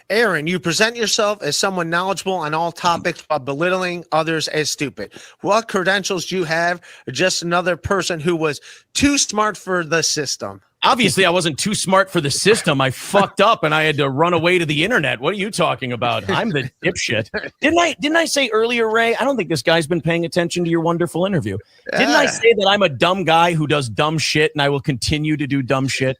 [SPEAKER 5] Aaron, you present yourself as someone knowledgeable on all topics while belittling others as stupid. What credentials do you have? Or just another person who was too smart for the system?
[SPEAKER 6] Obviously, I wasn't too smart for the system. I fucked up and I had to run away to the internet. What are you talking about? I'm the dipshit. Didn't I say earlier, Ray? I don't think this guy's been paying attention to your wonderful interview. Didn't I say that I'm a dumb guy who does dumb shit and I will continue to do dumb shit?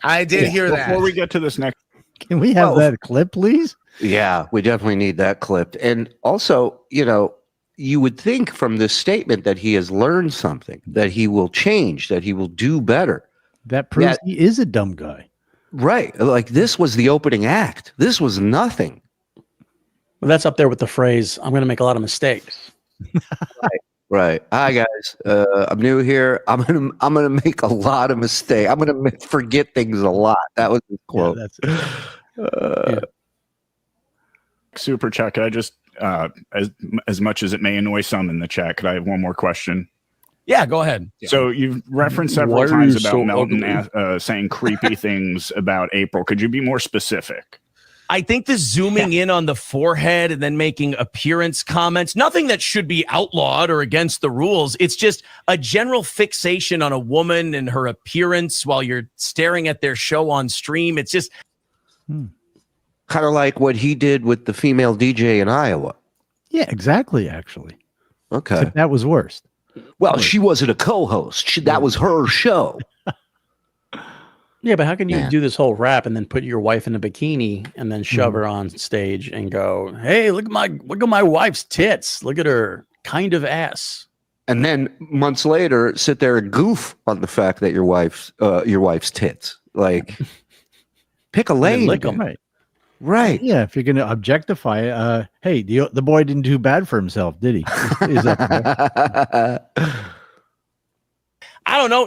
[SPEAKER 5] I did hear that.
[SPEAKER 4] Before we get to this next,
[SPEAKER 2] Can we have that clip, please?
[SPEAKER 1] Yeah, we definitely need that clipped. And also, you would think from this statement that he has learned something, that he will change, that he will do better.
[SPEAKER 2] That proves he is a dumb guy.
[SPEAKER 1] Right. Like this was the opening act. This was nothing.
[SPEAKER 10] Well, that's up there with the phrase, I'm going to make a lot of mistakes.
[SPEAKER 1] Right. Hi guys. I'm new here. I'm gonna make a lot of mistakes. I'm gonna forget things a lot. That was his quote.
[SPEAKER 2] Yeah, that's it.
[SPEAKER 4] super chat, could I just, as much as it may annoy some in the chat, could I have one more question?
[SPEAKER 6] Yeah, go ahead.
[SPEAKER 4] So you've referenced several times about Melton saying creepy things about April. Could you be more specific?
[SPEAKER 6] I think the zooming in on the forehead and then making appearance comments, nothing that should be outlawed or against the rules. It's just a general fixation on a woman and her appearance while you're staring at their show on stream. It's just
[SPEAKER 1] kind of like what he did with the female DJ in Iowa.
[SPEAKER 2] Yeah, exactly, actually.
[SPEAKER 1] Okay.
[SPEAKER 2] Except that was worse.
[SPEAKER 1] Well, she wasn't a co-host. That was her show.
[SPEAKER 10] Yeah, but how can you do this whole rap and then put your wife in a bikini and then shove her on stage and go, "Hey, look at my wife's tits. Look at her kind of ass."
[SPEAKER 1] And then months later, sit there and goof on the fact that your wife's tits. Like, pick a lane.
[SPEAKER 10] Lick 'em.
[SPEAKER 1] Right.
[SPEAKER 2] Yeah, if you're going to objectify, hey, the boy didn't do bad for himself, did he? Is that
[SPEAKER 6] I don't know.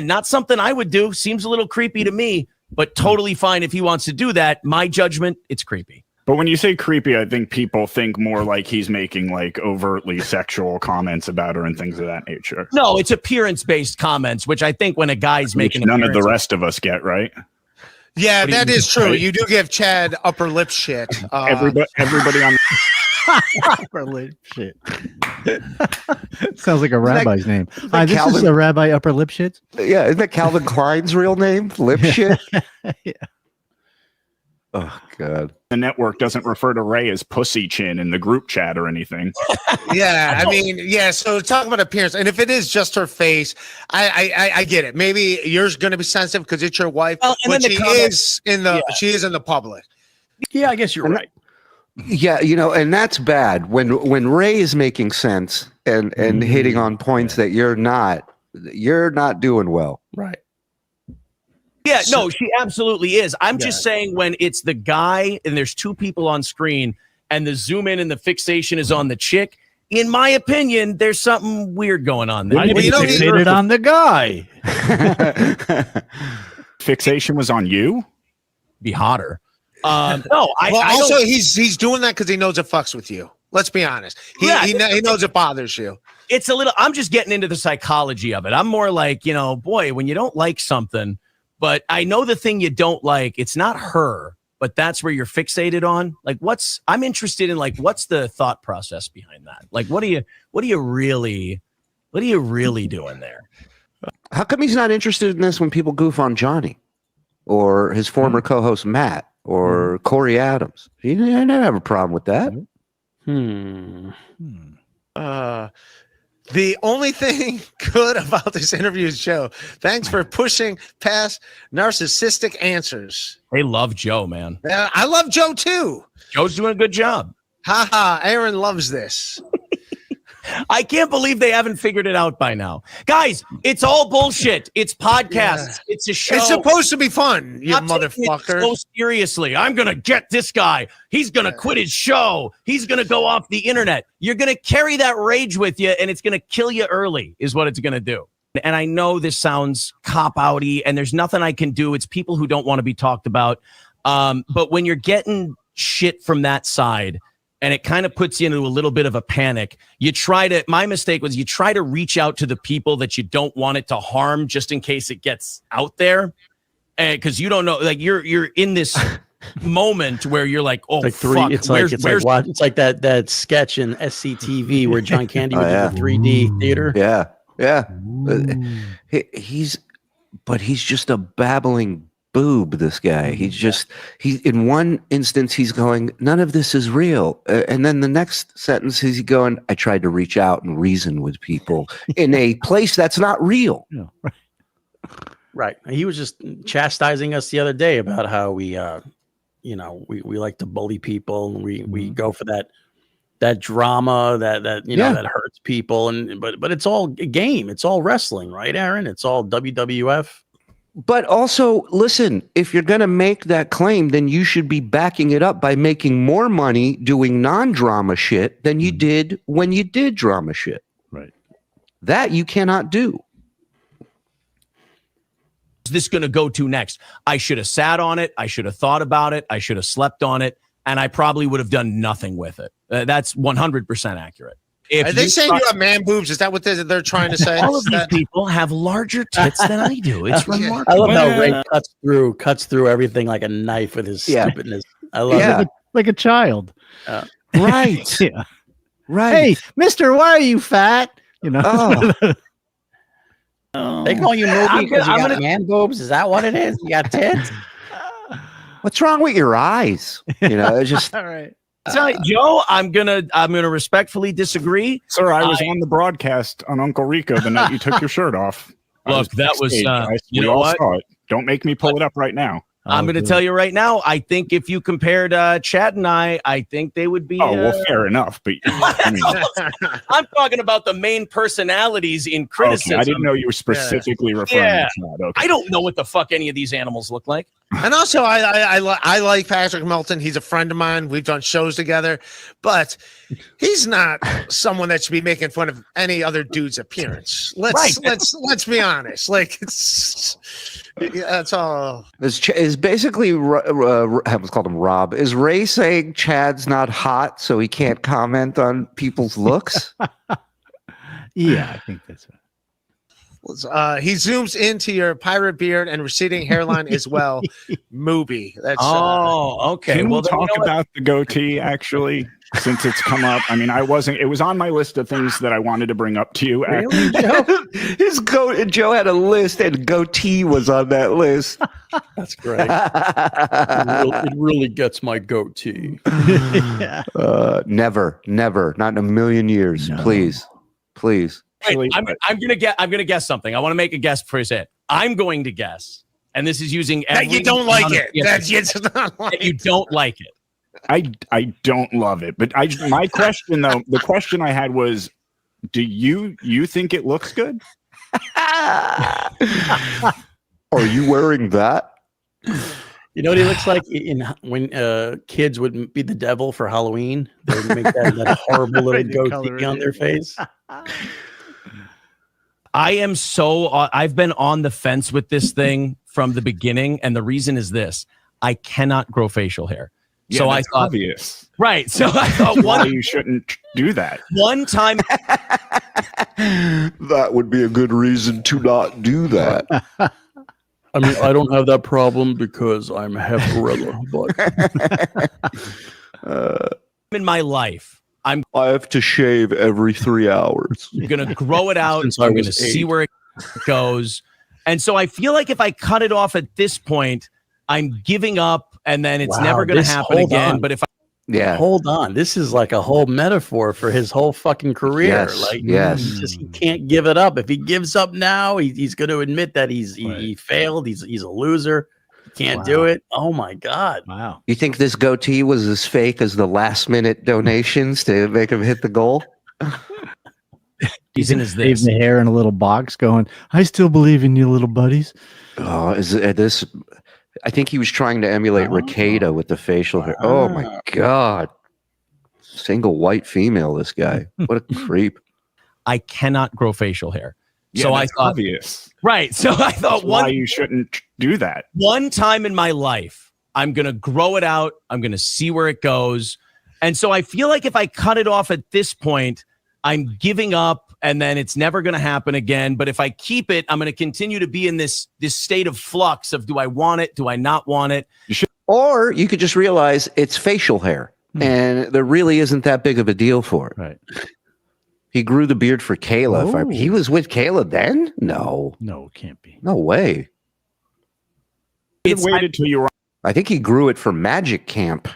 [SPEAKER 6] Not something I would do. Seems a little creepy to me, but totally fine if he wants to do that. My judgment, it's creepy.
[SPEAKER 4] But when you say creepy, I think people think more like he's making like overtly sexual comments about her and things of that nature.
[SPEAKER 6] No, it's appearance-based comments, which I think when a guy's making
[SPEAKER 4] none of the rest of us get, right?
[SPEAKER 5] Yeah, that is true. You do give Chad upper lip shit.
[SPEAKER 4] Everybody on
[SPEAKER 2] upper lip shit? Sounds like a rabbi's name. Hi, this
[SPEAKER 1] Calvin?
[SPEAKER 2] is a rabbi upper lip shit.
[SPEAKER 1] Yeah, isn't that Calvin Klein's real name? Lip shit?
[SPEAKER 2] Yeah.
[SPEAKER 1] Oh, God.
[SPEAKER 4] the network doesn't refer to Ray as pussy chin in the group chat or anything.
[SPEAKER 5] Yeah, I mean, yeah. So talk about appearance, and if it is just her face, I get it. Maybe you're going to be sensitive because it's your wife,
[SPEAKER 6] well, and
[SPEAKER 5] but
[SPEAKER 6] then
[SPEAKER 5] she is in the public.
[SPEAKER 10] Yeah, I guess you're right.
[SPEAKER 1] Yeah, and that's bad when Ray is making sense and hitting on points that you're not doing well.
[SPEAKER 10] Right.
[SPEAKER 6] Yeah, no, she absolutely is. I'm just saying when it's the guy and there's two people on screen and the zoom in and the fixation is on the chick, in my opinion, there's something weird going on there.
[SPEAKER 2] Why did you fixated on the guy?
[SPEAKER 4] Fixation was on you?
[SPEAKER 6] Be hotter.
[SPEAKER 5] He's doing that because he knows it fucks with you. Let's be honest. He knows it bothers you.
[SPEAKER 6] It's a little, I'm just getting into the psychology of it. I'm more like, boy, when you don't like something, but I know the thing you don't like, it's not her, but that's where you're fixated on. Like I'm interested in what's the thought process behind that? Like, what are you really doing there?
[SPEAKER 1] How come he's not interested in this when people goof on Johnny or his former co-host Matt or Corey Adams? He didn't have a problem with that.
[SPEAKER 5] The only thing good about this interview is Joe. Thanks for pushing past narcissistic answers.
[SPEAKER 6] They love Joe, man.
[SPEAKER 5] I love Joe too.
[SPEAKER 6] Joe's doing a good job.
[SPEAKER 5] Haha, Aaron loves this.
[SPEAKER 6] I can't believe they haven't figured it out by now. Guys, it's all bullshit. It's podcasts. Yeah. It's a show.
[SPEAKER 5] It's supposed to be fun, you motherfucker.
[SPEAKER 6] So seriously, I'm going to get this guy. He's going to quit his show. He's going to go off the internet. You're going to carry that rage with you, and it's going to kill you early is what it's going to do. And I know this sounds cop-outy, and there's nothing I can do. It's people who don't want to be talked about. But when you're getting shit from that side, and it kind of puts you into a little bit of a panic. My mistake was you try to reach out to the people that you don't want it to harm just in case it gets out there. And because you don't know, like you're in this moment where you're like, oh,
[SPEAKER 10] like
[SPEAKER 6] fuck.
[SPEAKER 10] It's like that sketch in SCTV where John Candy went to the 3D theater.
[SPEAKER 1] Yeah. Yeah. He's but he's just a babbling boob, this guy. He's in one instance he's going, none of this is real, and then the next sentence he's going, I tried to reach out and reason with people in a place that's not real.
[SPEAKER 10] Right. He was just chastising us the other day about how we we like to bully people, and we go for that drama that that hurts people, but it's all a game. It's all wrestling, right, Aaron? It's all WWF.
[SPEAKER 1] But also, listen, if you're going to make that claim, then you should be backing it up by making more money doing non-drama shit than you did when you did drama shit.
[SPEAKER 2] Right.
[SPEAKER 1] That you cannot do.
[SPEAKER 6] Is this going to go to next? I should have sat on it. I should have thought about it. I should have slept on it. And I probably would have done nothing with it. That's 100% accurate.
[SPEAKER 5] Are they saying you have man boobs? Is that what they're trying to say?
[SPEAKER 6] All of these people have larger tits than I do. It's remarkable.
[SPEAKER 10] I love how Ray cuts through everything like a knife with his stupidness. I love it.
[SPEAKER 2] Like a child.
[SPEAKER 1] Right.
[SPEAKER 2] Yeah.
[SPEAKER 1] Right.
[SPEAKER 2] Hey, mister, why are you fat? You know.
[SPEAKER 10] They call you Moby because you got man boobs. Is that what it is? You got tits?
[SPEAKER 1] What's wrong with your eyes? You know, it's just
[SPEAKER 2] All right.
[SPEAKER 6] Joe, I'm gonna respectfully disagree.
[SPEAKER 4] Sir, I was on the broadcast on Uncle Rico the night you took your shirt off.
[SPEAKER 6] Look, that was
[SPEAKER 4] we all saw it. Don't make me pull it up right now.
[SPEAKER 6] I'm going to tell you right now. I think if you compared Chad and I think they would be.
[SPEAKER 4] Oh well, fair enough. But I mean,
[SPEAKER 6] I'm talking about the main personalities in criticism.
[SPEAKER 4] Okay, I didn't know you were specifically referring to Chad. Okay.
[SPEAKER 6] I don't know what the fuck any of these animals look like.
[SPEAKER 5] And also, I like Patrick Melton. He's a friend of mine. We've done shows together, but he's not someone that should be making fun of any other dude's appearance. Let's be honest. Like that's all.
[SPEAKER 1] is basically I was called him Rob. Is Ray saying Chad's not hot, so he can't comment on people's looks?
[SPEAKER 2] Yeah, I think that's right.
[SPEAKER 5] He zooms into your pirate beard and receding hairline as well. Mooby. That's
[SPEAKER 6] okay.
[SPEAKER 4] Can we talk
[SPEAKER 6] you know
[SPEAKER 4] about the goatee actually? Since it's come up, I mean, it was on my list of things that I wanted to bring up to you.
[SPEAKER 1] Really, Joe? Joe had a list, and goatee was on that list.
[SPEAKER 10] That's great. It really gets my goatee.
[SPEAKER 1] Never, not in a million years. No. Please.
[SPEAKER 6] Wait, I'm gonna guess something. I want to make a guess for his head. I'm going to guess, and this is using
[SPEAKER 5] that you don't like it.
[SPEAKER 6] You don't like it.
[SPEAKER 4] I don't love it, but my question though, the question I had was, do you think it looks good?
[SPEAKER 1] Are you wearing that?
[SPEAKER 10] You know what he looks like when kids would be the devil for Halloween? They would make that horrible little goatee on their face.
[SPEAKER 6] I've been on the fence with this thing from the beginning, and the reason is this: I cannot grow facial hair.
[SPEAKER 4] Yeah,
[SPEAKER 6] so
[SPEAKER 4] that's
[SPEAKER 6] I thought,
[SPEAKER 4] obvious.
[SPEAKER 6] Right. So I thought
[SPEAKER 4] why you shouldn't do that.
[SPEAKER 6] One time.
[SPEAKER 1] That would be a good reason to not do that.
[SPEAKER 10] I mean, I don't have that problem because I'm half gorilla, but
[SPEAKER 6] in my life,
[SPEAKER 1] I have to shave every 3 hours.
[SPEAKER 6] I'm gonna grow it out. I'm gonna see where it goes. And so I feel like if I cut it off at this point, I'm giving up, and then it's never gonna happen again. But if
[SPEAKER 10] hold on, this is like a whole metaphor for his whole fucking career.
[SPEAKER 1] Yes,
[SPEAKER 10] he can't give it up. If he gives up now, he's going to admit that he failed. He's a loser. He can't do it. Oh my God!
[SPEAKER 2] Wow.
[SPEAKER 1] You think this goatee was as fake as the last minute donations to make him hit the goal?
[SPEAKER 2] He's in his the hair in a little box, going, "I still believe in you, little buddies."
[SPEAKER 1] Oh, is this? I think he was trying to emulate Ricada with the facial hair. Oh my God. Single white female, this guy. What a creep.
[SPEAKER 6] I cannot grow facial hair.
[SPEAKER 4] Yeah,
[SPEAKER 6] so I thought
[SPEAKER 4] obvious.
[SPEAKER 6] Right. So I thought
[SPEAKER 4] why you shouldn't do that.
[SPEAKER 6] One time in my life, I'm gonna grow it out. I'm gonna see where it goes. And so I feel like if I cut it off at this point, I'm giving up, and then it's never going to happen again. But if I keep it, I'm going to continue to be in this state of flux of, do I want it? Do I not want it?
[SPEAKER 1] Or you could just realize it's facial hair, and there really isn't that big of a deal for it.
[SPEAKER 2] Right.
[SPEAKER 1] He grew the beard for Kayla. He was with Kayla then? No,
[SPEAKER 2] it can't be.
[SPEAKER 1] No way.
[SPEAKER 4] waited till you were
[SPEAKER 1] I think he grew it for Magic Camp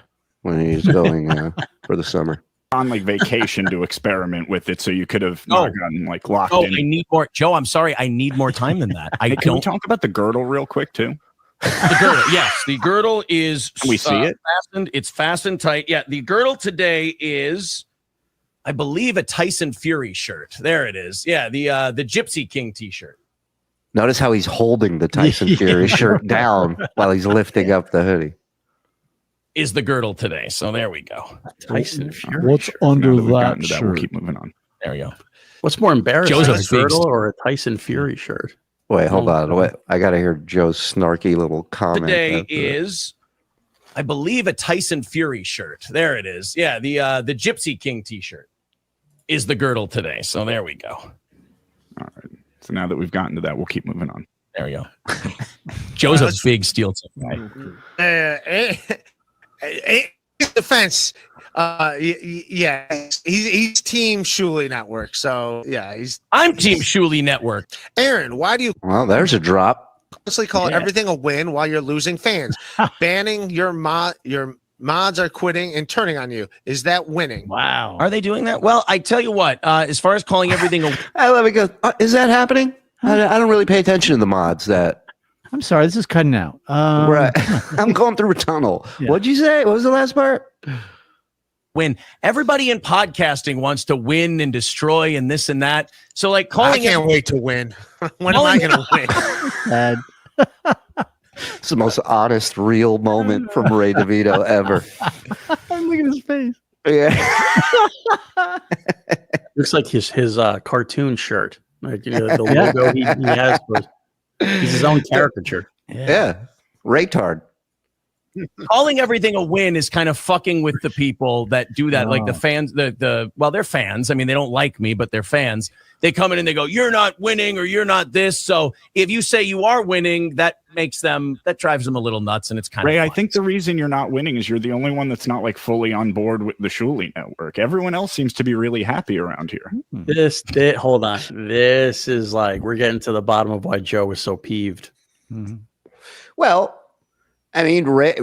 [SPEAKER 1] when he was going for the summer.
[SPEAKER 4] on like vacation to experiment with it, so you could have not gotten like locked
[SPEAKER 6] Oh,
[SPEAKER 4] in.
[SPEAKER 6] I need more. Joe, I'm sorry. I need more time than that. I
[SPEAKER 4] Hey, can we
[SPEAKER 6] don't.
[SPEAKER 4] talk about the girdle real quick too?
[SPEAKER 6] The girdle, yes. The girdle is
[SPEAKER 4] Can we see it?
[SPEAKER 6] fastened. It's fastened tight. Yeah, the girdle today is, I believe, a Tyson Fury shirt. There it is. Yeah, the Gypsy King t-shirt.
[SPEAKER 1] Notice how he's holding the Tyson Fury shirt down while he's lifting up the hoodie.
[SPEAKER 6] Is the girdle today. So there we go.
[SPEAKER 10] Tyson Fury.
[SPEAKER 2] What's
[SPEAKER 10] shirt.
[SPEAKER 2] under
[SPEAKER 4] Now that we've gotten
[SPEAKER 2] that
[SPEAKER 4] to that, we'll
[SPEAKER 2] shirt?
[SPEAKER 4] keep moving on.
[SPEAKER 6] There we go.
[SPEAKER 10] What's more embarrassing,
[SPEAKER 6] Joe's a
[SPEAKER 10] a
[SPEAKER 6] big
[SPEAKER 10] girdle
[SPEAKER 6] st-
[SPEAKER 10] or a Tyson Fury shirt?
[SPEAKER 1] Wait, hold on. Wait, I got to hear Joe's snarky little comment.
[SPEAKER 6] Today
[SPEAKER 1] after that.
[SPEAKER 6] is, I believe, a Tyson Fury shirt. There it is. Yeah, the Gypsy King t-shirt is the girdle today. So there we go.
[SPEAKER 4] All right. So now that we've gotten to that, we'll keep moving on.
[SPEAKER 6] There we go. Joe's a big steel tip guy.
[SPEAKER 5] Defense. Yeah, he's Team Shuli Network. So yeah,
[SPEAKER 6] I'm Team Shuli Network.
[SPEAKER 5] Aaron. Why do you
[SPEAKER 1] Well, there's a drop.
[SPEAKER 5] honestly call everything a win while you're losing fans? Banning your mods are quitting and turning on you. Is that winning?
[SPEAKER 10] Wow.
[SPEAKER 6] Are they doing that? Well, I tell you what. As far as calling everything a
[SPEAKER 1] Let me go. Is that happening? I don't really pay attention to the mods that.
[SPEAKER 2] I'm sorry, this is cutting out.
[SPEAKER 1] Right. I'm going through a tunnel.
[SPEAKER 2] Yeah.
[SPEAKER 1] What'd you say? What was the last part?
[SPEAKER 6] win, everybody in podcasting wants to win and destroy and this and that. So like
[SPEAKER 5] I
[SPEAKER 6] calling
[SPEAKER 5] can't wait to win. When am I going to win?
[SPEAKER 2] Sad.
[SPEAKER 1] It's the most honest, real moment from Ray DeVito ever.
[SPEAKER 2] Look at his face.
[SPEAKER 1] Yeah.
[SPEAKER 10] Looks like his cartoon shirt. Like the logo he has. He's his own caricature.
[SPEAKER 1] Yeah. Raytard.
[SPEAKER 6] calling everything a win is kind of fucking with the people that do that. Like the fans, well, they're fans. I mean, they don't like me, but they're fans. They come in and they go, "You're not winning," or "You're not this." So if you say you are winning, that drives them a little nuts, and it's kind
[SPEAKER 4] Ray,
[SPEAKER 6] of
[SPEAKER 4] I think the reason you're not winning is you're the only one that's not like fully on board with the Shuli Network. Everyone else seems to be really happy around here.
[SPEAKER 10] Hold on. This is like we're getting to the bottom of why Joe was so peeved.
[SPEAKER 2] Mm-hmm.
[SPEAKER 1] Well, I mean, Ray,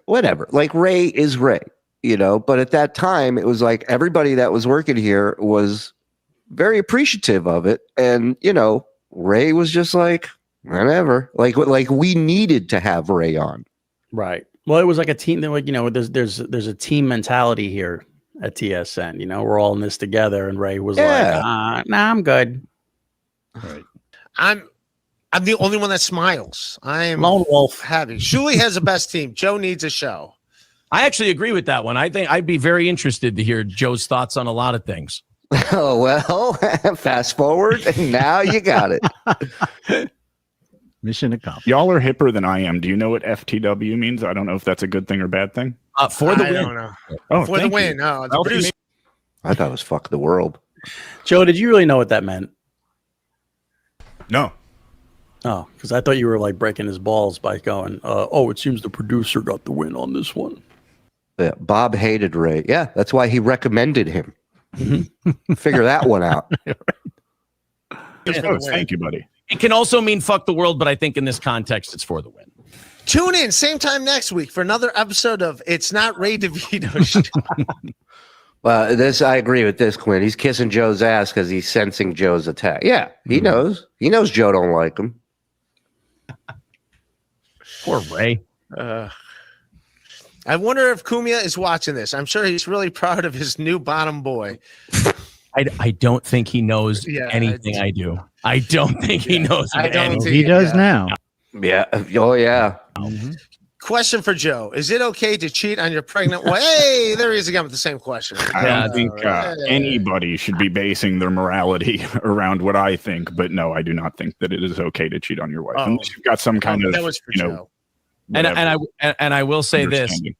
[SPEAKER 1] whatever. Like Ray is Ray, you know. But at that time, it was like everybody that was working here was very appreciative of it, and you know, Ray was just like whatever. Like we needed to have Ray on,
[SPEAKER 10] right? Well, it was like a team. Like you know, there's a team mentality here at TSN. You know, we're all in this together, and Ray was like, "Nah, I'm good."
[SPEAKER 2] Right.
[SPEAKER 5] I'm the only one that smiles. I am
[SPEAKER 10] lone wolf.
[SPEAKER 5] Happy. Shuli has the best team. Joe needs a show.
[SPEAKER 6] I actually agree with that one. I think I'd be very interested to hear Joe's thoughts on a lot of things.
[SPEAKER 1] Oh, well, fast forward, and now you got it.
[SPEAKER 2] Mission accomplished.
[SPEAKER 4] Y'all are hipper than I am. Do you know what FTW means? I don't know if that's a good thing or bad thing.
[SPEAKER 6] For the
[SPEAKER 5] I
[SPEAKER 6] win.
[SPEAKER 5] don't know.
[SPEAKER 4] Oh,
[SPEAKER 5] For the
[SPEAKER 4] thank
[SPEAKER 5] win.
[SPEAKER 4] you.
[SPEAKER 5] No, it's
[SPEAKER 4] Well,
[SPEAKER 5] pretty-
[SPEAKER 1] I thought it was fuck the world.
[SPEAKER 10] Joe, did you really know what that meant?
[SPEAKER 4] No.
[SPEAKER 10] Oh, because I thought you were like breaking his balls by going, it seems the producer got the win on this one.
[SPEAKER 1] Yeah, Bob hated Ray. Yeah, that's why he recommended him. Figure that one out.
[SPEAKER 4] Thank you, buddy.
[SPEAKER 6] It can also mean fuck the world, but I think in this context, it's for the win.
[SPEAKER 5] Tune in same time next week for another episode of It's Not Ray DeVito Show.
[SPEAKER 1] Well, I agree with this, Quinn. He's kissing Joe's ass because he's sensing Joe's attack. Yeah, he knows. He knows Joe don't like him.
[SPEAKER 6] Poor Ray.
[SPEAKER 5] I wonder if Cumia is watching this. I'm sure he's really proud of his new bottom boy.
[SPEAKER 6] I don't think he knows anything I do. I don't think he knows.
[SPEAKER 5] I don't
[SPEAKER 6] anything.
[SPEAKER 5] think
[SPEAKER 2] He does now.
[SPEAKER 1] Yeah. Oh, yeah.
[SPEAKER 5] Question for Joe. Is it okay to cheat on your pregnant wife? Hey, there he is again with the same question.
[SPEAKER 4] I don't think anybody should be basing their morality around what I think, but no, I do not think that it is okay to cheat on your wife unless you've got some kind of,
[SPEAKER 5] that was for Joe.
[SPEAKER 6] And I will say this.
[SPEAKER 4] understanding.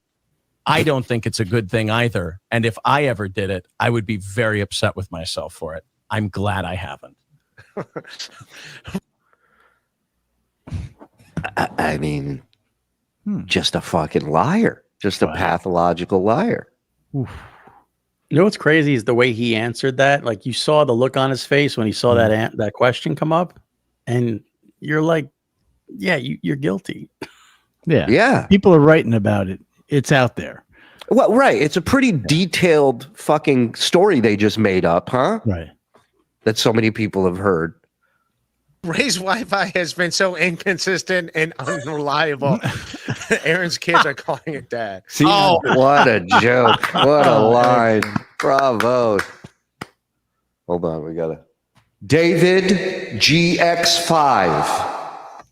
[SPEAKER 6] I don't think it's a good thing either. And if I ever did it, I would be very upset with myself for it. I'm glad I haven't.
[SPEAKER 1] I mean, just a fucking liar. Just a pathological liar.
[SPEAKER 10] You know what's crazy is the way he answered that. Like you saw the look on his face when he saw that question come up, and you're like, "Yeah, you're guilty."
[SPEAKER 1] Yeah.
[SPEAKER 2] People are writing about it. It's out there.
[SPEAKER 1] Well, right. It's a pretty detailed fucking story they just made up, huh?
[SPEAKER 2] Right.
[SPEAKER 1] That so many people have heard.
[SPEAKER 5] Ray's Wi-Fi has been so inconsistent and unreliable. Aaron's kids are calling it dad.
[SPEAKER 4] See,
[SPEAKER 1] What a joke. What a line. Bravo. Hold on. We got to. David GX5.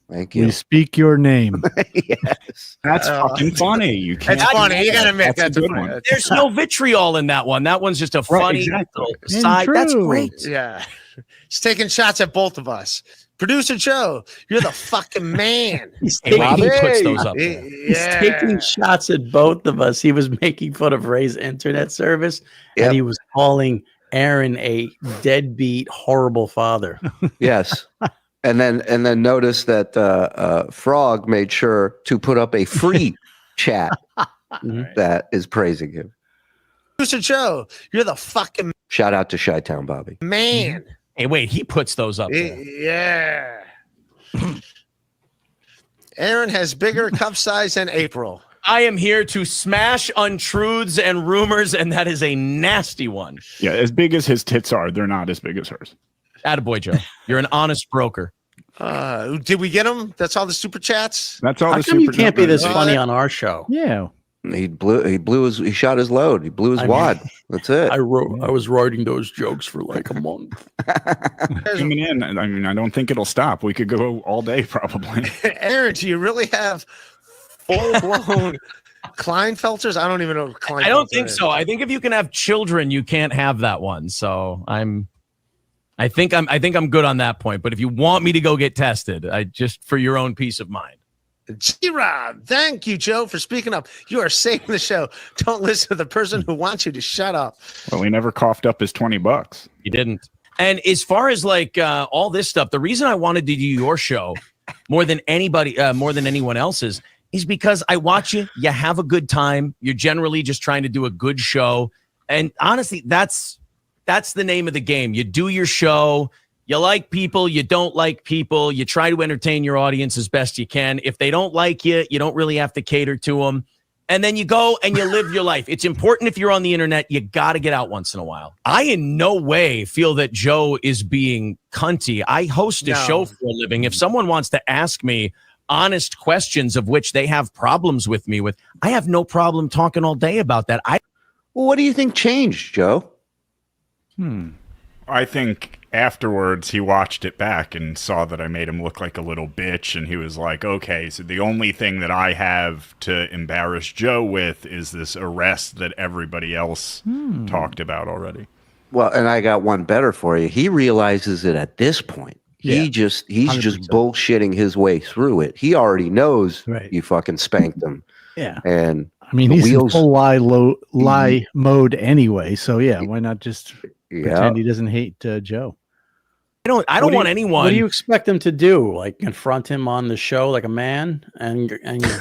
[SPEAKER 1] Thank you.
[SPEAKER 2] We speak your name.
[SPEAKER 1] Yes.
[SPEAKER 4] that's fucking funny. You can't.
[SPEAKER 5] That's funny. You gotta admit
[SPEAKER 4] That's a
[SPEAKER 5] that's
[SPEAKER 4] good one.
[SPEAKER 6] There's no vitriol in that one. That one's just a funny
[SPEAKER 4] exactly.
[SPEAKER 6] little side. That's
[SPEAKER 2] true.
[SPEAKER 6] great.
[SPEAKER 5] Yeah. He's taking shots at both of us. Producer Joe, you're the fucking man.
[SPEAKER 10] He's
[SPEAKER 6] Hey, wait, he
[SPEAKER 10] taking,
[SPEAKER 6] puts those up there.
[SPEAKER 10] he's taking shots at both of us. He was making fun of Ray's internet service,
[SPEAKER 1] Yep.
[SPEAKER 10] and he was calling Aaron a deadbeat, horrible father.
[SPEAKER 1] Yes. And then notice that Frog made sure to put up a free chat that is praising him.
[SPEAKER 5] Producer Joe, you're the fucking
[SPEAKER 1] Shout out to Chi-Town Bobby.
[SPEAKER 5] man.
[SPEAKER 6] Hey, wait, he puts those up there.
[SPEAKER 5] Yeah. Aaron has bigger cup size than April.
[SPEAKER 6] I am here to smash untruths and rumors, and that is a nasty one.
[SPEAKER 4] Yeah, as big as his tits are, they're not as big as hers.
[SPEAKER 6] Attaboy, Joe. You're an honest broker.
[SPEAKER 5] Did we get him? That's all the super chats?
[SPEAKER 4] That's all
[SPEAKER 10] How
[SPEAKER 4] the
[SPEAKER 10] come you
[SPEAKER 4] super
[SPEAKER 10] can't be
[SPEAKER 4] numbers.
[SPEAKER 10] this funny on our show?
[SPEAKER 2] Yeah.
[SPEAKER 1] He shot his load. He blew his wad. That's it.
[SPEAKER 10] I was writing those jokes for like a month.
[SPEAKER 4] Coming in. I mean, I don't think it'll stop. We could go all day probably.
[SPEAKER 5] Aaron, do you really have full-blown Kleinfelters? I don't even know what Kleinfelter
[SPEAKER 6] I don't think
[SPEAKER 5] is.
[SPEAKER 6] so. I think if you can have children, you can't have that one. So I think I'm good on that point. But if you want me to go get tested, I just for your own peace of mind.
[SPEAKER 5] G-Rob, thank you, Joe, for speaking up. You are saving the show. Don't listen to the person who wants you to shut up.
[SPEAKER 4] Well, we never coughed up his $20.
[SPEAKER 6] You didn't. And as far as like all this stuff, the reason I wanted to do your show more than anybody, more than anyone else's, is because I watch you. You have a good time. You're generally just trying to do a good show, and honestly, that's the name of the game. You do your show. You like people, you don't like people. You try to entertain your audience as best you can. If they don't like you, you don't really have to cater to them. And then you go and you live your life. It's important if you're on the internet, you got to get out once in a while. I in no way feel that Joe is being cunty. I host a show for a living. If someone wants to ask me honest questions of which they have problems with me with, I have no problem talking all day about that.
[SPEAKER 1] Well, what do you think changed, Joe?
[SPEAKER 4] I think afterwards he watched it back and saw that I made him look like a little bitch, and he was like, okay, so the only thing that I have to embarrass Joe with is this arrest that everybody else talked about already.
[SPEAKER 1] Well, and I got one better for you. He realizes it at this point. He's just
[SPEAKER 2] 100%.
[SPEAKER 1] bullshitting his way through it. He already knows you fucking spanked him.
[SPEAKER 2] Yeah.
[SPEAKER 1] And
[SPEAKER 2] I mean, he's in full lie mode anyway. So yeah, why not just pretend he doesn't hate Joe?
[SPEAKER 6] I don't want anyone.
[SPEAKER 10] What do you expect him to do? Like confront him on the show like a man and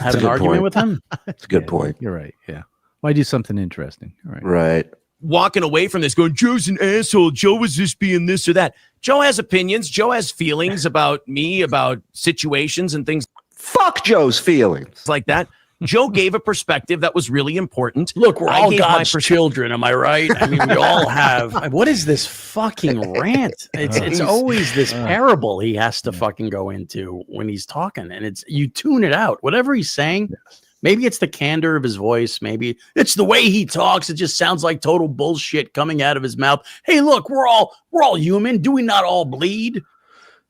[SPEAKER 10] have an argument with him?
[SPEAKER 1] That's a good point.
[SPEAKER 2] You're right. Yeah. Why do something interesting? All right.
[SPEAKER 1] Right.
[SPEAKER 6] Walking away from this going, Joe's an asshole. Joe was just being this or that. Joe has opinions. Joe has feelings about me, about situations and things.
[SPEAKER 1] Fuck Joe's feelings.
[SPEAKER 6] Like that. Joe gave a perspective that was really important.
[SPEAKER 10] Look, we're all
[SPEAKER 6] gave my
[SPEAKER 10] God's children. Am I right? I mean, we all have. What is this fucking rant? It's always this parable he has to fucking go into when he's talking, and it's you tune it out. Whatever he's saying, maybe it's the candor of his voice. Maybe it's the way he talks. It just sounds like total bullshit coming out of his mouth. Hey, look, we're all human. Do we not all bleed?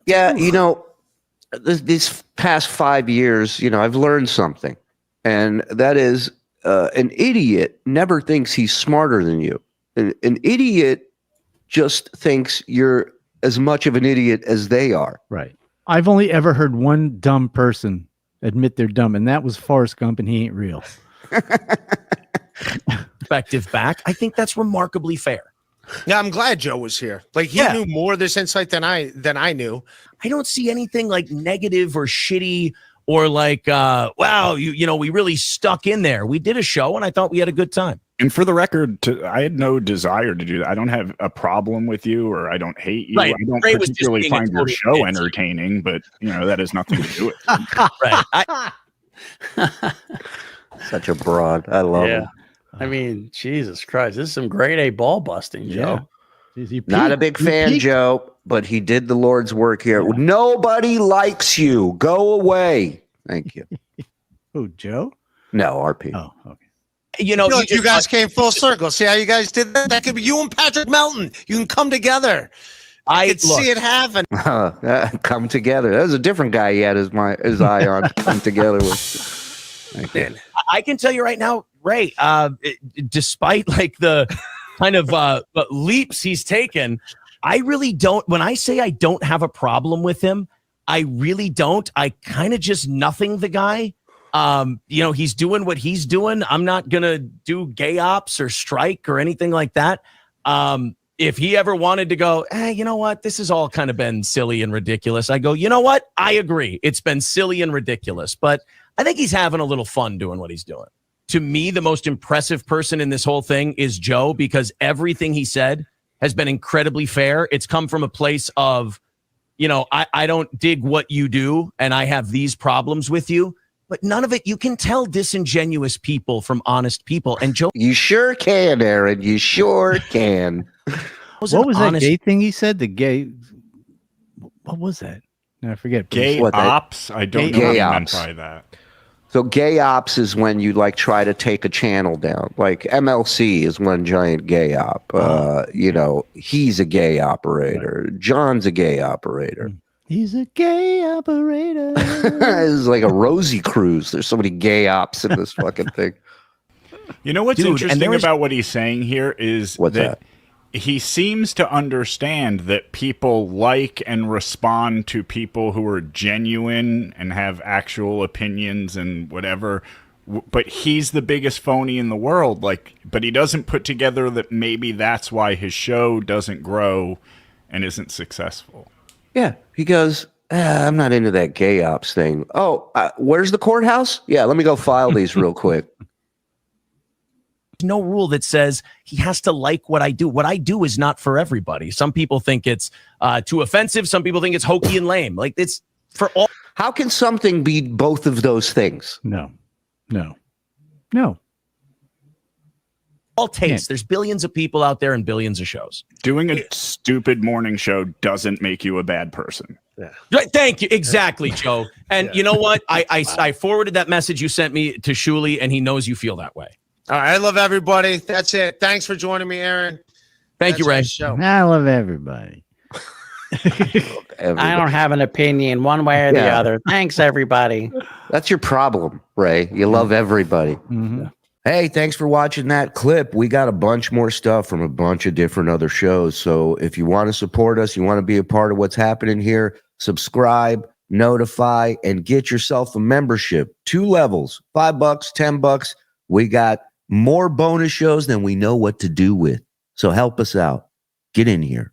[SPEAKER 1] Yeah, you know, these past 5 years, you know, I've learned something. And that is an idiot never thinks he's smarter than you. An idiot just thinks you're as much of an idiot as they are.
[SPEAKER 2] Right. I've only ever heard one dumb person admit they're dumb, and that was Forrest Gump, and he ain't real.
[SPEAKER 6] Perspective back. I think that's remarkably fair.
[SPEAKER 5] Yeah, I'm glad Joe was here. Like he knew more of this insight than I knew.
[SPEAKER 6] I don't see anything like negative or shitty or like, wow, you know, we really stuck in there. We did a show and I thought we had a good time.
[SPEAKER 4] And for the record, I had no desire to do that. I don't have a problem with you, or I don't hate you.
[SPEAKER 6] Right.
[SPEAKER 4] I don't
[SPEAKER 6] Ray was just
[SPEAKER 4] particularly
[SPEAKER 6] being a
[SPEAKER 4] find your
[SPEAKER 6] total
[SPEAKER 4] show
[SPEAKER 6] idiot.
[SPEAKER 4] entertaining, but you know that has nothing to do with it.
[SPEAKER 6] Right.
[SPEAKER 1] Such a broad. I love him.
[SPEAKER 10] I mean, Jesus Christ, this is some grade A ball busting, Joe.
[SPEAKER 1] Not a big fan, Joe, but he did the Lord's work here. Nobody likes you. Go away. Thank you.
[SPEAKER 2] Who, Joe?
[SPEAKER 1] No, RP.
[SPEAKER 2] Oh, okay.
[SPEAKER 5] You guys came full circle. See how you guys did that? That could be you and Patrick Melton. You can come together. I could see it happen.
[SPEAKER 1] Come together. That was a different guy he had his eye on. Come together with.
[SPEAKER 6] I can tell you right now, Ray, despite like the kind of leaps he's taken, I really don't. When I say I don't have a problem with him, I really don't. I kind of just nothing the guy. He's doing what he's doing. I'm not going to do gay ops or strike or anything like that. If he ever wanted to go, you know what? This has all kind of been silly and ridiculous. I go, you know what? I agree. It's been silly and ridiculous, but I think he's having a little fun doing what he's doing. To me, the most impressive person in this whole thing is Joe, because everything he said has been incredibly fair. It's come from a place of, I don't dig what you do and I have these problems with you. But none of it, you can tell disingenuous people from honest people. And Joe,
[SPEAKER 1] you sure can, Aaron. You sure can.
[SPEAKER 2] What was that gay thing he said? The gay. What was that? No, I forget.
[SPEAKER 4] Gay ops? I don't know what you meant by that.
[SPEAKER 1] So gay ops is when you try to take a channel down. Like MLC is one giant gay op. He's a gay operator. John's a gay operator.
[SPEAKER 2] He's a gay operator.
[SPEAKER 1] This is like a Rosie cruise. There's so many gay ops in this fucking thing.
[SPEAKER 4] You know what's interesting about what he's saying here is that he seems to understand that people like and respond to people who are genuine and have actual opinions and whatever. But he's the biggest phony in the world. But he doesn't put together that maybe that's why his show doesn't grow and isn't successful.
[SPEAKER 1] Yeah, he goes, I'm not into that gay ops thing. Oh, where's the courthouse? Yeah, let me go file these real quick.
[SPEAKER 6] No rule that says he has to like what I do. What I do is not for everybody. Some people think it's too offensive. Some people think it's hokey and lame. Like, it's for all.
[SPEAKER 1] How can something be both of those things?
[SPEAKER 2] No.
[SPEAKER 6] All tastes. There's billions of people out there and billions of shows.
[SPEAKER 4] Doing a stupid morning show doesn't make you a bad person.
[SPEAKER 6] Yeah. Thank you. Exactly, Joe. And you know what? I forwarded that message you sent me to Shuli, and he knows you feel that way.
[SPEAKER 5] All right. I love everybody. That's it. Thanks for joining me, Aaron.
[SPEAKER 6] Thank you, Ray.
[SPEAKER 2] I love everybody.
[SPEAKER 10] I don't have an opinion one way or the other. Thanks, everybody.
[SPEAKER 1] That's your problem, Ray. You love everybody.
[SPEAKER 2] Mm-hmm.
[SPEAKER 1] Yeah. Hey, thanks for watching that clip. We got a bunch more stuff from a bunch of different other shows. So if you want to support us, you want to be a part of what's happening here, subscribe, notify, and get yourself a membership. 2 levels, $5, $10. We got more bonus shows than we know what to do with. So help us out. Get in here.